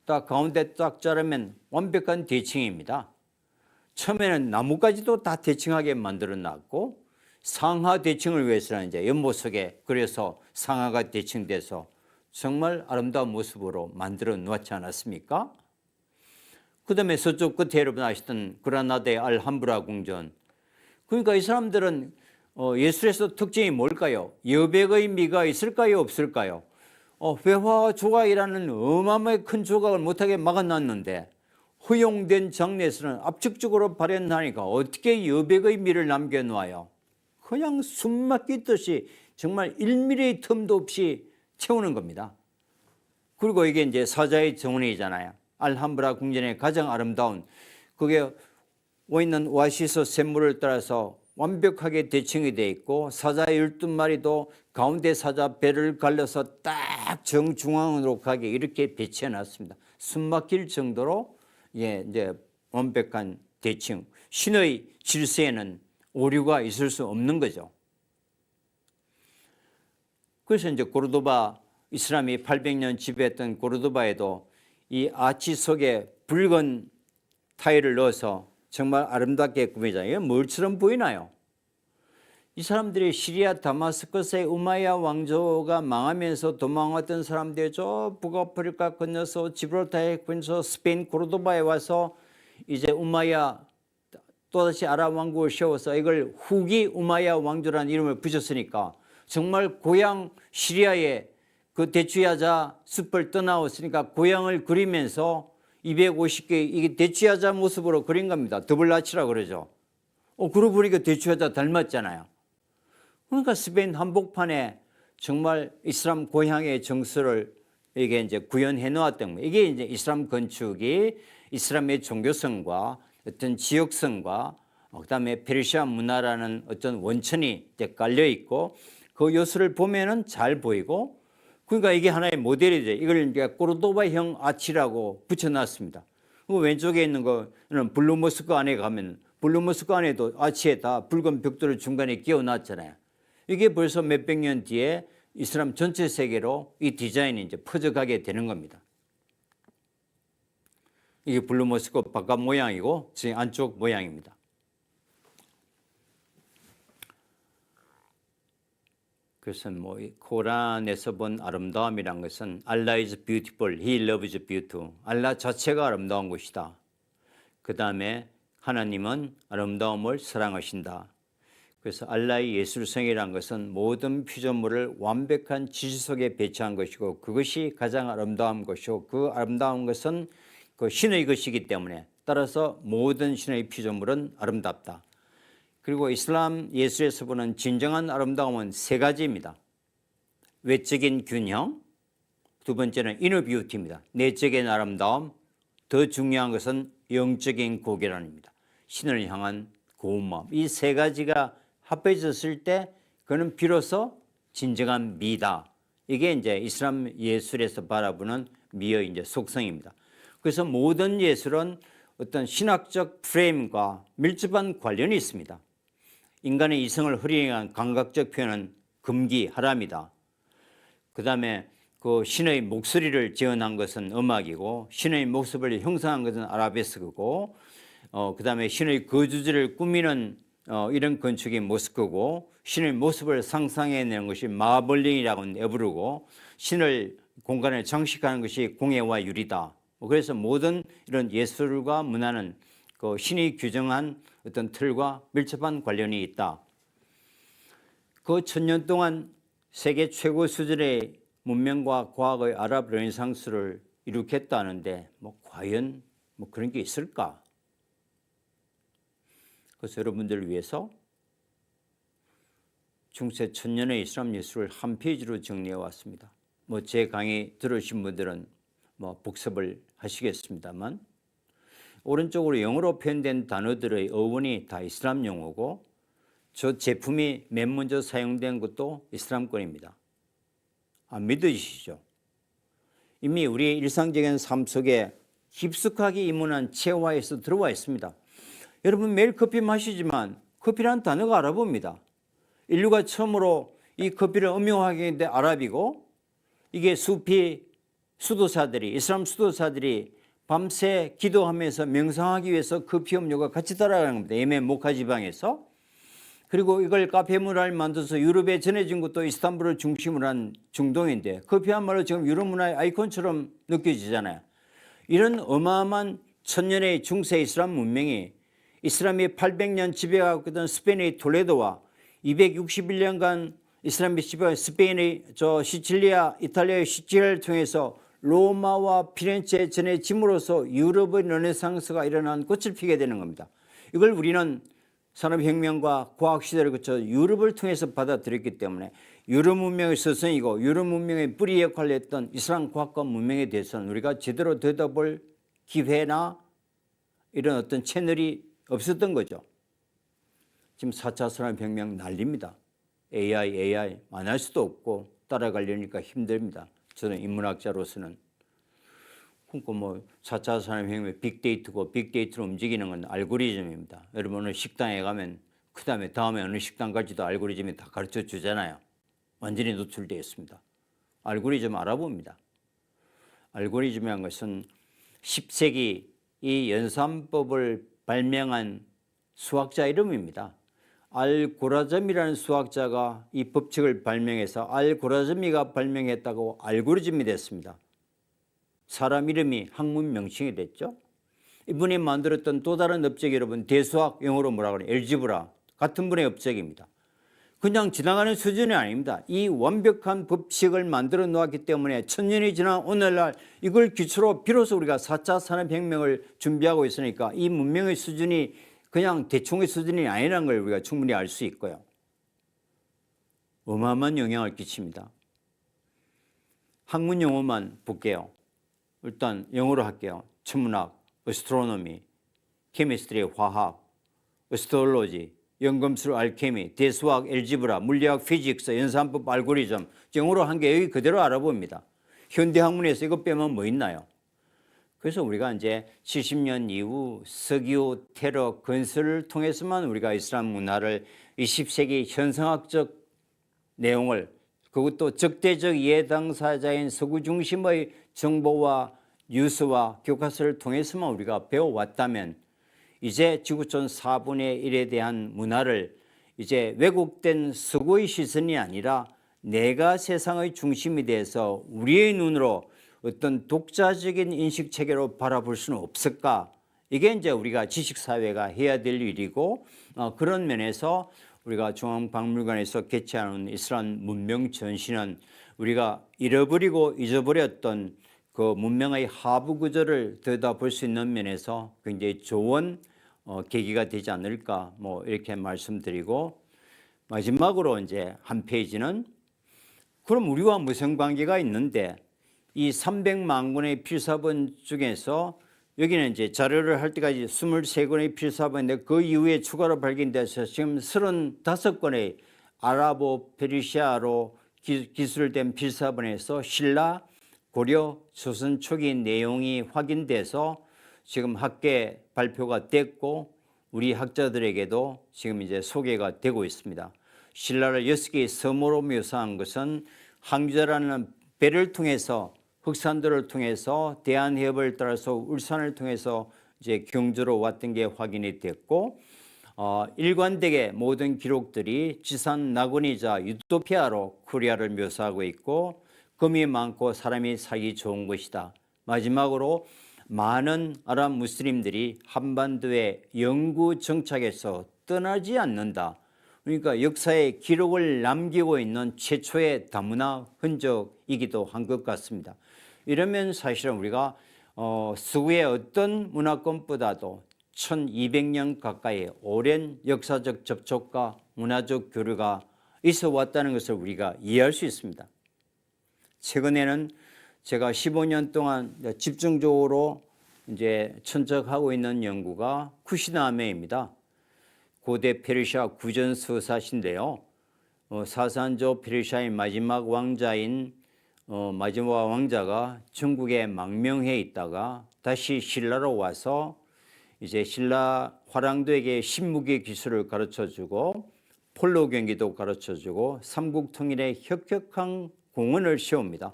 딱 가운데 딱 자르면 완벽한 대칭입니다. 처음에는 나무까지도 다 대칭하게 만들어 놨고 상하 대칭을 위해서는 이제 연못 속에 그래서 상하가 대칭돼서 정말 아름다운 모습으로 만들어 놓았지 않았습니까? 그 다음에 서쪽 끝에 여러분 아시던 그라나다의 알함브라 궁전. 그러니까 이 사람들은 예술에서 특징이 뭘까요? 여백의 미가 있을까요? 없을까요? 회화 조각이라는 어마어마하게 큰 조각을 못하게 막아놨는데 허용된 장르에서는 압축적으로 발현하니까 어떻게 여백의 미를 남겨놓아요? 그냥 숨 막히듯이 정말 1mm의 틈도 없이 채우는 겁니다. 그리고 이게 이제 사자의 정원이잖아요. 알함브라 궁전의 가장 아름다운 그게 있는 오아시스 샘물을 따라서 완벽하게 대칭이 되어 있고 사자 12마리도 가운데 사자 배를 갈려서 딱 정중앙으로 가게 이렇게 배치해 놨습니다. 숨 막힐 정도로 이제 완벽한 대칭. 신의 질서에는 오류가 있을 수 없는 거죠. 그래서 이제 고르도바 이슬람이 800년 지배했던 고르도바에도 이 아치 속에 붉은 타일을 넣어서 정말 아름답게 꾸미잖아요. 이건 뭘처럼 보이나요? 이 사람들이 시리아 다마스커스의 우마야 왕조가 망하면서 도망왔던 사람들이 저 북아프리카 건너서 지브랄타에 건너서 스페인 고르도바에 와서 이제 우마야 또다시 아랍 왕국을 세워서 이걸 후기 우마야 왕조라는 이름을 붙였으니까 정말 고향 시리아에 그 대추야자 숲을 떠나왔으니까 고향을 그리면서 250개 이게 대추야자 모습으로 그린 겁니다. 더블라치라고 그러죠. 그러고 보니까 대추야자 닮았잖아요. 그러니까 스페인 한복판에 정말 이슬람 고향의 정서를 이게 이제 구현해 놓았던 거예요. 이게 이제 이슬람 건축이 이슬람의 종교성과 어떤 지역성과 그다음에 페르시아 문화라는 어떤 원천이 이제 깔려 있고 그 요소를 보면은 잘 보이고 그러니까 이게 하나의 모델이 돼. 이걸 이제 꼬르도바형 아치라고 붙여놨습니다. 그 왼쪽에 있는 거는 블루모스크 안에 가면 블루모스크 안에도 아치에 다 붉은 벽돌을 중간에 끼워놨잖아요. 이게 벌써 몇백 년 뒤에 이슬람 전체 세계로 이 디자인이 이제 퍼져가게 되는 겁니다. 이게 블루모스크 바깥 모양이고 지금 안쪽 모양입니다. 그래서 뭐 코란에서 본 아름다움이란 것은 Allah is beautiful, He loves beauty. 알라 자체가 아름다운 것이다. 그 다음에 하나님은 아름다움을 사랑하신다. 그래서 알라의 예술성이란 것은 모든 피조물을 완벽한 지시 속에 배치한 것이고 그것이 가장 아름다운 것이고 그 아름다운 것은 그 신의 것이기 때문에 따라서 모든 신의 피조물은 아름답다. 그리고 이슬람 예술에서 보는 진정한 아름다움은 세 가지입니다. 외적인 균형, 두 번째는 이너 뷰티입니다. 내적인 아름다움, 더 중요한 것은 영적인 고결함입니다. 신을 향한 고운 마음. 이 세 가지가 합해졌을 때 그는 비로소 진정한 미다. 이게 이제 이슬람 예술에서 바라보는 미의 이제 속성입니다. 그래서 모든 예술은 어떤 신학적 프레임과 밀접한 관련이 있습니다. 인간의 이성을 흐리게 감각적 표현은 금기, 하람이다. 그 다음에 그 신의 목소리를 지어낸 것은 음악이고 신의 모습을 형상한 것은 아라베스크고 그 다음에 신의 거주지를 꾸미는 이런 건축이 모스크고 신의 모습을 상상해내는 것이 마블링이라고 부르고 신을 공간에 장식하는 것이 공예와 유리다. 그래서 모든 이런 예술과 문화는 그 신이 규정한 어떤 틀과 밀접한 관련이 있다. 그 1000년 동안 세계 최고 수준의 문명과 과학의 아랍 르네상스를 이룩했다는데 과연 그런 게 있을까? 그래서 여러분들을 위해서 중세 1000년의 이슬람 예술을 한 페이지로 정리해 왔습니다. 제 강의 들으신 분들은 복습을 하시겠습니다만 오른쪽으로 영어로 표현된 단어들의 어원이 다 이슬람 용어고 저 제품이 맨 먼저 사용된 것도 이슬람권입니다. 믿으시죠? 이미 우리의 일상적인 삶 속에 깊숙하게 이문한 체화에서 들어와 있습니다. 여러분 매일 커피 마시지만 커피라는 단어가 아랍어입니다. 인류가 처음으로 이 커피를 음용하게 된 아랍이고 이게 수피 수도사들이 이슬람 수도사들이 밤새 기도하면서 명상하기 위해서 커피 음료가 같이 따라가는 겁니다. 예멘 모카 지방에서. 그리고 이걸 카페문화를 만들어서 유럽에 전해진 것도 이스탄불을 중심으로 한 중동인데 커피야말로 지금 유럽 문화의 아이콘처럼 느껴지잖아요. 이런 어마어마한 천년의 중세 이슬람 문명이 이슬람이 800년 지배하고 있던 스페인의 톨레도와 261년간 이슬람이 지배한 스페인의 시칠리아, 이탈리아의 시칠리아를 통해서 로마와 피렌체에 전해짐으로써 유럽의 르네상스가 일어난 꽃을 피게 되는 겁니다. 이걸 우리는 산업혁명과 과학시대를 거쳐 유럽을 통해서 받아들였기 때문에 유럽 문명의 서성이고 유럽 문명의 뿌리 역할을 했던 이슬람 과학과 문명에 대해서는 우리가 제대로 들여다볼 기회나 이런 어떤 채널이 없었던 거죠. 지금 4차 산업혁명 난립니다. AI 만날 수도 없고 따라가려니까 힘듭니다. 저는 인문학자로서는. 그러니까 4차 산업혁명의 빅데이터고 빅데이터로 움직이는 건 알고리즘입니다. 여러분 어느 식당에 가면 다음에 어느 식당 갈지도 알고리즘이 다 가르쳐 주잖아요. 완전히 노출되어 있습니다. 알고리즘 알아봅니다. 알고리즘이란 것은 10세기 이 연산법을 발명한 수학자 이름입니다. 알고라즘이라는 수학자가 이 법칙을 발명해서 알고라즘이가 발명했다고 알고리즘이 됐습니다. 사람 이름이 학문 명칭이 됐죠. 이분이 만들었던 또 다른 업적이 여러분 대수학 영어로 뭐라고 그래요? 엘지브라 같은 분의 업적입니다. 그냥 지나가는 수준이 아닙니다. 이 완벽한 법칙을 만들어 놓았기 때문에 천년이 지난 오늘날 이걸 기초로 비로소 우리가 4차 산업혁명을 준비하고 있으니까 이 문명의 수준이 그냥 대충의 수준이 아니라는 걸 우리가 충분히 알 수 있고요. 어마어마한 영향을 끼칩니다. 학문 용어만 볼게요. 일단 영어로 할게요. 천문학, 어스트로노미, 케미스트리, 화학, 어스트롤로지, 연금술, 알케미, 대수학, 엘지브라, 물리학, 피직스, 연산법, 알고리즘 영어로 한 게 여기 그대로 알아봅니다. 현대학문에서 이것 빼면 뭐 있나요? 그래서 우리가 이제 70년 이후 석유, 테러, 건설을 통해서만 우리가 이슬람 문화를 20세기 현상학적 내용을 그것도 적대적 이해 당사자인 서구 중심의 정보와 뉴스와 교과서를 통해서만 우리가 배워왔다면 이제 지구촌 4분의 1에 대한 문화를 이제 왜곡된 서구의 시선이 아니라 내가 세상의 중심이 돼서 우리의 눈으로 어떤 독자적인 인식 체계로 바라볼 수는 없을까? 이게 이제 우리가 지식사회가 해야 될 일이고 그런 면에서 우리가 중앙박물관에서 개최하는 이슬람 문명 전시는 우리가 잃어버리고 잊어버렸던 그 문명의 하부 구조를 들여다볼 수 있는 면에서 굉장히 좋은 계기가 되지 않을까 뭐 이렇게 말씀드리고 마지막으로 이제 한 페이지는 그럼 우리와 무슨 관계가 있는데 이 300만 권의 필사본 중에서 여기는 이제 자료를 할 때까지 23권의 필사본인데 그 이후에 추가로 발견돼서 지금 35권의 아랍어 페르시아로 기술된 필사본에서 신라, 고려, 조선 초기 내용이 확인돼서 지금 학계 발표가 됐고 우리 학자들에게도 지금 이제 소개가 되고 있습니다. 신라를 6개의 섬으로 묘사한 것은 항저라는 배를 통해서 흑산도를 통해서 대한해협을 따라서 울산을 통해서 이제 경주로 왔던 게 확인이 됐고 일관되게 모든 기록들이 지산 낙원이자 유토피아로 코리아를 묘사하고 있고 금이 많고 사람이 살기 좋은 것이다. 마지막으로 많은 아랍 무슬림들이 한반도에 영구 정착해서 떠나지 않는다. 그러니까 역사에 기록을 남기고 있는 최초의 다문화 흔적이기도 한 것 같습니다. 이러면 사실은 우리가 서구의 어떤 문화권보다도 1200년 가까이 오랜 역사적 접촉과 문화적 교류가 있어 왔다는 것을 우리가 이해할 수 있습니다. 최근에는 제가 15년 동안 집중적으로 이제 천적하고 있는 연구가 쿠시나메입니다. 고대 페르시아 구전 서사시인데요. 사산조 페르시아의 마지막 왕자인 마지막 왕자가 중국에 망명해 있다가 다시 신라로 와서 이제 신라 화랑도에게 신무기 기술을 가르쳐주고 폴로 경기도 가르쳐주고 삼국 통일에 혁혁한 공헌을 세웁니다.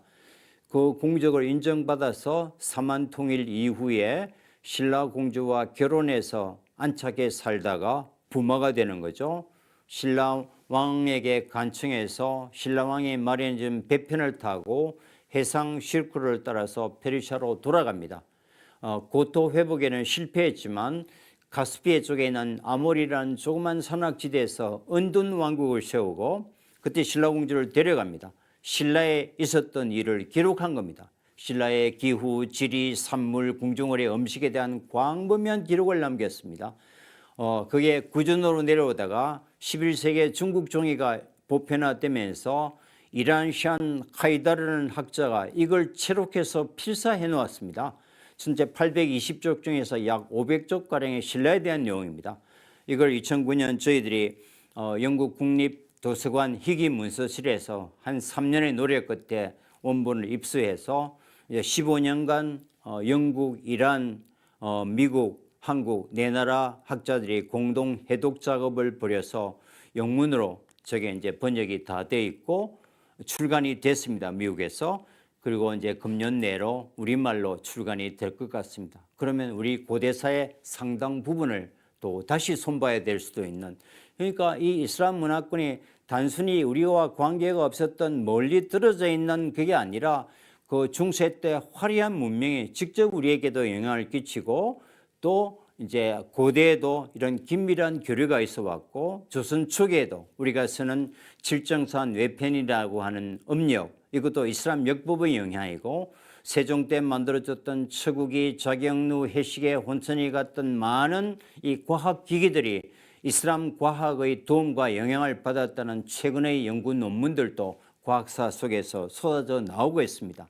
그 공적을 인정받아서 삼한 통일 이후에 신라 공주와 결혼해서 안착해 살다가 부마가 되는 거죠. 신라 왕에게 간청해서 신라 왕이 마련해준 배편을 타고 해상 실크를 따라서 페르시아로 돌아갑니다. 고토 회복에는 실패했지만 카스피해 쪽에 있는 아모리라는 조그만 산악지대에서 은둔 왕국을 세우고 그때 신라 공주를 데려갑니다. 신라에 있었던 일을 기록한 겁니다. 신라의 기후, 지리, 산물, 궁중어의 음식에 대한 광범위한 기록을 남겼습니다. 그게 구전으로 내려오다가 11세기에 중국 종이가 보편화되면서 이란 샨 카이다르라는 학자가 이걸 체록해서 필사해 놓았습니다. 전체 820쪽 중에서 약 500쪽가량의 신라에 대한 내용입니다. 이걸 2009년 저희들이 영국 국립도서관 희귀문서실에서 한 3년의 노력 끝에 원본을 입수해서 15년간 영국, 이란, 미국, 한국 네 나라 학자들이 공동 해독 작업을 벌여서 영문으로 저게 이제 번역이 다 돼 있고 출간이 됐습니다. 미국에서. 그리고 이제 금년 내로 우리말로 출간이 될 것 같습니다. 그러면 우리 고대사의 상당 부분을 또 다시 손봐야 될 수도 있는, 그러니까 이 이슬람 문화권이 단순히 우리와 관계가 없었던 멀리 떨어져 있는 그게 아니라 그 중세 때 화려한 문명이 직접 우리에게도 영향을 끼치고 또 이제 고대에도 이런 긴밀한 교류가 있어 왔고 조선 초기에도 우리가 쓰는 칠정산 외편이라고 하는 음력, 이것도 이슬람 역법의 영향이고 세종 때 만들어졌던 처국이, 자경루, 해시계, 혼선이 같은 많은 이 과학 기기들이 이슬람 과학의 도움과 영향을 받았다는 최근의 연구 논문들도 과학사 속에서 쏟아져 나오고 있습니다.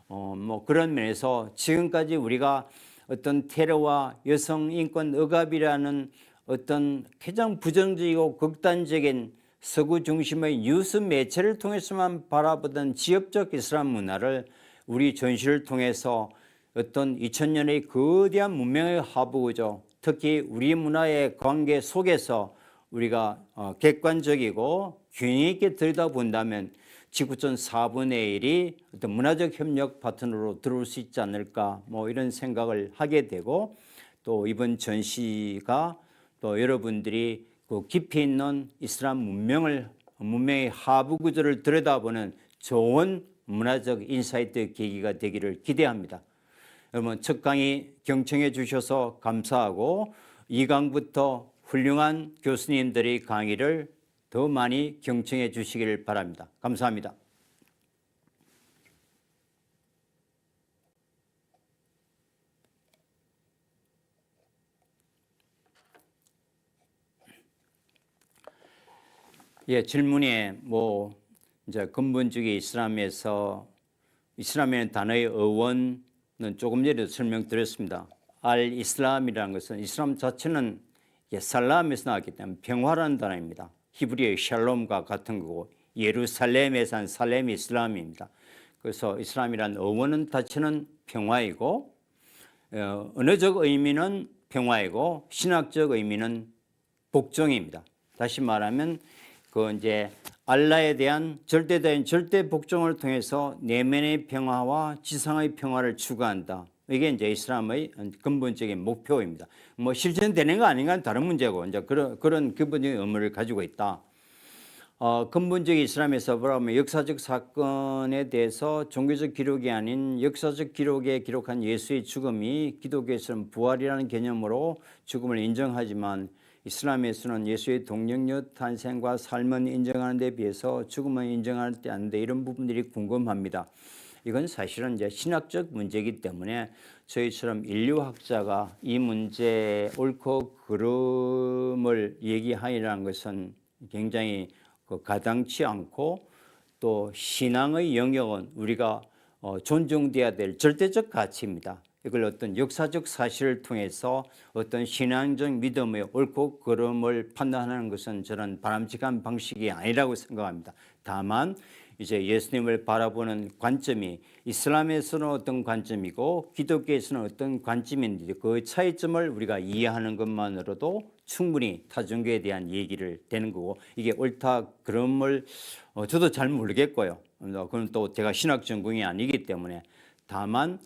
뭐 그런 면에서 지금까지 우리가 어떤 테러와 여성 인권 억압이라는 어떤 가장 부정적이고 극단적인 서구 중심의 뉴스 매체를 통해서만 바라보던 지역적 이슬람 문화를 우리 전시를 통해서 어떤 2000년의 거대한 문명의 하부구조, 특히 우리 문화의 관계 속에서 우리가 객관적이고 균형 있게 들여다본다면 지구촌 4분의 1이 어떤 문화적 협력 파트너로 들어올 수 있지 않을까, 뭐 이런 생각을 하게 되고, 또 이번 전시가 또 여러분들이 그 깊이 있는 이슬람 문명의 하부 구조를 들여다보는 좋은 문화적 인사이트 계기가 되기를 기대합니다. 여러분 첫 강의 경청해 주셔서 감사하고 2강부터 훌륭한 교수님들의 강의를 더 많이 경청해 주시기를 바랍니다. 감사합니다. 예, 질문에 뭐 이제 근본주의 이슬람의 단어의 어원은 조금 전에도 설명드렸습니다. 알 이슬람이라는 것은 이슬람 자체는 살람에서 나왔기 때문에 평화라는 단어입니다. 히브리어의 샬롬과 같은 거고 예루살렘에서 한 살렘이 이슬람입니다. 그래서 이슬람이라는 어원은 자체는 평화이고 언어적 의미는 평화이고 신학적 의미는 복종입니다. 다시 말하면 그 이제 알라에 대한 절대적인 절대 복종을 통해서 내면의 평화와 지상의 평화를 추구한다. 이게 이제 이슬람의 근본적인 목표입니다. 뭐 실천되는 거 아닌가는 다른 문제고 이제 그런 근본적인 의무를 가지고 있다. 근본적인 이슬람에서 보면 역사적 사건에 대해서 종교적 기록이 아닌 역사적 기록에 기록한 예수의 죽음이 기독교에서는 부활이라는 개념으로 죽음을 인정하지만 이슬람에서는 예수의 동력력 탄생과 삶은 인정하는 데 비해서 죽음은 인정하지 않는데 이런 부분들이 궁금합니다. 이건 사실은 이제 신학적 문제이기 때문에 저희처럼 인류학자가 이 문제의 옳고 그름을 얘기하리라는 것은 굉장히 가당치 않고 또 신앙의 영역은 우리가 존중돼야 될 절대적 가치입니다. 이걸 어떤 역사적 사실을 통해서 어떤 신앙적 믿음의 옳고 그름을 판단하는 것은 저는 바람직한 방식이 아니라고 생각합니다. 다만 이제 예수님을 바라보는 관점이 이슬람에서는 어떤 관점이고 기독교에서는 어떤 관점인지 그 차이점을 우리가 이해하는 것만으로도 충분히 타종교에 대한 얘기를 되는 거고, 이게 옳다 그름을 저도 잘 모르겠고요. 그건 또 제가 신학 전공이 아니기 때문에. 다만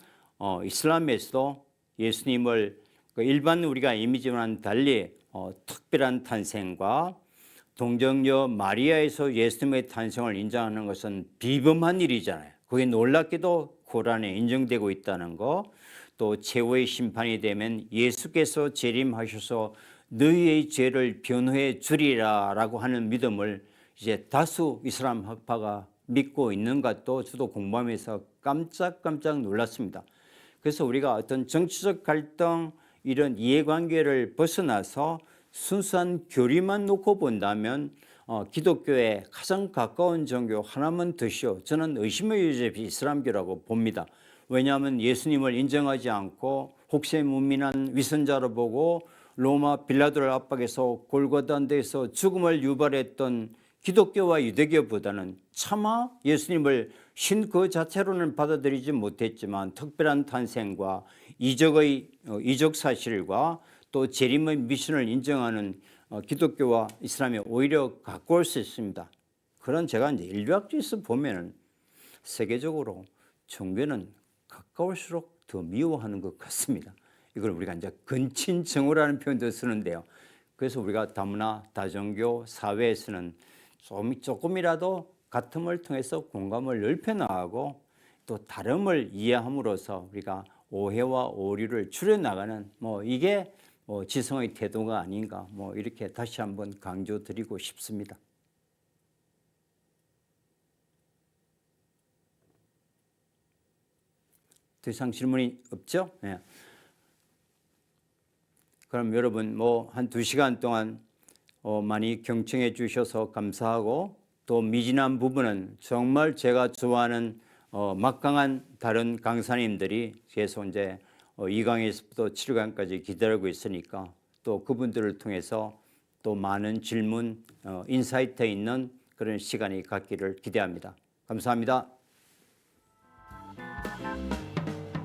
이슬람에서도 예수님을 일반 우리가 이미지와는 달리 특별한 탄생과 동정녀 마리아에서 예수님의 탄생을 인정하는 것은 비범한 일이잖아요. 그게 놀랍게도 코란에 인정되고 있다는 거, 또 최후의 심판이 되면 예수께서 재림하셔서 너희의 죄를 변호해 주리라라고 하는 믿음을 이제 다수 이슬람 학파가 믿고 있는 것도 저도 공부하면서 깜짝 놀랐습니다. 그래서 우리가 어떤 정치적 갈등 이런 이해관계를 벗어나서 순수한 교리만 놓고 본다면 기독교에 가장 가까운 종교 하나만 드시오. 저는 의심의 유죄비 이슬람교라고 봅니다. 왜냐하면 예수님을 인정하지 않고 혹세무민한 위선자로 보고 로마 빌라도를 압박해서 골고다에서 죽음을 유발했던 기독교와 유대교보다는 차마 예수님을 신 그 자체로는 받아들이지 못했지만 특별한 탄생과 이적 사실과 또 재림의 미션을 인정하는 기독교와 이슬람이 오히려 가까울 수 있습니다. 그런 제가 이제 인류학적에서 보면은 세계적으로 종교는 가까울수록 더 미워하는 것 같습니다. 이걸 우리가 이제 근친정오라는 표현도 쓰는데요. 그래서 우리가 다문화 다종교 사회에서는 조금이라도 같음을 통해서 공감을 넓혀 나가고 또 다름을 이해함으로써 우리가 오해와 오류를 줄여나가는 이게 지성의 태도가 아닌가 이렇게 다시 한번 강조드리고 싶습니다. 더 이상 질문이 없죠? 네. 그럼 여러분 한 2시간 동안 많이 경청해 주셔서 감사하고 또 미진한 부분은 정말 제가 좋아하는 막강한 다른 강사님들이 계속 이제 2강에서부터 7강까지 기다리고 있으니까 또 그분들을 통해서 또 많은 질문, 인사이트 있는 그런 시간이 갖기를 기대합니다. 감사합니다.